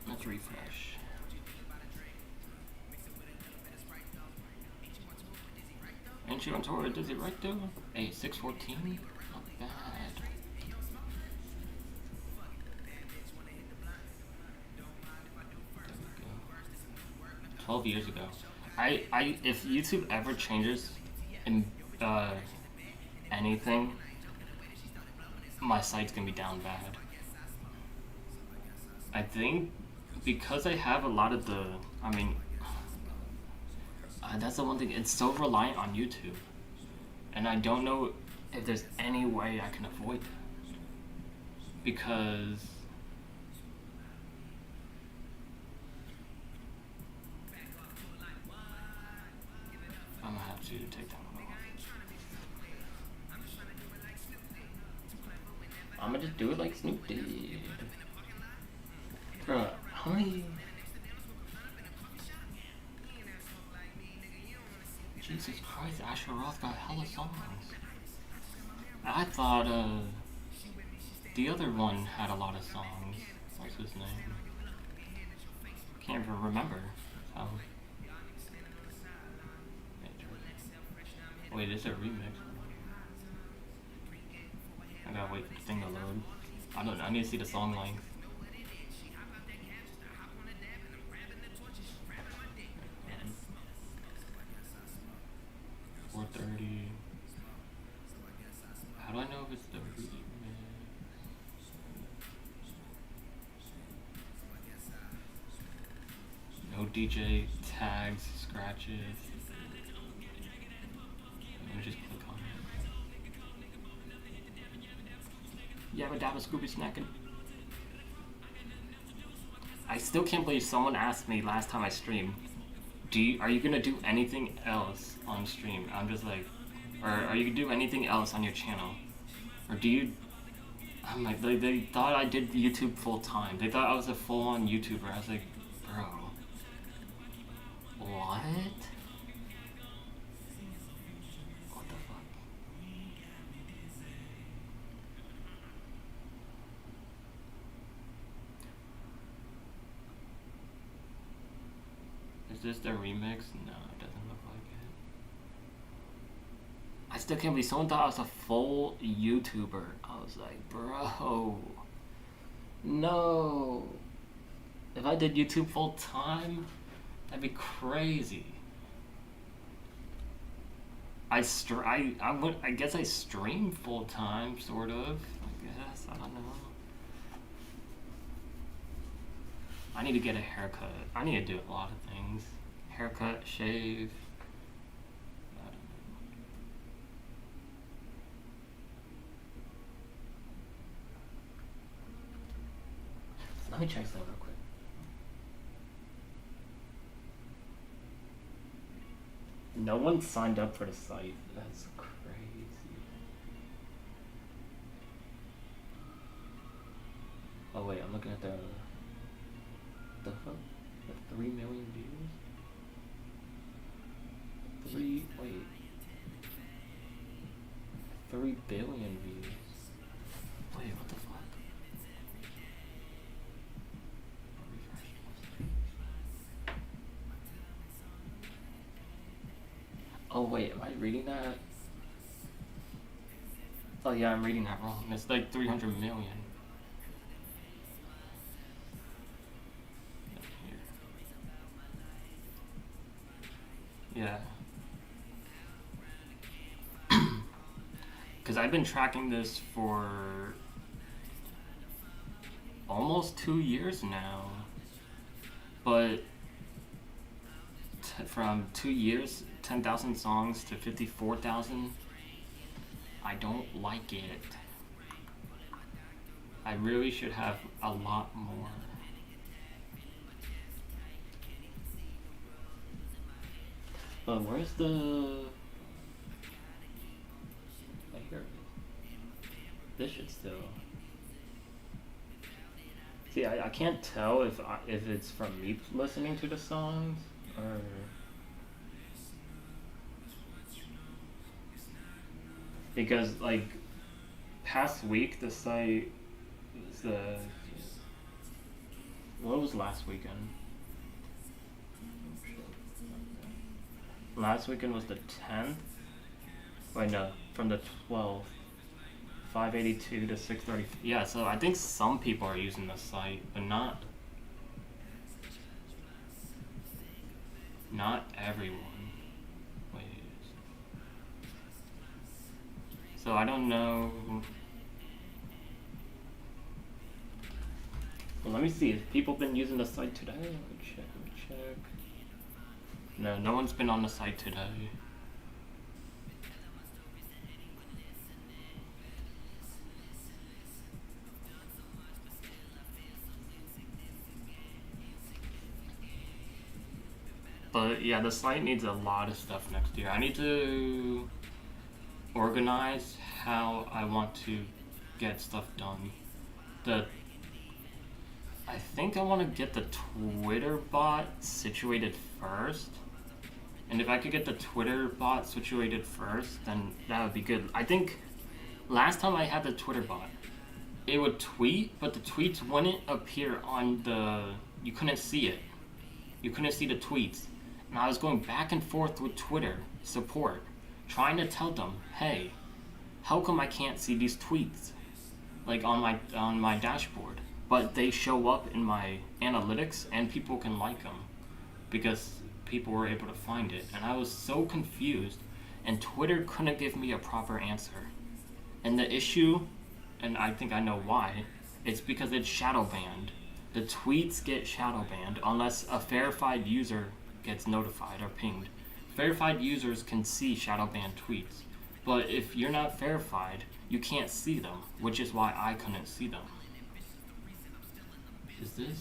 Let's refresh. Ain't you on tour? Does it right though? Hey, 614? Not bad. 12 years ago. If YouTube ever changes in anything, my site's gonna be down bad. I think because I have a lot of the, that's the one thing, it's so reliant on YouTube. And I don't know if there's any way I can avoid it. Because I'm gonna have to take that one off. I'm gonna just do it like Snoop did. Bruh, how many? Jesus Christ, Asher Roth got hella songs. I thought the other one had a lot of songs. What's his name? Can't even remember. Wait, is it a remix? I gotta wait for the thing to load. I don't know, I need to see the song length. 4:30. How do I know if it's the remix? No DJ tags, scratches. Let me just click on it. Yabba dabba Scooby snacking. I still can't believe someone asked me last time I streamed, are you gonna do anything else on stream? I'm just like, or are you gonna do anything else on your channel? Or do you, I'm like, they thought I did YouTube full time. They thought I was a full on YouTuber. I was like, bro, what? What the fuck? Is this the remix? No, it doesn't look like it. I still can't believe someone thought I was a full YouTuber. I was like, bro, no. If I did YouTube full time, that'd be crazy. I guess I stream full time, sort of. I guess, I don't know. I need to get a haircut. I need to do a lot of things. Haircut, shave. I don't know. Let me check something real quick. No one signed up for the site. That's crazy. Oh wait, I'm looking at the fuck? The 3 million views? Wait. 3 billion views. Wait, what the fuck? Oh wait, am I reading that? Oh yeah, I'm reading that wrong. It's like 300 million. Yeah. Because I've been tracking this for almost 2 years now. But from 2 years, 10,000 songs to 54,000, I don't like it. I really should have a lot more. But where's the... I hear it. This should still... See, I can't tell if it's from me listening to the songs or... Because, like, past week, the site was the... What was last weekend? Last weekend was the 10th? Wait, no, from the 12th. 582 to 630. Yeah, so I think some people are using the site, but not everyone. Wait. So I don't know. Well, let me see. Have people been using the site today? Let me check. No one's been on the site today. But yeah, the site needs a lot of stuff next year. I need to organize how I want to get stuff done. I think I want to get the Twitter bot situated first. And if I could get the Twitter bot situated first, then that would be good. I think last time I had the Twitter bot, it would tweet, but the tweets wouldn't appear on the... You couldn't see it. You couldn't see the tweets. And I was going back and forth with Twitter support, trying to tell them, hey, how come I can't see these tweets, like on my dashboard? But they show up in my analytics, and people can like them because people were able to find it. And I was so confused, and Twitter couldn't give me a proper answer. And the issue, and I think I know why, it's because it's shadow banned. The tweets get shadow banned unless a verified user gets notified or pinged. Verified users can see shadow banned tweets, but if you're not verified, you can't see them, which is why I couldn't see them. Is this?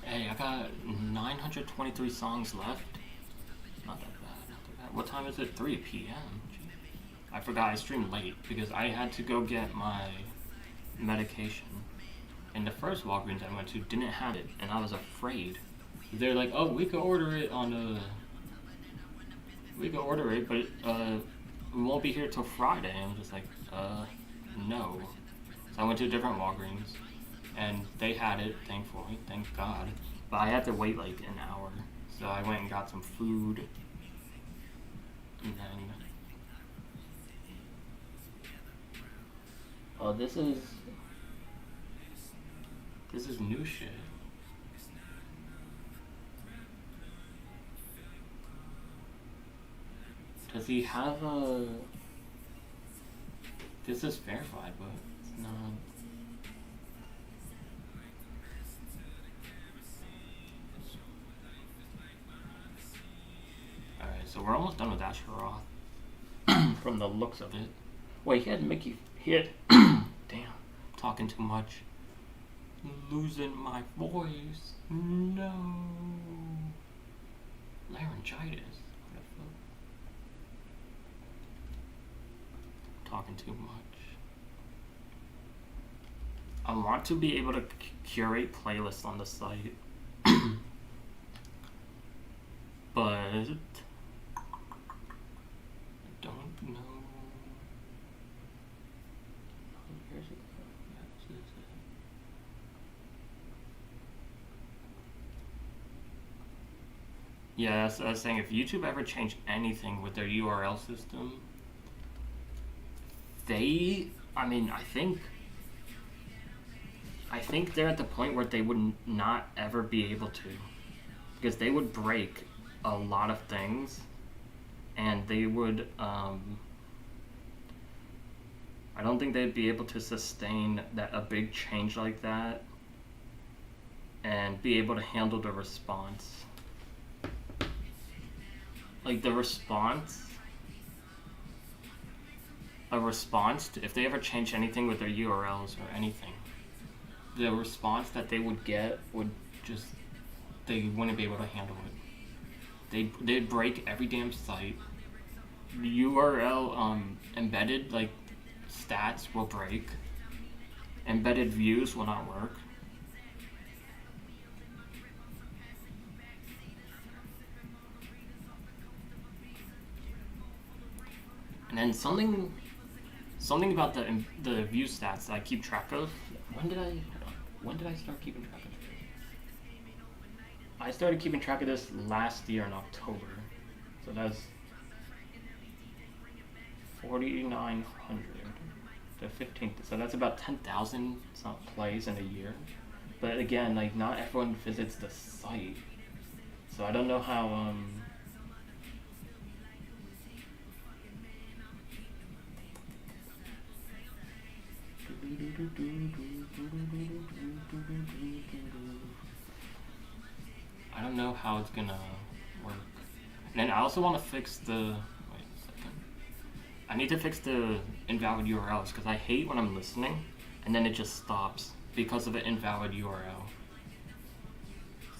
Hey, I got 923 songs left. Not that bad. What time is it? 3 p.m. I forgot I streamed late because I had to go get my medication. And the first Walgreens I went to didn't have it, and I was afraid. They're like, oh, we could order it on we could order it, but we won't be here till Friday. And I'm just like, no. So I went to a different Walgreens, and they had it, thankfully, thank God. But I had to wait like an hour, so I went and got some food, and then... Oh, this is... This is new shit. Does he have a... This is verified, but it's not... Alright, so we're almost done with Asheroth. From the looks of it. Wait, he had Mickey... He had... Damn. Talking too much. Losing my voice. No. Laryngitis. Talking too much. I want to be able to curate playlists on the site. But I don't know. Yeah, so I was saying, if YouTube ever changed anything with their URL system, I think they're at the point where they would not ever be able to, because they would break a lot of things, and they would, I don't think they'd be able to sustain a big change like that, and be able to handle the response. Like, the response... if they ever change anything with their URLs or anything, the response that they would get would just... They wouldn't be able to handle it. They'd break every damn site. The URL, embedded, like, stats will break. Embedded views will not work. And then something about the view stats that I keep track of. When did I start keeping track of this? I started keeping track of this last year in October. So that's 4,900 to 15. So that's about 10,000 plays in a year. But again, like, not everyone visits the site. So I don't know how I don't know how it's gonna work. And then I also want to fix the... Wait a second. I need to fix the invalid URLs, because I hate when I'm listening and then it just stops because of an invalid URL.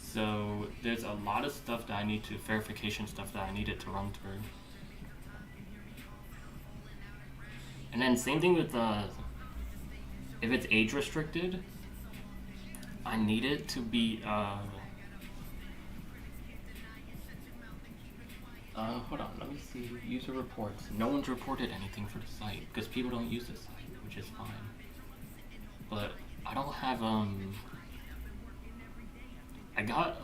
So there's a lot of stuff that I need to... verification stuff that I needed to run through. And then same thing with if it's age restricted, I need it to be hold on, let me see. User reports. No one's reported anything for the site because people don't use the site, which is fine. But I don't have I got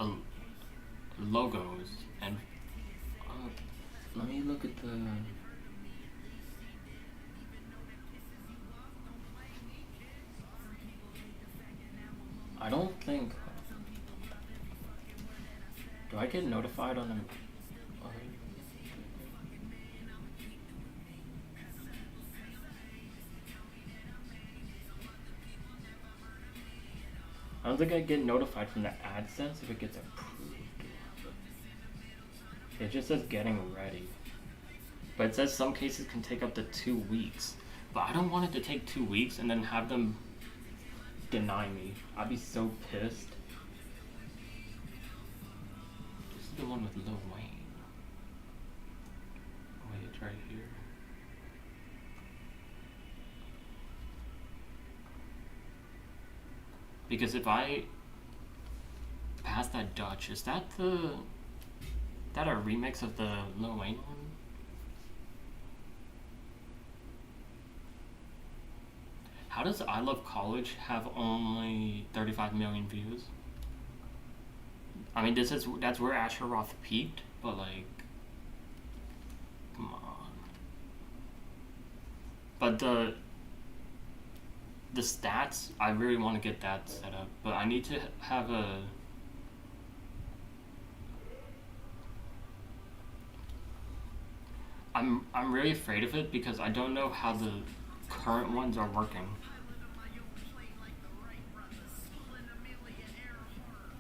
logos and let me look at the... I don't think... Do I get notified on them? I don't think I get notified from the AdSense if it gets approved. It just says getting ready. But it says some cases can take up to 2 weeks. But I don't want it to take 2 weeks and then have them deny me. I'd be so pissed. This is the one with Lil Wayne. Wait, it's right here. Because if I pass that Dutch, is that a remix of the Lil Wayne one? How does I Love College have only 35 million views? I mean, that's where Asheroth peaked, but like, come on. But the stats, I really want to get that set up, but I need to have a. I'm really afraid of it because I don't know how the current ones are working.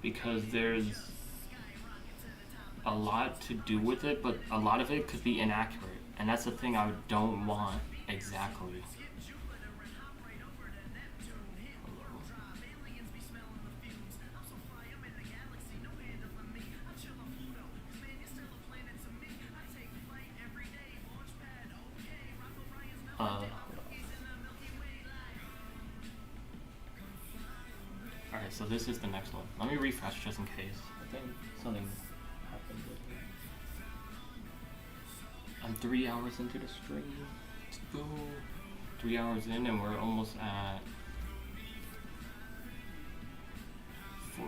Because there's a lot to do with it, but a lot of it could be inaccurate, and that's the thing I don't want exactly. Uh, Alright, so this is the next one. Let me refresh just in case. I think something happened with it. I'm 3 hours into the stream. Let's go. 3 hours in, and we're almost at.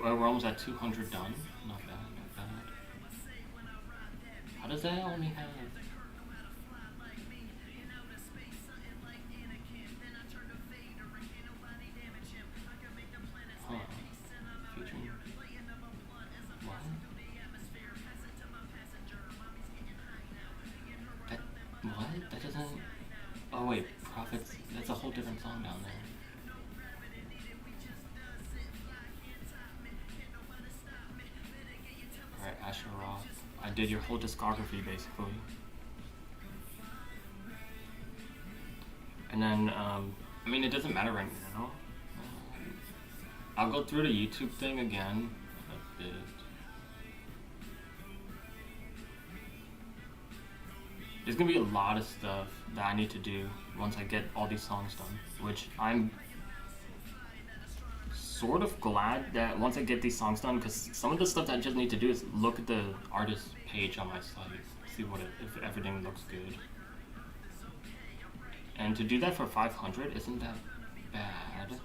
We're almost at 200 done. Not bad, not bad. How does that only have? Huh. Featuring. What? What? That doesn't. Oh wait, Prophets. That's a whole different song down there. Alright, Asher Roth. I did your whole discography basically. And then, I mean, it doesn't matter right now. I'll go through the YouTube thing again a bit. There's gonna be a lot of stuff that I need to do once I get all these songs done, which I'm sort of glad that once I get these songs done, because some of the stuff that I just need to do is look at the artist page on my site, see if everything looks good. And to do that for 500 isn't that bad,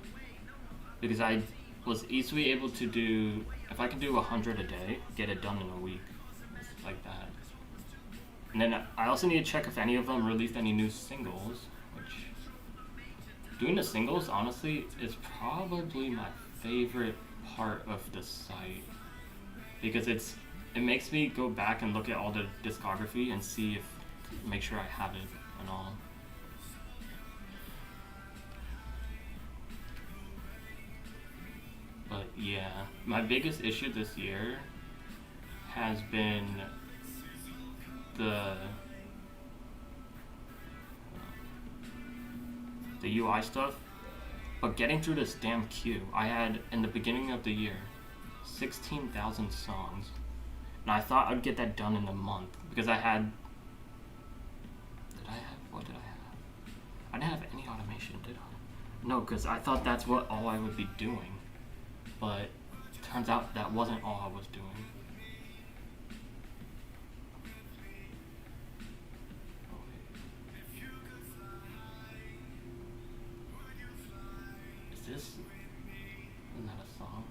because I was easily able to do, if I can do 100 a day, get it done in a week, like that. And then I also need to check if any of them released any new singles, which, doing the singles, honestly, is probably my favorite part of the site, because it makes me go back and look at all the discography and make sure I have it and all. But yeah, my biggest issue this year has been the UI stuff, but getting through this damn queue. I had, in the beginning of the year, 16,000 songs, and I thought I'd get that done in a month, because what did I have? I didn't have any automation, did I? No, because I thought that's all I would be doing, but it turns out that wasn't all I was doing. Isn't that a song?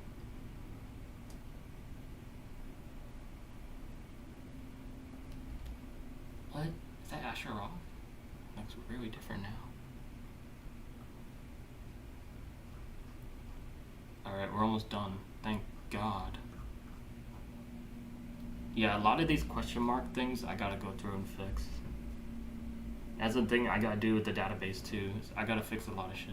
What? Is that Asher Roth? Looks really different now. Alright, we're almost done. Thank God. Yeah, a lot of these question mark things I gotta go through and fix. That's the thing I gotta do with the database too. I gotta fix a lot of shit.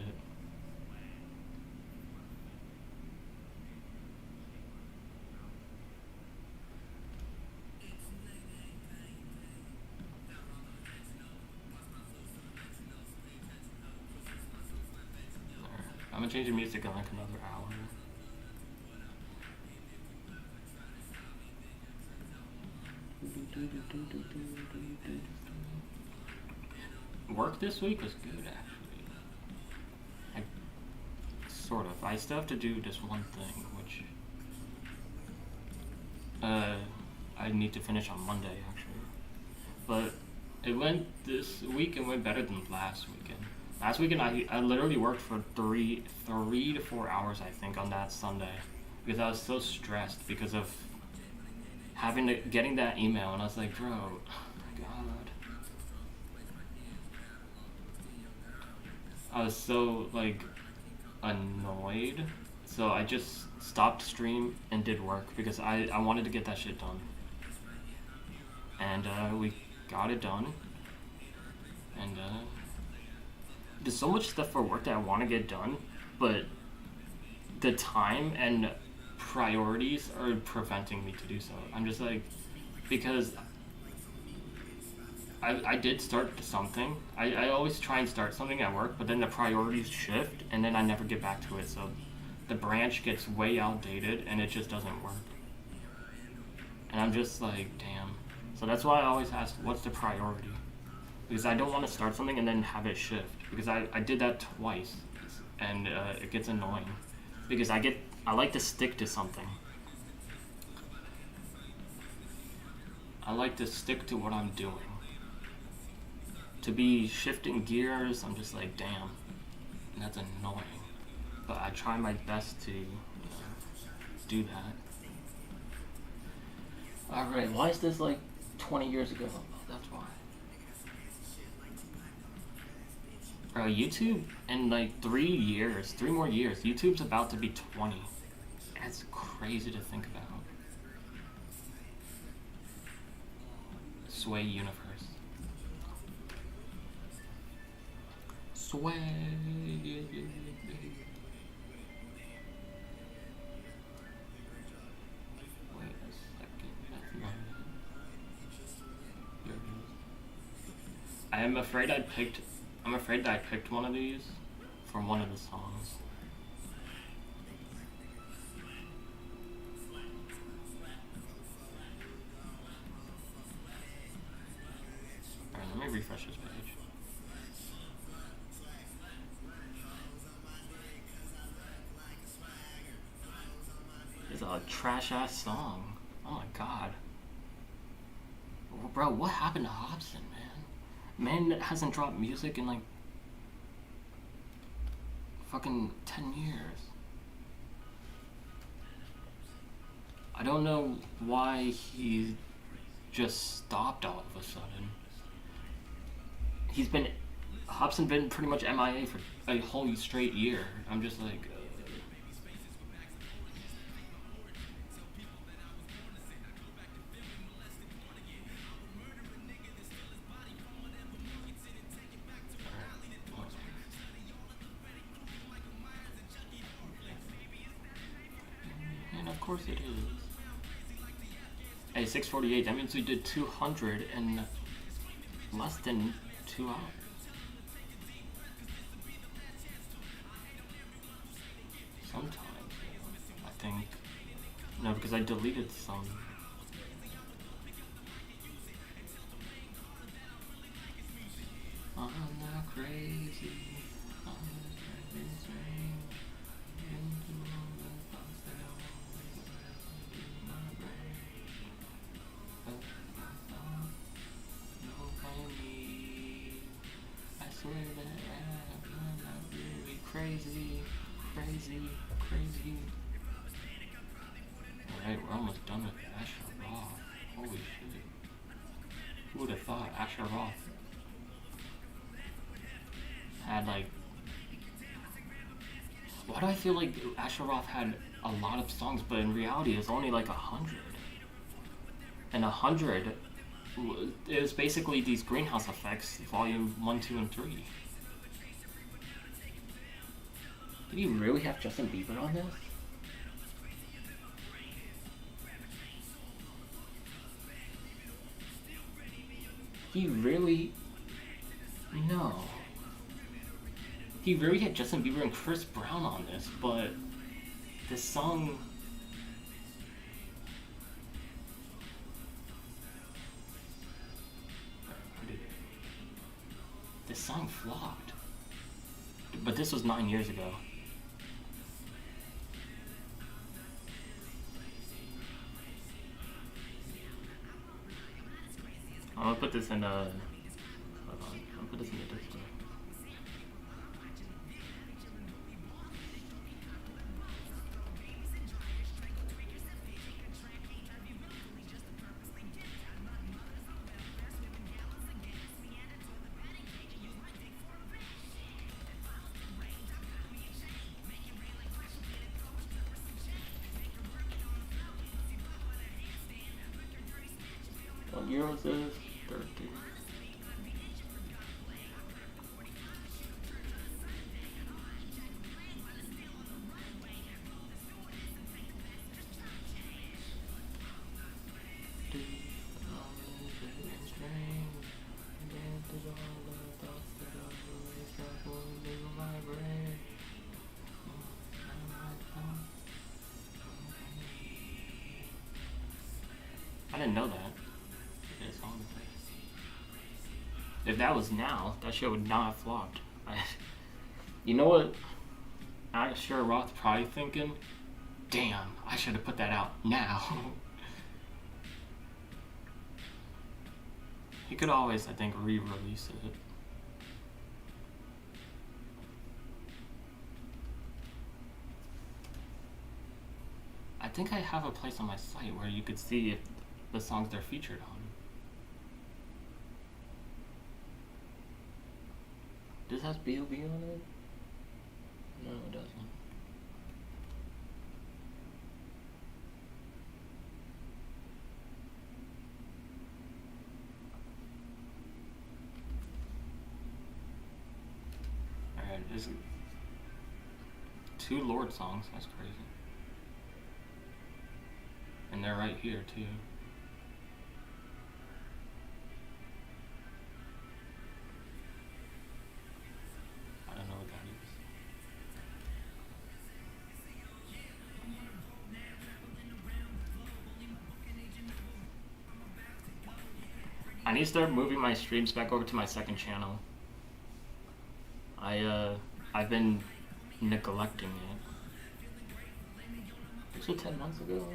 I'm gonna change the music in like another hour. Work this week was good, actually. Sort of. I still have to do this one thing, which I need to finish on Monday, actually. But this week it went better than last weekend. Last weekend I literally worked for 3 to 4 hours, I think, on that Sunday, because I was so stressed because of getting that email, and I was like, bro, oh my God. I was so, like, annoyed, so I just stopped stream and did work because I wanted to get that shit done. And we got it done. And there's so much stuff for work that I want to get done, but the time and priorities are preventing me to do so. I'm just like, because I did start something. I always try and start something at work, but then the priorities shift, and then I never get back to it. So the branch gets way outdated, and it just doesn't work. And I'm just like, damn. So that's why I always ask, what's the priority? Because I don't want to start something and then have it shift. Because I did that twice, and it gets annoying. Because I like to stick to something. I like to stick to what I'm doing. To be shifting gears, I'm just like, damn, that's annoying. But I try my best to do that. Alright, why is this like 20 years ago? Oh, that's why. Bro, YouTube in like 3 more years, YouTube's about to be 20. That's crazy to think about. Sway universe. Sway. I'm afraid that I picked one of these from one of the songs. Alright, let me refresh this page. It's a trash ass song. Oh my god. Bro, what happened to Hobson, man? Man hasn't dropped music in like fucking 10 years. I don't know why he just stopped all of a sudden. Hobson been pretty much MIA for a whole straight year. I'm just like, and of course it is. Hey, 6:48. That means we did 200 in less than 2 hours. Sometimes, I think. No, because I deleted some. I'm not crazy. I'm just insane. I swear that I'm not really crazy. Alright, we're almost done with Asher Roth. Holy shit. Who would have thought Asher Roth had like... Why do I feel like Asher Roth had a lot of songs, but in reality it's only like 100? And 100, it was basically these Greenhouse Effects, volume 1, 2, and 3. Did he really have Justin Bieber on this? He really... No. He really had Justin Bieber and Chris Brown on this, but this song... This song flopped. But this was 9 years ago. I'm gonna put this in hold on, I'll put this in the Discord. What year was this? 13. I didn't know that. If that was now, that shit would not have flopped. You know what? I'm sure Roth's probably thinking, damn, I should have put that out now. He could always, I think, re-release it. I think I have a place on my site where you could see if the songs they're featured on. Does it have B.O.B. on it? No, it doesn't. Alright, there's 2 Lord songs. That's crazy. And they're right here, too. I don't know what that is. I need to start moving my streams back over to my second channel. I've been neglecting it. Was it 10 months ago?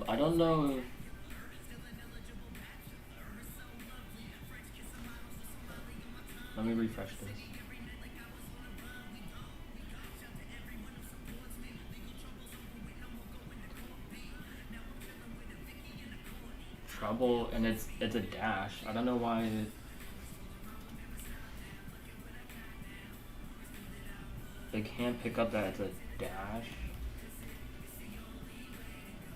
I don't know. Let me refresh this. Trouble, and it's a dash. I don't know why they can't pick up that it's a dash.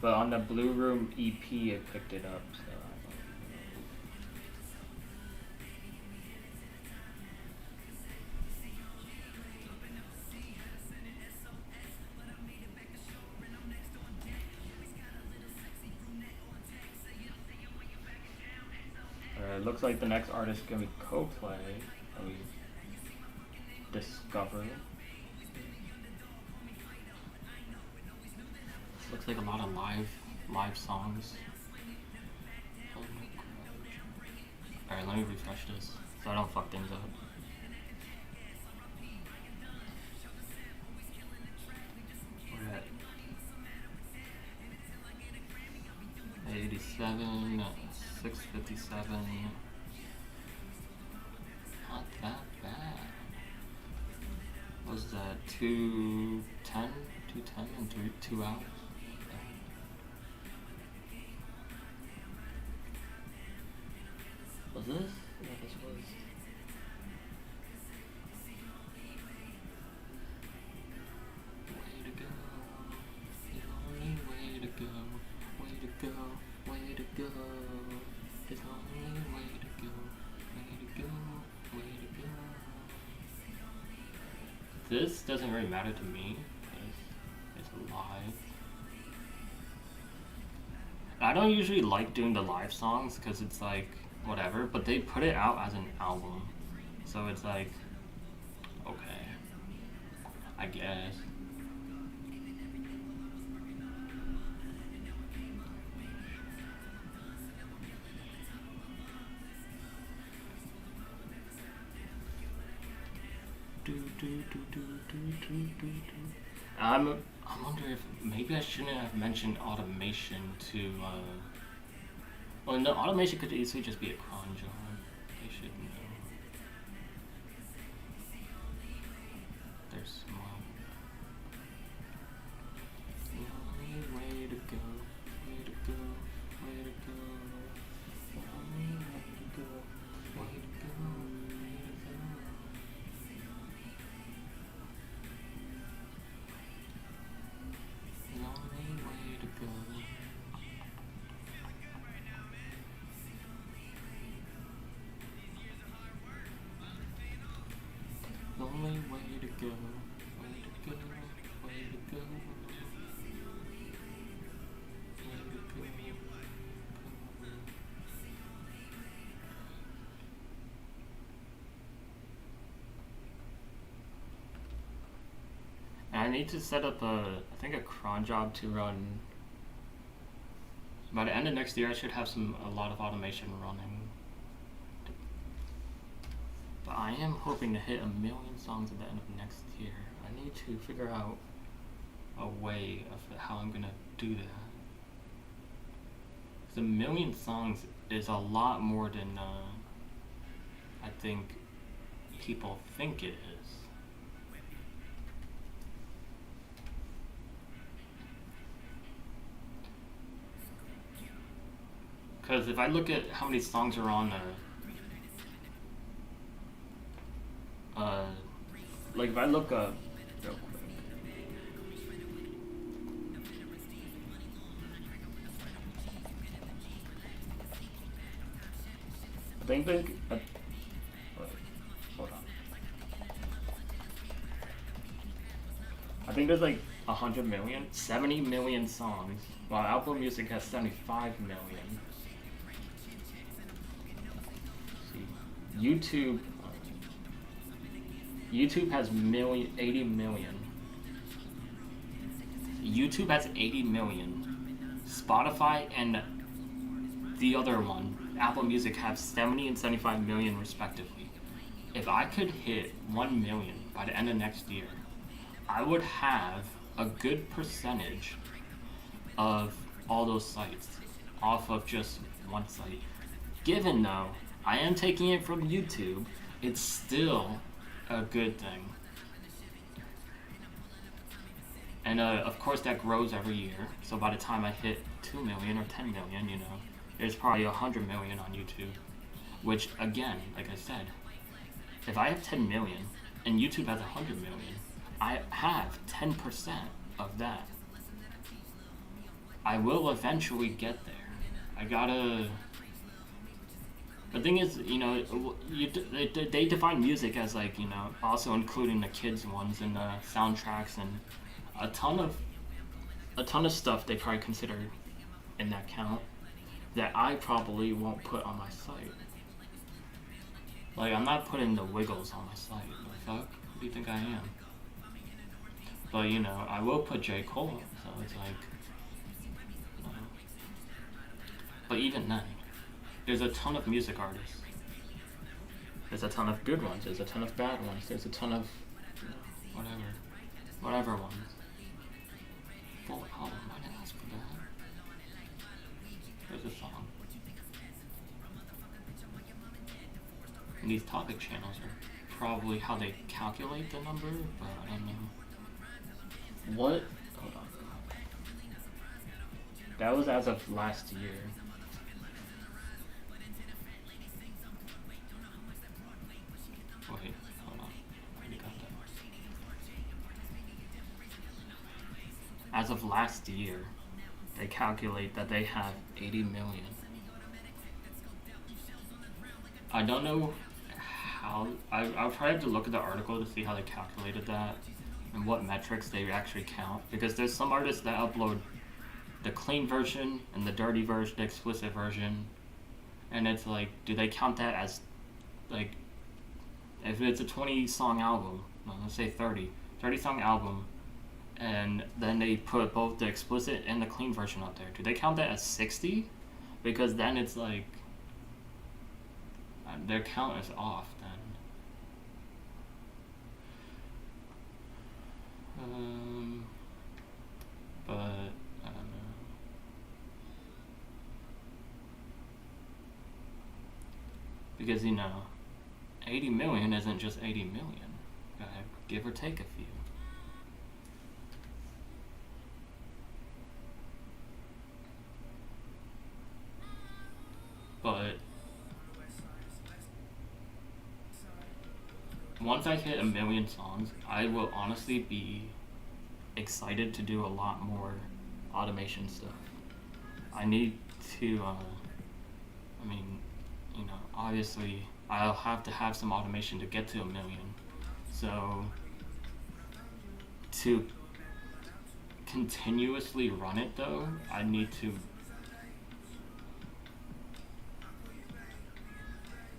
But on the Blue Room EP, it picked it up. So it looks like the next artist is gonna be Coldplay. That we discovered. Looks like a lot of live songs. Alright, let me refresh this so I don't fuck things up. We're at 87, 657. Not that bad. What was that 210? 210 in 2 hours? Was this? Yeah, this was. Way to go. The only way to go. Way to go. Way to go. There's only way to go. Way to go. Way to go. This doesn't really matter to me. It's live. I don't usually like doing the live songs because it's like whatever, but they put it out as an album, so it's like, okay, I guess. I wonder if maybe I shouldn't have mentioned automation to well, no, automation could easily just be a cron job. They should know. They're small. The only way to go, way to go, way to go. The only way to go, way to go, way to go. only way to go. Way to go. Way to go. And I need to set up a cron job to run. By the end of next year, I should have a lot of automation running. But I am hoping to hit 1 million songs at the end of next year. I need to figure out a way of how I'm gonna do that. 'Cause 1 million songs is a lot more than I think people think it is. Because if I look at how many songs are on like if I look up real quick, wait, hold on. I think there's like 100 million, 70 million songs, while Apple Music has 75 million. YouTube has 80 million. YouTube has 80 million. Spotify and the other one, Apple Music, have 70 and 75 million respectively. If I could hit 1 million by the end of next year, I would have a good percentage of all those sites off of just one site. Given though, I am taking it from YouTube, it's still a good thing. And of course that grows every year, so by the time I hit 2 million or 10 million, there's probably 100 million on YouTube. Which again, like I said, if I have 10 million and YouTube has 100 million, I have 10% of that. I will eventually get there. The thing is, they define music as like, also including the kids ones and the soundtracks and a ton of stuff they probably consider in that count that I probably won't put on my site. Like, I'm not putting the Wiggles on my site. The fuck? Who do you think I am? But, I will put J. Cole, so it's like, But even then, there's a ton of music artists. There's a ton of good ones, there's a ton of bad ones, there's a ton of, whatever ones. Full album, I didn't ask for that. There's a song. And these topic channels are probably how they calculate the number, but I don't know. What? Hold on. That was as of last year. Wait, hold on. I already got that. As of last year, they calculate that they have 80 million. I don't know how. I'll probably have to look at the article to see how they calculated that and what metrics they actually count. Because there's some artists that upload the clean version and the dirty version, the explicit version. And it's like, do they count that as, like, if it's a 20-song album, well, let's say 30-song album, and then they put both the explicit and the clean version up there, do they count that as 60? Because then it's like, their count is off then. But I don't know. Because 80 million isn't just 80 million. Gotta give or take a few. But once I hit 1 million songs, I will honestly be excited to do a lot more automation stuff. I need to, obviously I'll have to have some automation to get to 1 million. So to continuously run it though, I need to.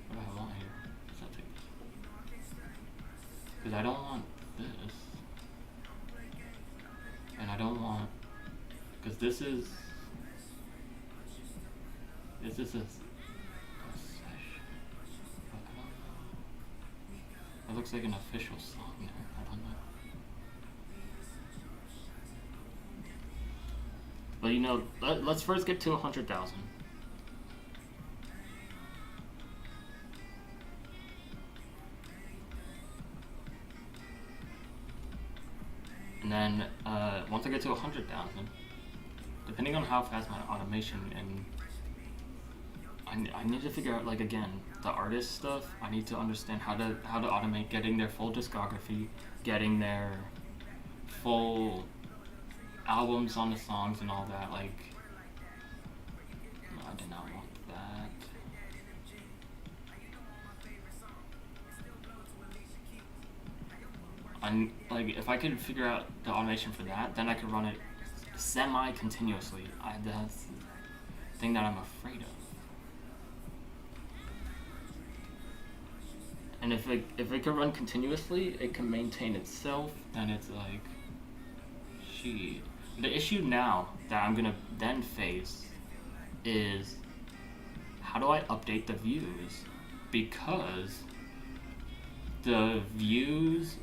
What do I want here? Because I don't want this, and I don't want, because this is a session. But I don't know. It looks like an official song there. I don't know. But you know, let's first get to 100,000. And then once I get to 100,000, depending on how fast my automation, and I need to figure out, like, again, the artist stuff. I need to understand how to automate getting their full discography, getting their full albums on the songs and all that. Like, no, I did not want that. I'm like, if I could figure out the automation for that, then I could run it semi-continuously. That's the thing that I'm afraid of. And if it can run continuously, it can maintain itself, then it's like, shit. The issue now that I'm gonna then face is, how do I update the views? Because the views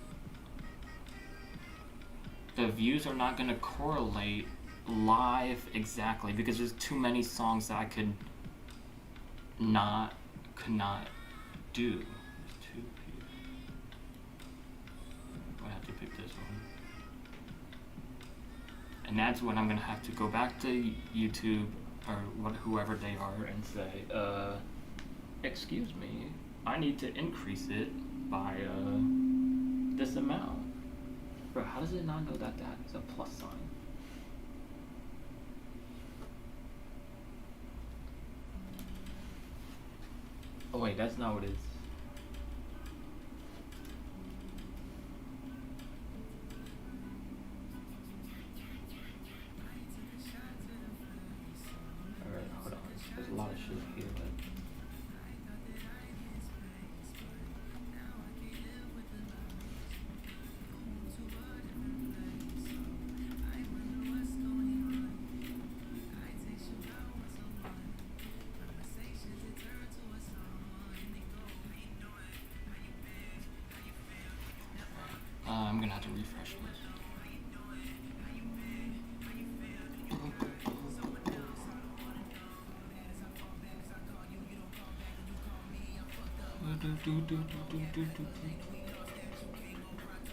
are not gonna correlate live exactly, because there's too many songs that I could not do. I have to pick this one. And that's when I'm gonna have to go back to YouTube or whoever they are and say, excuse me, I need to increase it by this amount. Bro, how does it not know that that is a plus sign? Oh wait, that's not what it is. Alright, hold on. There's a lot of shit here, but I'm gonna have to refresh this.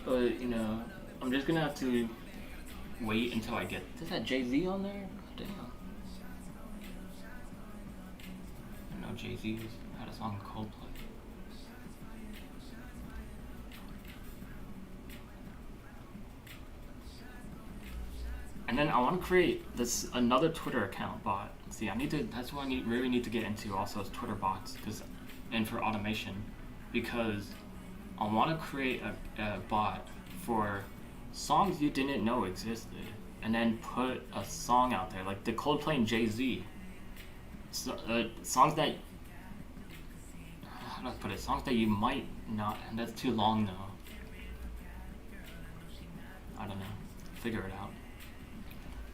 But, you know, I'm just gonna have to wait until I get... Is that Jay-Z on there? Damn. I know Jay-Z had a song called Coldplay. And then I want to create this another Twitter account bot. See, that's what I really need to get into also, is Twitter bots, and for automation, because I want to create a bot for songs you didn't know existed, and then put a song out there, like the Coldplay and Jay-Z. So, songs that, how do I put it? Songs that you might not, and that's too long though. I don't know. Figure it out.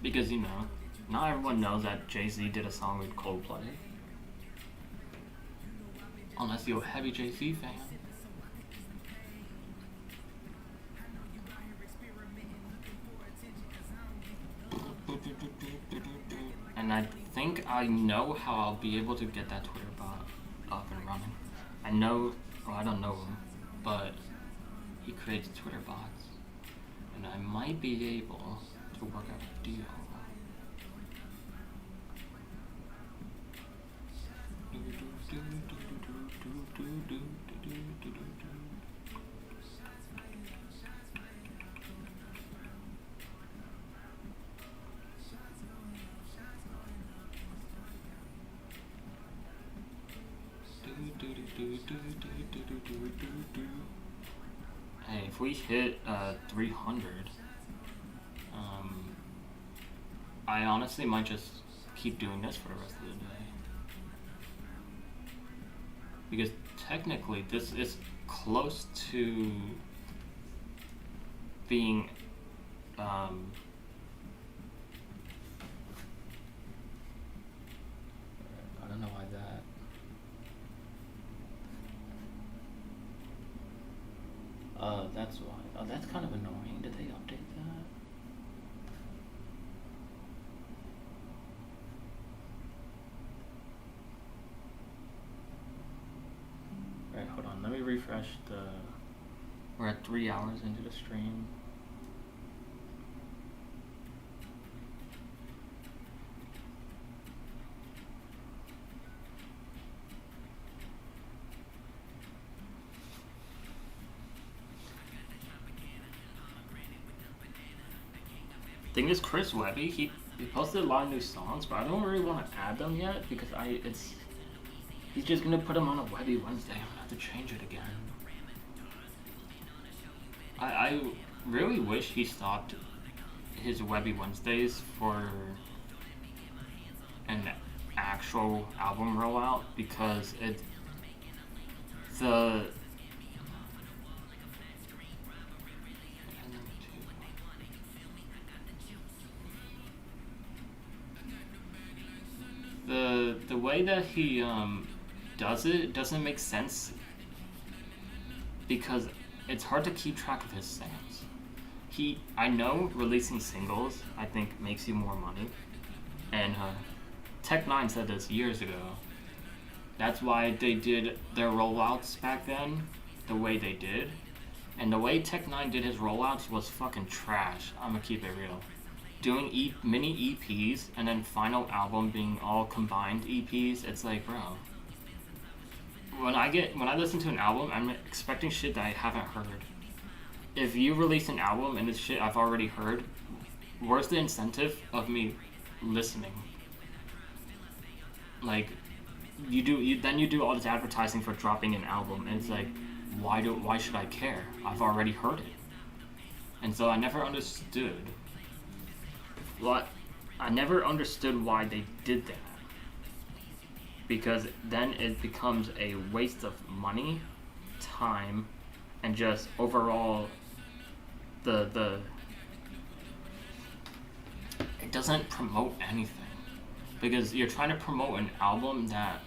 Because, you know, not everyone knows that Jay-Z did a song with Coldplay. Unless you're a heavy Jay-Z fan. And I think I know how I'll be able to get that Twitter bot up and running. I know, well, I don't know him, but he creates Twitter bots. And I might be able to work out a deal. Hey, if we hit 300, I honestly might just keep doing this for the rest of the day. Because technically, this is close to being I don't know why that. That's why. Oh, that's kind of annoying. Did they update that? Alright, hold on. Let me refresh the. We're at 3 hours into the stream. Thing is, Chris Webby, he posted a lot of new songs, but I don't really want to add them yet because he's just gonna put them on a Webby Wednesday. I'm gonna have to change it again. I really wish he stopped his Webby Wednesdays for an actual album rollout because the way that he does it doesn't make sense because it's hard to keep track of his sales. I know releasing singles I think makes you more money, and Tech9 said this years ago. That's why they did their rollouts back then the way they did, and the way Tech9 did his rollouts was fucking trash. I'm gonna keep it real. Doing mini EPs and then final album being all combined EPs, it's like, bro. When I listen to an album, I'm expecting shit that I haven't heard. If you release an album and it's shit I've already heard, where's the incentive of me listening? Like, you do all this advertising for dropping an album, and it's like, why should I care? I've already heard it. And so I never understood why they did that. Because then it becomes a waste of money, time, and just overall it doesn't promote anything. Because you're trying to promote an album that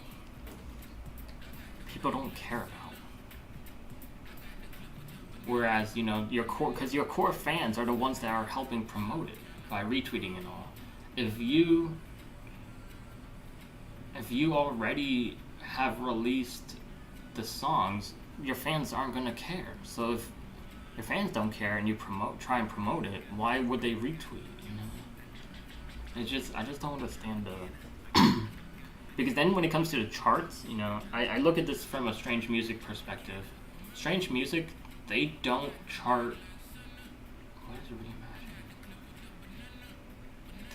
people don't care about. Whereas, your core fans are the ones that are helping promote it by retweeting and all. If you already have released the songs, your fans aren't gonna care. So if your fans don't care and you try and promote it, why would they retweet? I just don't understand because then when it comes to the charts, I look at this from a Strange Music perspective. Strange Music, they don't chart. What is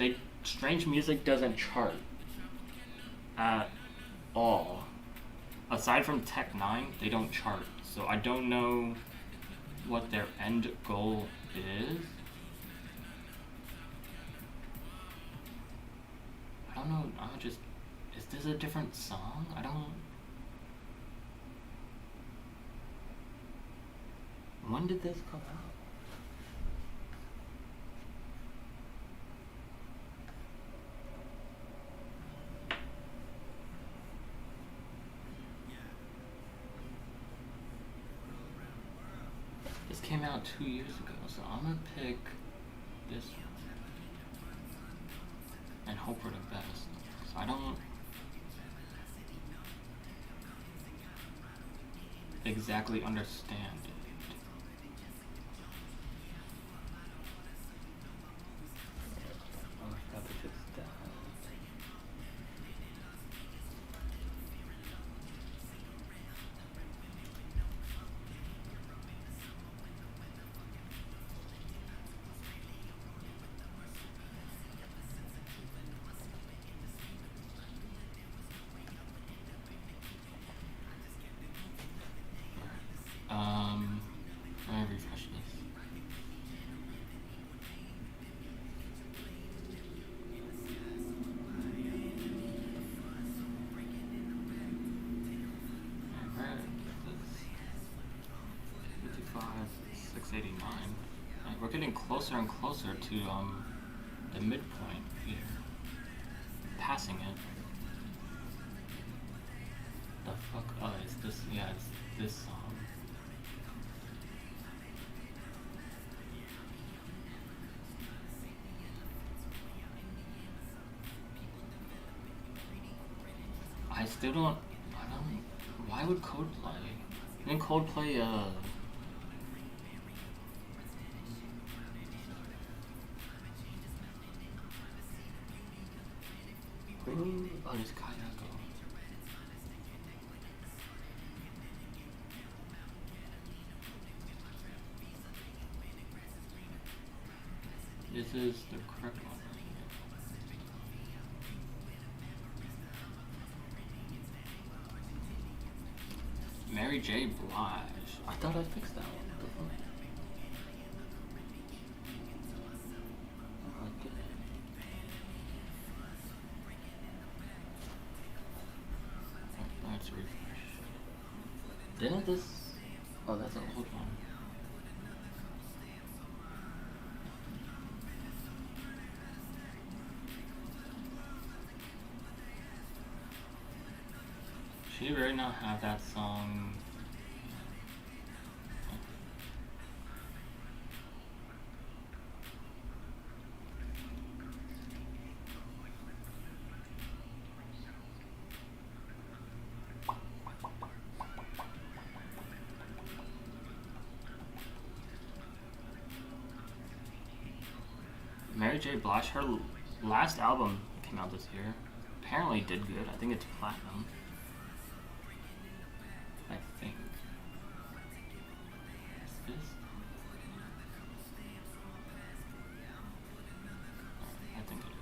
Reimagined? Strange Music doesn't chart at all. Aside from Tech9, they don't chart. So I don't know what their end goal is. I don't know. Is this a different song? When did this come out? This came out 2 years ago, so I'm gonna pick this one and hope for the best. So I don't exactly understand it. 689. Like, we're getting closer and closer to the midpoint here. Passing it. The fuck? Oh, it's this. Yeah, it's this song. I still don't. I don't. Why would Coldplay? Didn't Coldplay oh, it's Kayako. This is the correct one. Mary J. Blige. I thought I fixed that one. Let's refresh. Didn't this? Oh, that's an old one. She really not have that song. Mary J. Blige, her last album came out this year. Apparently did good. I think it's platinum. I think. This? I think it is.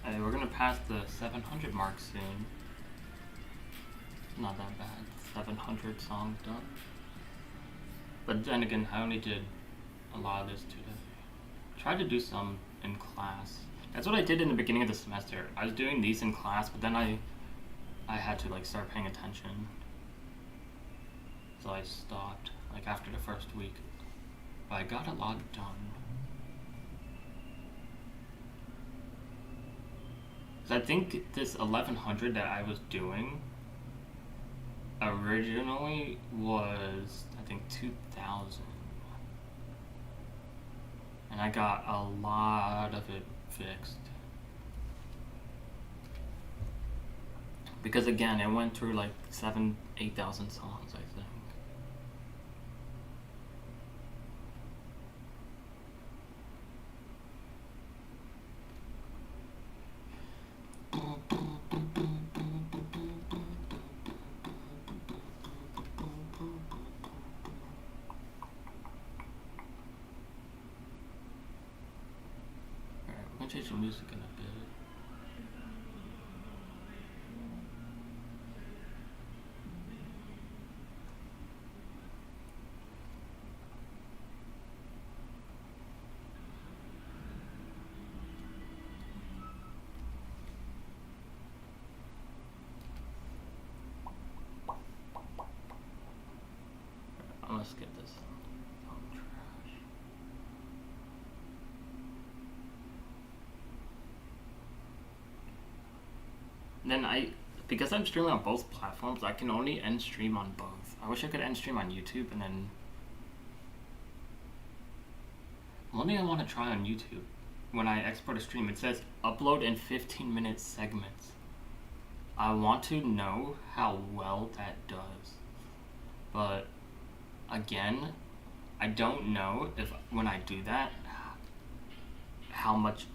Hey, we're gonna pass the 700 mark soon. Not that bad. 700 songs done. But then again, I only did a lot of this today. Tried to do some in class. That's what I did in the beginning of the semester. I was doing these in class, but then I had to like start paying attention. So I stopped like after the first week. But I got a lot done. I think this 1100 that I was doing originally was, I think, 2000. And I got a lot of it fixed. Because again, it went through like 8,000 songs, I think. Change the music in a bit. I'm gonna skip this. Then because I'm streaming on both platforms, I can only end stream on both. I wish I could end stream on YouTube and then... One thing I want to try on YouTube, when I export a stream, it says upload in 15-minute segments. I want to know how well that does. But, again, I don't know if when I do that, how much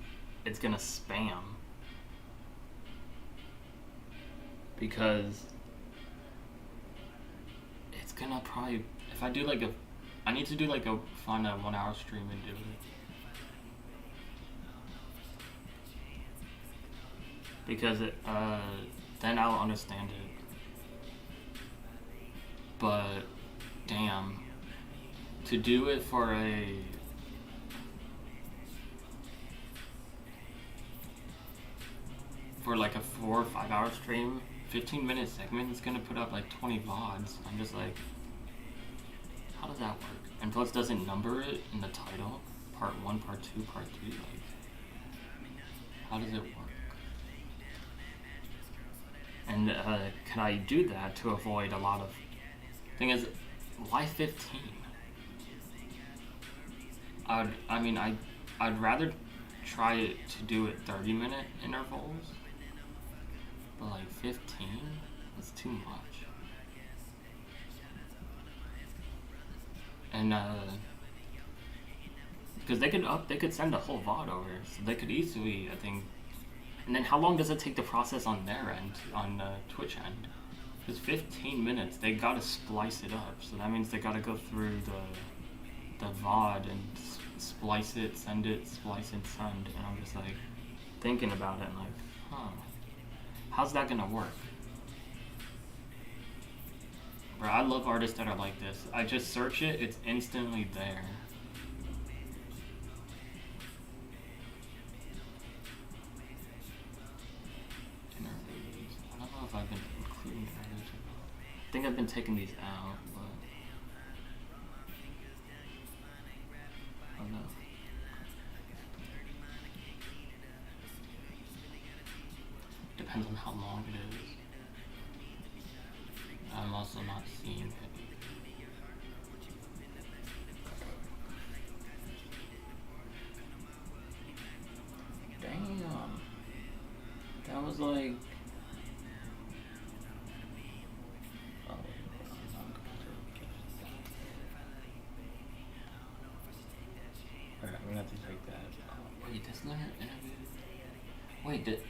it's gonna spam. Because it's gonna probably, if I do like I need to do like find a 1 hour stream and do it. Because then I'll understand it. But damn, to do it for like a 4 or 5 hour stream, 15-minute segment is gonna put up like 20 VODs. I'm just like, how does that work? And plus, doesn't number it in the title, part 1, part 2, part 3. Like, how does it work? And can I do that to avoid a lot of... Thing is, why 15? I'd rather try it to do it 30-minute intervals, but like 15? That's too much. And because they could send a whole VOD over, so they could easily, I think. And then how long does it take to process on their end, on Twitch end? Because 15 minutes, they gotta splice it up, so that means they gotta go through the VOD and splice it, send it, splice and send. And I'm just like thinking about it and like, huh, how's that gonna work? Bro, I love artists that are like this. I just search it, it's instantly there. Interludes. I don't know if I've been including interludes. I think I've been taking these out, but I don't know. Depends on how long it is. I'm also not seeing it. Damn. That was like... Oh, alright, I'm gonna have to take that. Oh, wait, this interlude? Wait,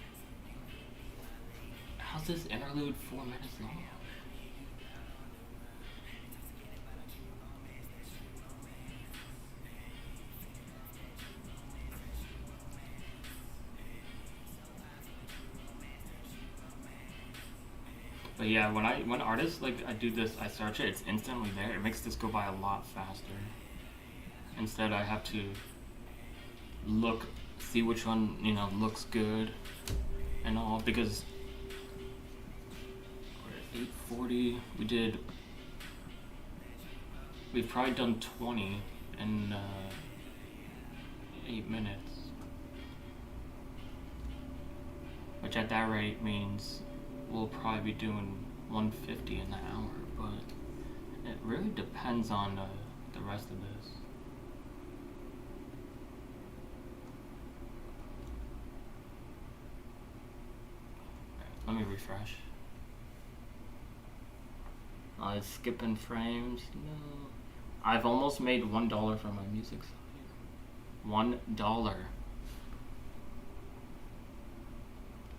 how's this interlude 4 minutes long? But yeah, when artists, like, I do this, I search it, it's instantly there. It makes this go by a lot faster. Instead, I have to look, see which one, looks good and all, because we're at 8:40, we've probably done 20 in 8 minutes. Which at that rate means we'll probably be doing 150 in the hour, but it really depends on the rest of this. Let me refresh. It's skipping frames. No. I've almost made $1 from my music site. $1.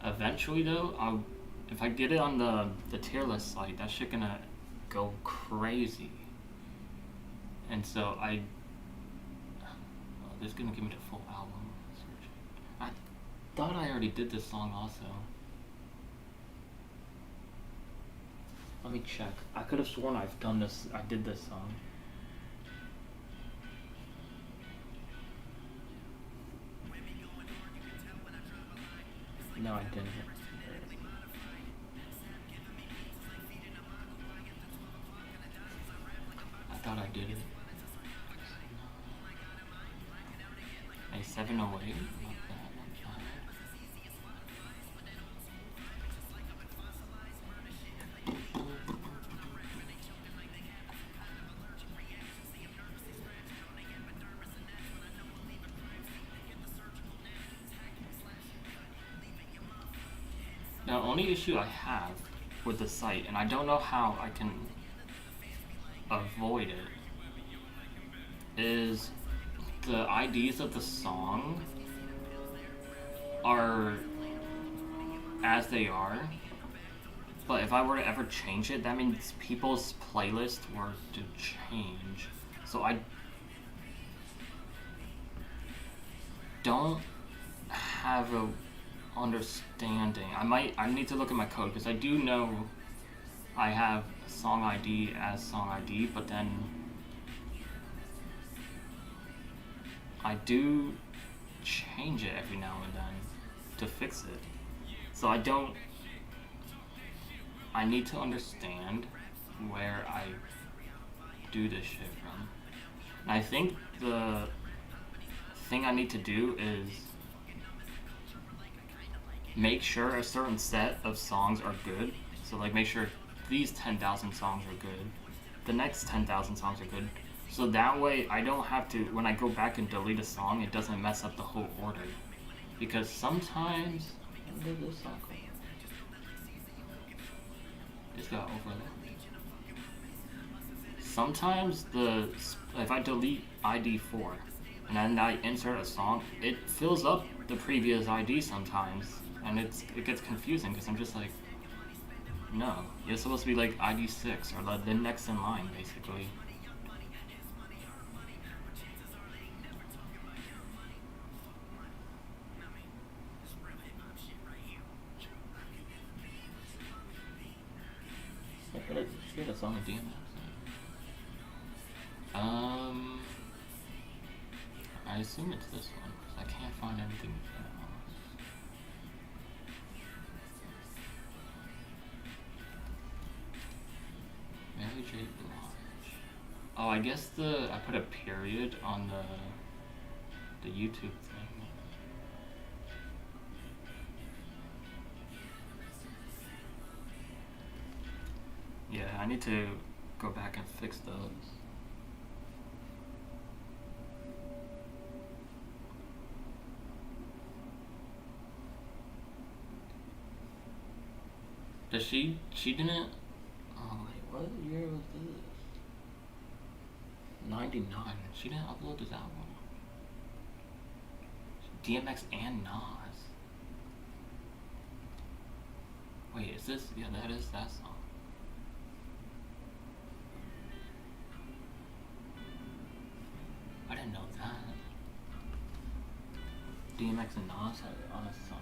Eventually though, if I get it on the tier list site, that shit gonna go crazy. And so this is gonna give me the full album. I thought I already did this song also. Let me check. I could have sworn I did this song. No, I didn't. I thought I did it. A 708? Not bad, not bad. Now, the only issue I have with the site, and I don't know how I can avoid it, is the IDs of the song are as they are, but if I were to ever change it, that means people's playlist were to change. So I don't have a understanding. I need to look at my code, because I do know I have song ID as song ID, but then I do change it every now and then to fix it. So I need to understand where I do this shit from. And I think the thing I need to do is make sure a certain set of songs are good. So like make sure these 10,000 songs are good. The next 10,000 songs are good. So that way I don't have to, when I go back and delete a song, it doesn't mess up the whole order. Because sometimes, where did this song go? It's got overlap. Sometimes if I delete ID 4 and then I insert a song, it fills up the previous ID sometimes, and it gets confusing because I'm just like, no, you're supposed to be like ID 6 or the next in line, basically. She had a song with DMX. I assume it's this one because I can't find anything else. Mary J. Blige. Oh, I guess I put a period on the YouTube thing. Yeah, I need to go back and fix those. She didn't, oh wait, what year was this? 99, she didn't upload this album. DMX and Nas. Wait, is this, yeah, that is that song. I didn't know that. DMX and Nas had it on a song.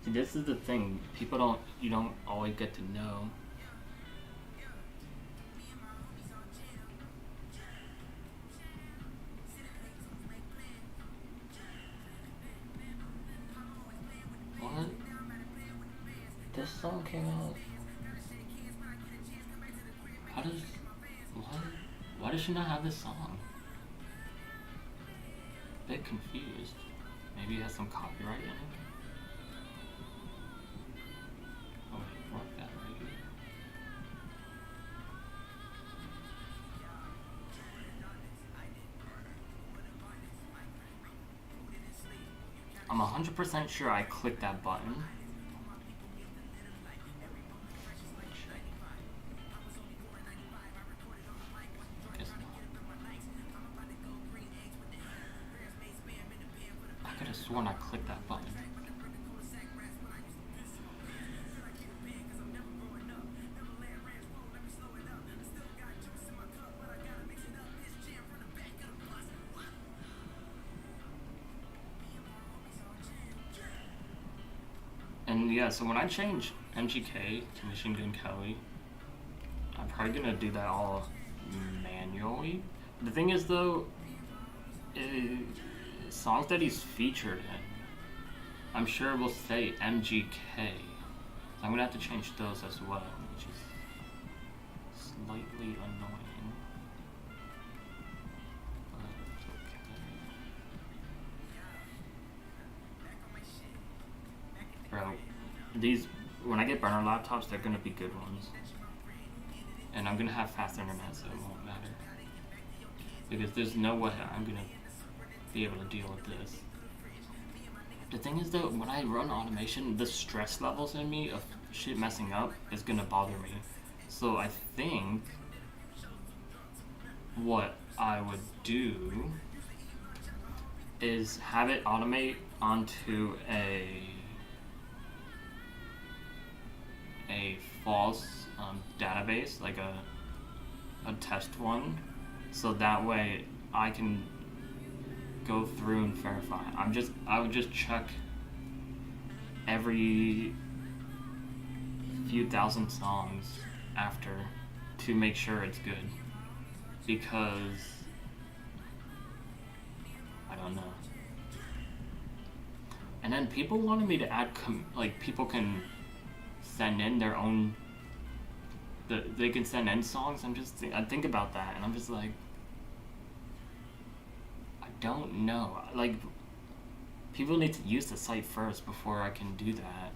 See, this is the thing. You don't always get to know. What? This song came out. What? Why does she not have this song? A bit confused. Maybe it has some copyright in it. I'm 100% sure I clicked that button. Guess not. I could have sworn I clicked that button. And yeah, so when I change MGK to Machine Gun Kelly, I'm probably gonna do that all manually. The thing is though, songs that he's featured in, I'm sure will say MGK. So I'm gonna have to change those as well, which is slightly annoying. But it's okay. Bro, when I get burner laptops, they're gonna be good ones. And I'm gonna have fast internet, so it won't matter. Because there's no way I'm gonna be able to deal with this. The thing is though, when I run automation, the stress levels in me of shit messing up is gonna bother me. So I think what I would do is have it automate onto a false database, like a test one, so that way I can go through and verify. I would just check every few thousand songs after to make sure it's good. Because I don't know. And then people wanted me to add like people can send in their own. They can send in songs. I think about that, and I'm just like, I don't know. Like, people need to use the site first before I can do that.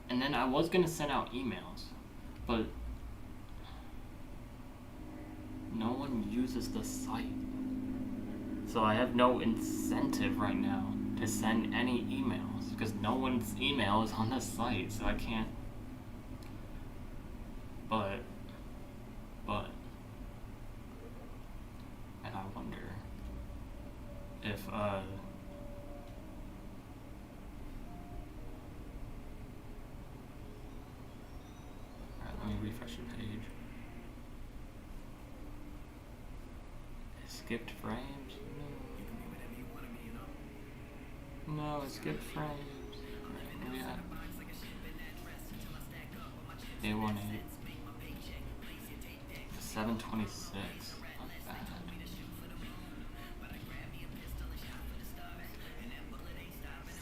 And then I was gonna send out emails, but no one uses the site. So I have no incentive right now to send any emails because no one's email is on the site, so I can't. But, and I wonder if, alright, let me refresh the page. Skipped frames? No, it skipped frames. Right, yeah. A18. 726. Not bad.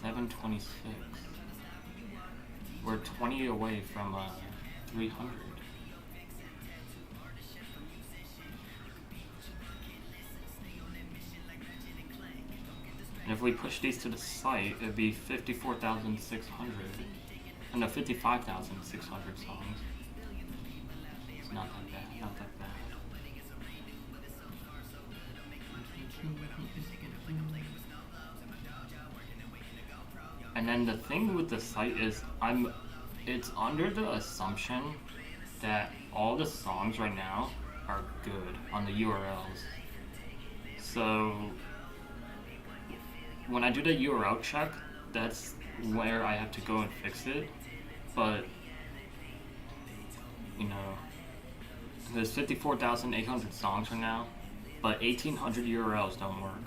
$726. We're 20 away from 300. And if we push these to the site, it'd be 54,600. No, 55,600 songs. It's not that bad, not that bad. And then the thing with the site is it's under the assumption that all the songs right now are good on the URLs. So when I do the URL check, that's where I have to go and fix it. But, you know, there's 54,800 songs right now, but 1,800 URLs don't work.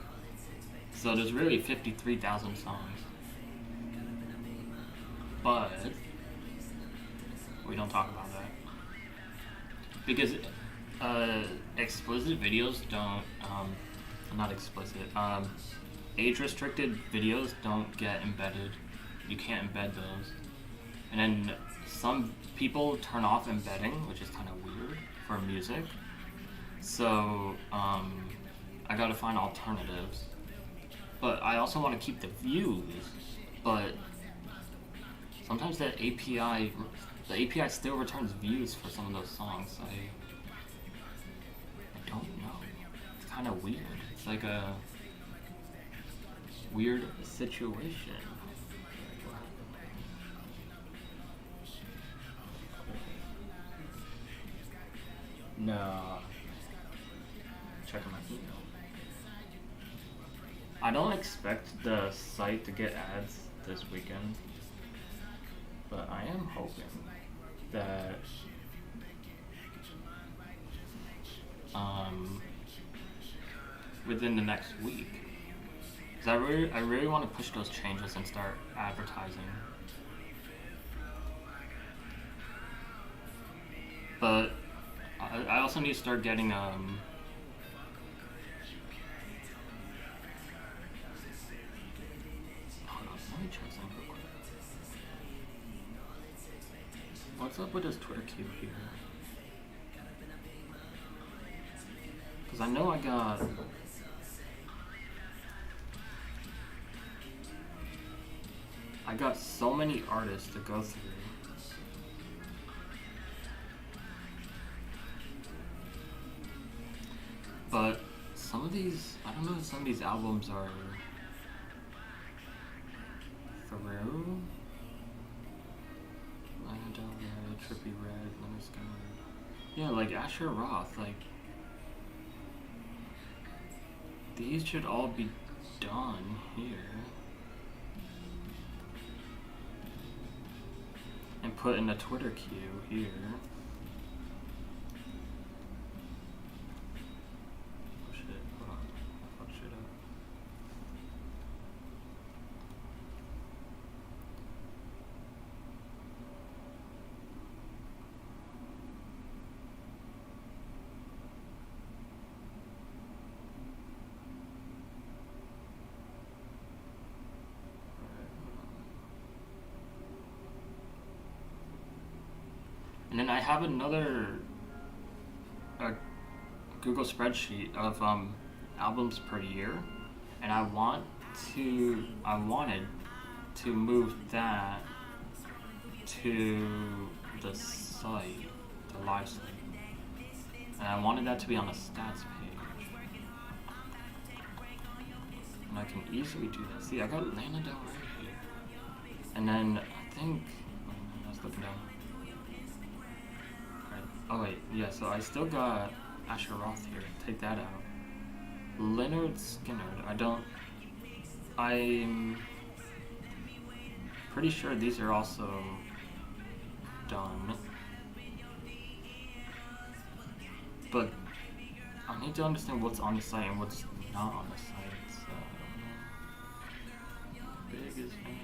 So there's really 53,000 songs. But we don't talk about that. Because explicit videos don't, not explicit, age-restricted videos don't get embedded. You can't embed those. And then some people turn off embedding, which is kind of weird for music. So I gotta find alternatives. But I also want to keep the views. But sometimes the API still returns views for some of those songs. I don't know. It's kind of weird. It's like a weird situation. No. Checking my email. I don't expect the site to get ads this weekend, but I am hoping that within the next week, because I really want to push those changes and start advertising. But I also need to start getting hold on, let me check something real quick. What's up with this Twitter queue here? Because I know I got so many artists to go through. But some of these, I don't know if some of these albums are Pharrell, Lana Del Rey, Trippie Redd, Leonard Skinner. Yeah, like Asher Roth, like these should all be done here. And put in a Twitter queue here. Oh shit, hold on. I fucked shit up. And then I have another Google spreadsheet of albums per year, and I wanted to move that to the site, the live site, and I wanted that to be on the stats page. And I can easily do that. See, I got Lana Del Rey here, and then I think I was looking down. Oh wait, yeah, so I still got Asher Roth here. Take that out. Leonard Skinner, I'm pretty sure these are also done. But I need to understand what's on the site and what's not on the site, so I don't know. Biggest fan.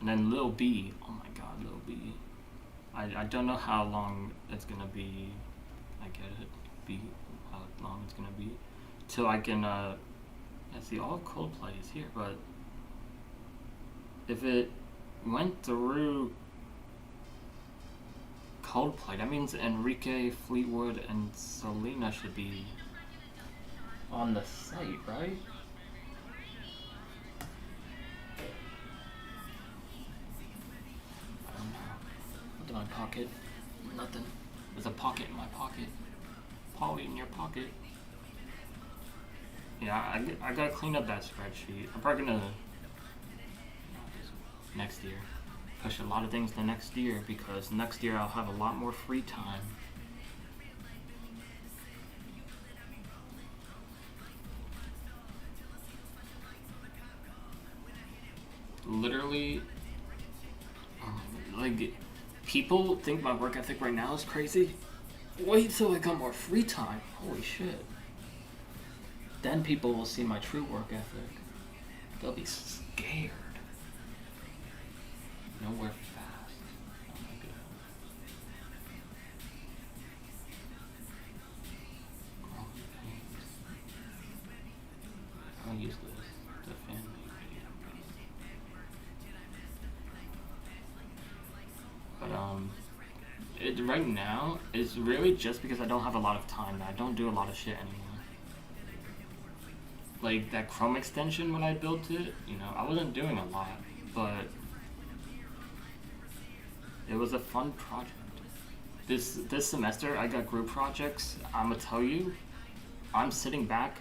And then Lil B, oh my god, Lil B. I don't know how long it's gonna be, I get it, how long it's gonna be, till I can, see, all Coldplay is here, but if it went through Coldplay, that means Enrique, Fleetwood, and Selena should be on the site, right? In my pocket, nothing. There's a pocket in my pocket. Polly in your pocket. Yeah, I gotta clean up that spreadsheet. I'm probably gonna next year push a lot of things to next year, because next year I'll have a lot more free time. Literally, like, people think my work ethic right now is crazy. Wait till I got more free time. Holy shit. Then people will see my true work ethic. They'll be scared. Nowhere fast. Oh my god. Oh, I'll use this to fan me. But right now, it's really just because I don't have a lot of time. I don't do a lot of shit anymore. Like that Chrome extension when I built it, I wasn't doing a lot, but it was a fun project. This semester I got group projects. I'ma tell you, I'm sitting back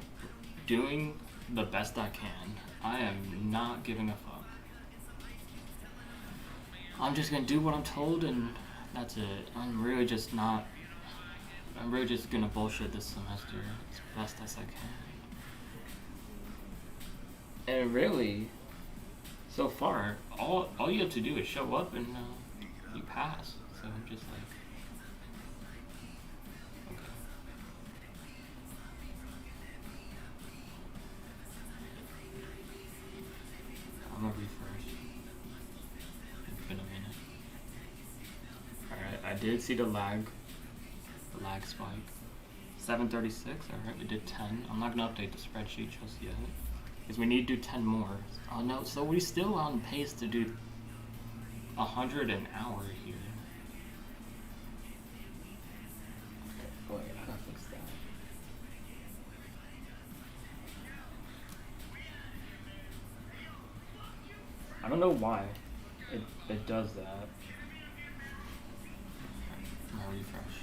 doing the best I can. I am not giving a fuck. I'm just gonna do what I'm told, and that's it. I'm really just gonna bullshit this semester as best as I can. And really, so far, all you have to do is show up and you pass. So I'm just like, okay. I'm gonna refresh. It's been a minute. Alright, I did see the lag spike. 736, alright, we did 10. I'm not gonna update the spreadsheet just yet, because we need to do 10 more. Oh no, so we're still on pace to do 100 an hour here. Okay, wait, I gotta fix that. I don't know why it does that. I'll refresh.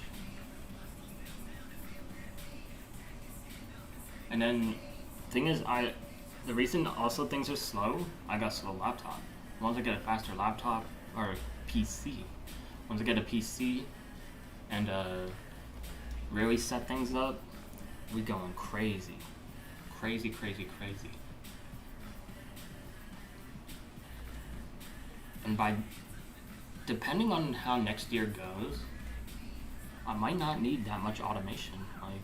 And then, thing is, the reason also things are slow, I got a slow laptop. Once I get a faster laptop, or PC, once I get a PC and really set things up, we going crazy. Crazy, crazy, crazy. And by depending on how next year goes, I might not need that much automation. Like,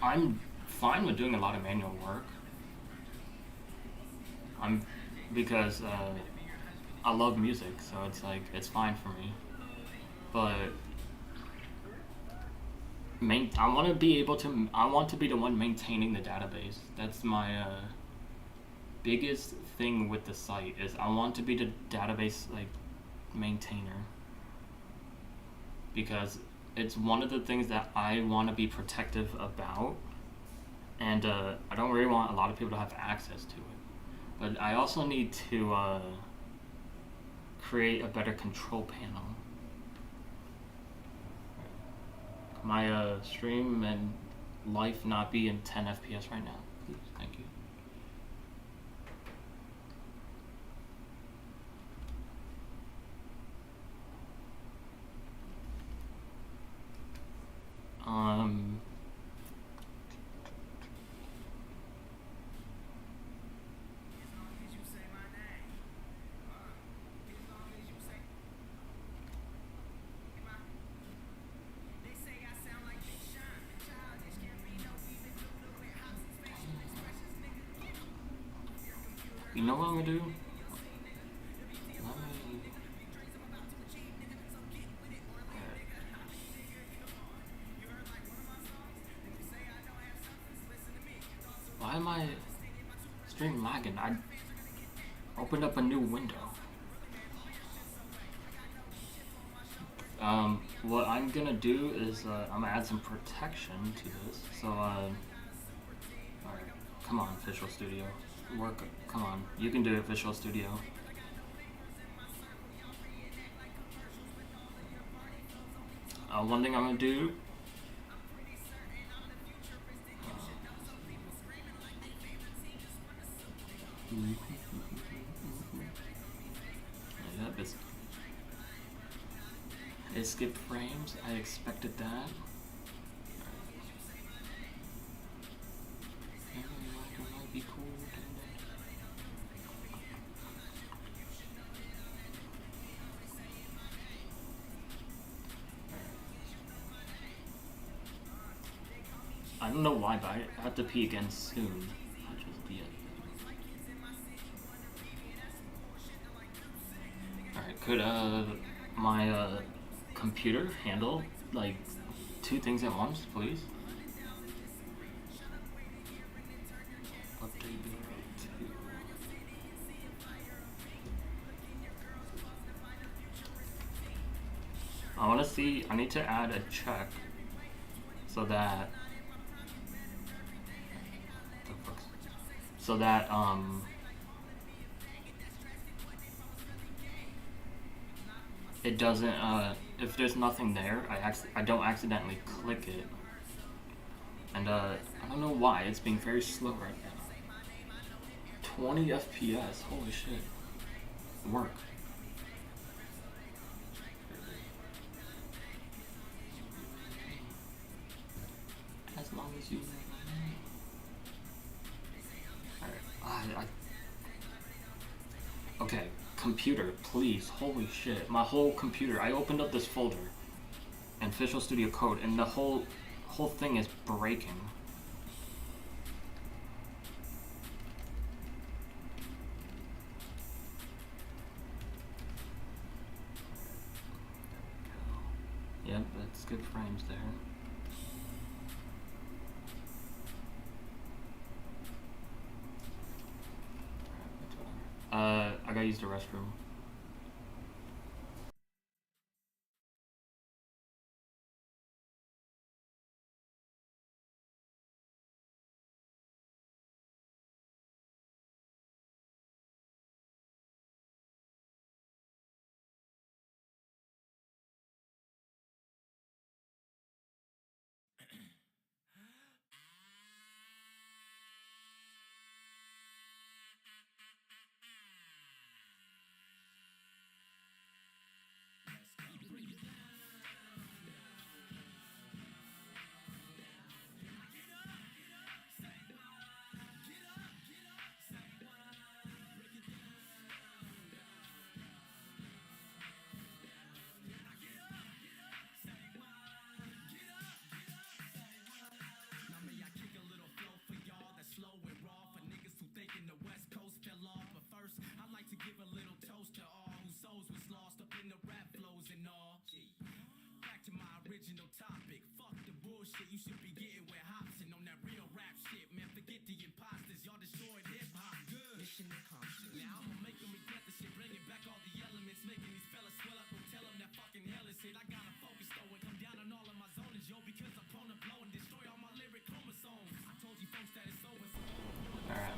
I'm fine with doing a lot of manual work. I'm because I love music, so it's like it's fine for me. But I want to be able to. I want to be the one maintaining the database. That's my biggest thing with the site is I want to be the database like maintainer because it's one of the things that I want to be protective about, and I don't really want a lot of people to have access to it. But I also need to create a better control panel. My stream and life not be in 10 FPS right now. Please, thank you. Um, you know what I'm gonna do? Why am I stream lagging? I opened up a new window. What I'm gonna do is I'm gonna add some protection to this. So, alright, come on, Visual Studio, work. Come on, you can do it, Visual Studio. One thing I'm gonna do. Yep, it skipped frames. I expected that. Might be cool. I don't know why, but I have to pee again soon. I'll just be it. Alright, could my computer handle like 2 things at once, please? Update 2. I want to see. I need to add a check so that it doesn't if there's nothing there, I don't accidentally click it. And I don't know why it's being very slow right now. 20 FPS, holy shit. Work. As long as you Alright, okay, computer, please. Holy shit. My whole computer. I opened up this folder and Visual Studio Code and the whole thing is breaking. Yep, that's good frames there. I gotta use the restroom.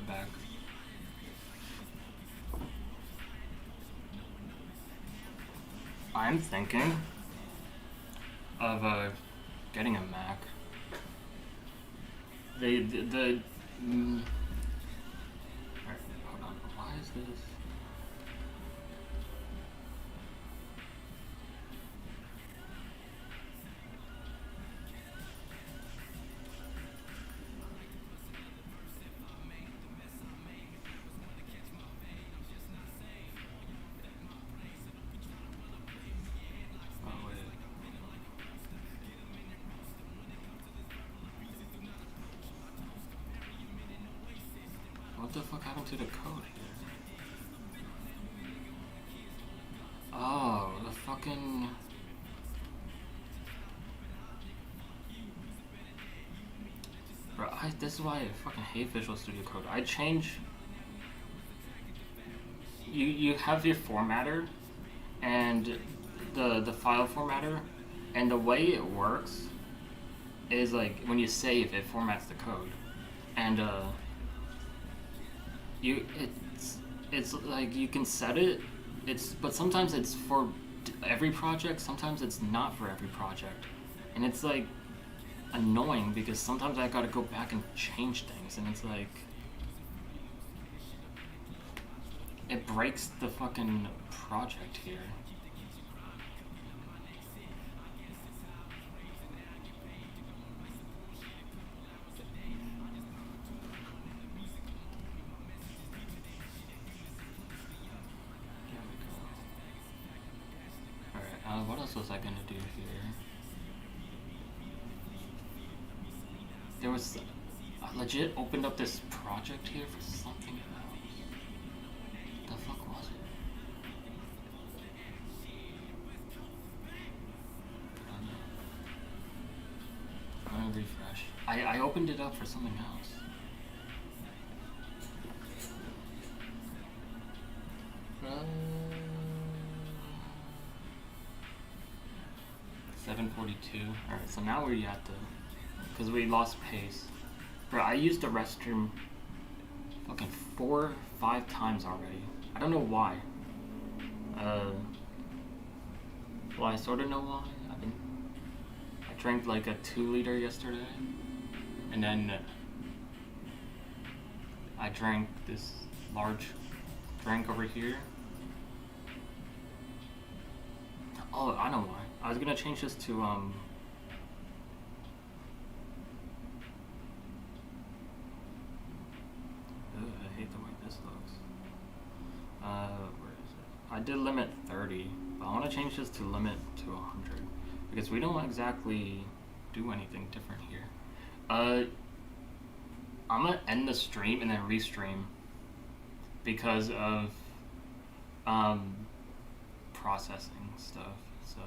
back. I'm thinking of getting a Mac. The Alright, hold on. Why is this? Oh wait. What the fuck happened to the code here? Oh, the fucking... Bro, this is why I fucking hate Visual Studio Code. I change... You have your formatter and the file formatter, and the way it works is like when you save, it formats the code, and it's like you can set it. But sometimes it's for every project. Sometimes it's not for every project, and it's like annoying because sometimes I gotta go back and change things, and it's like it breaks the fucking project here. What else was I gonna do here? There was... I legit opened up this project here for something else. The fuck was it? I don't know. I'm gonna refresh. I opened it up for something else. $7.42. Alright, so now we're at the... Because we lost pace. Bro, I used the restroom fucking 4 or 5 times already. I don't know why. Well, I sort of know why. I drank like a 2-liter yesterday. And then I drank this large drink over here. Oh, I know why. I was gonna change this to Ugh, I hate the way this looks. Where is it? I did limit 30, but I want to change this to limit to 100 because we don't exactly do anything different here. I'm gonna end the stream and then restream because of processing stuff. So.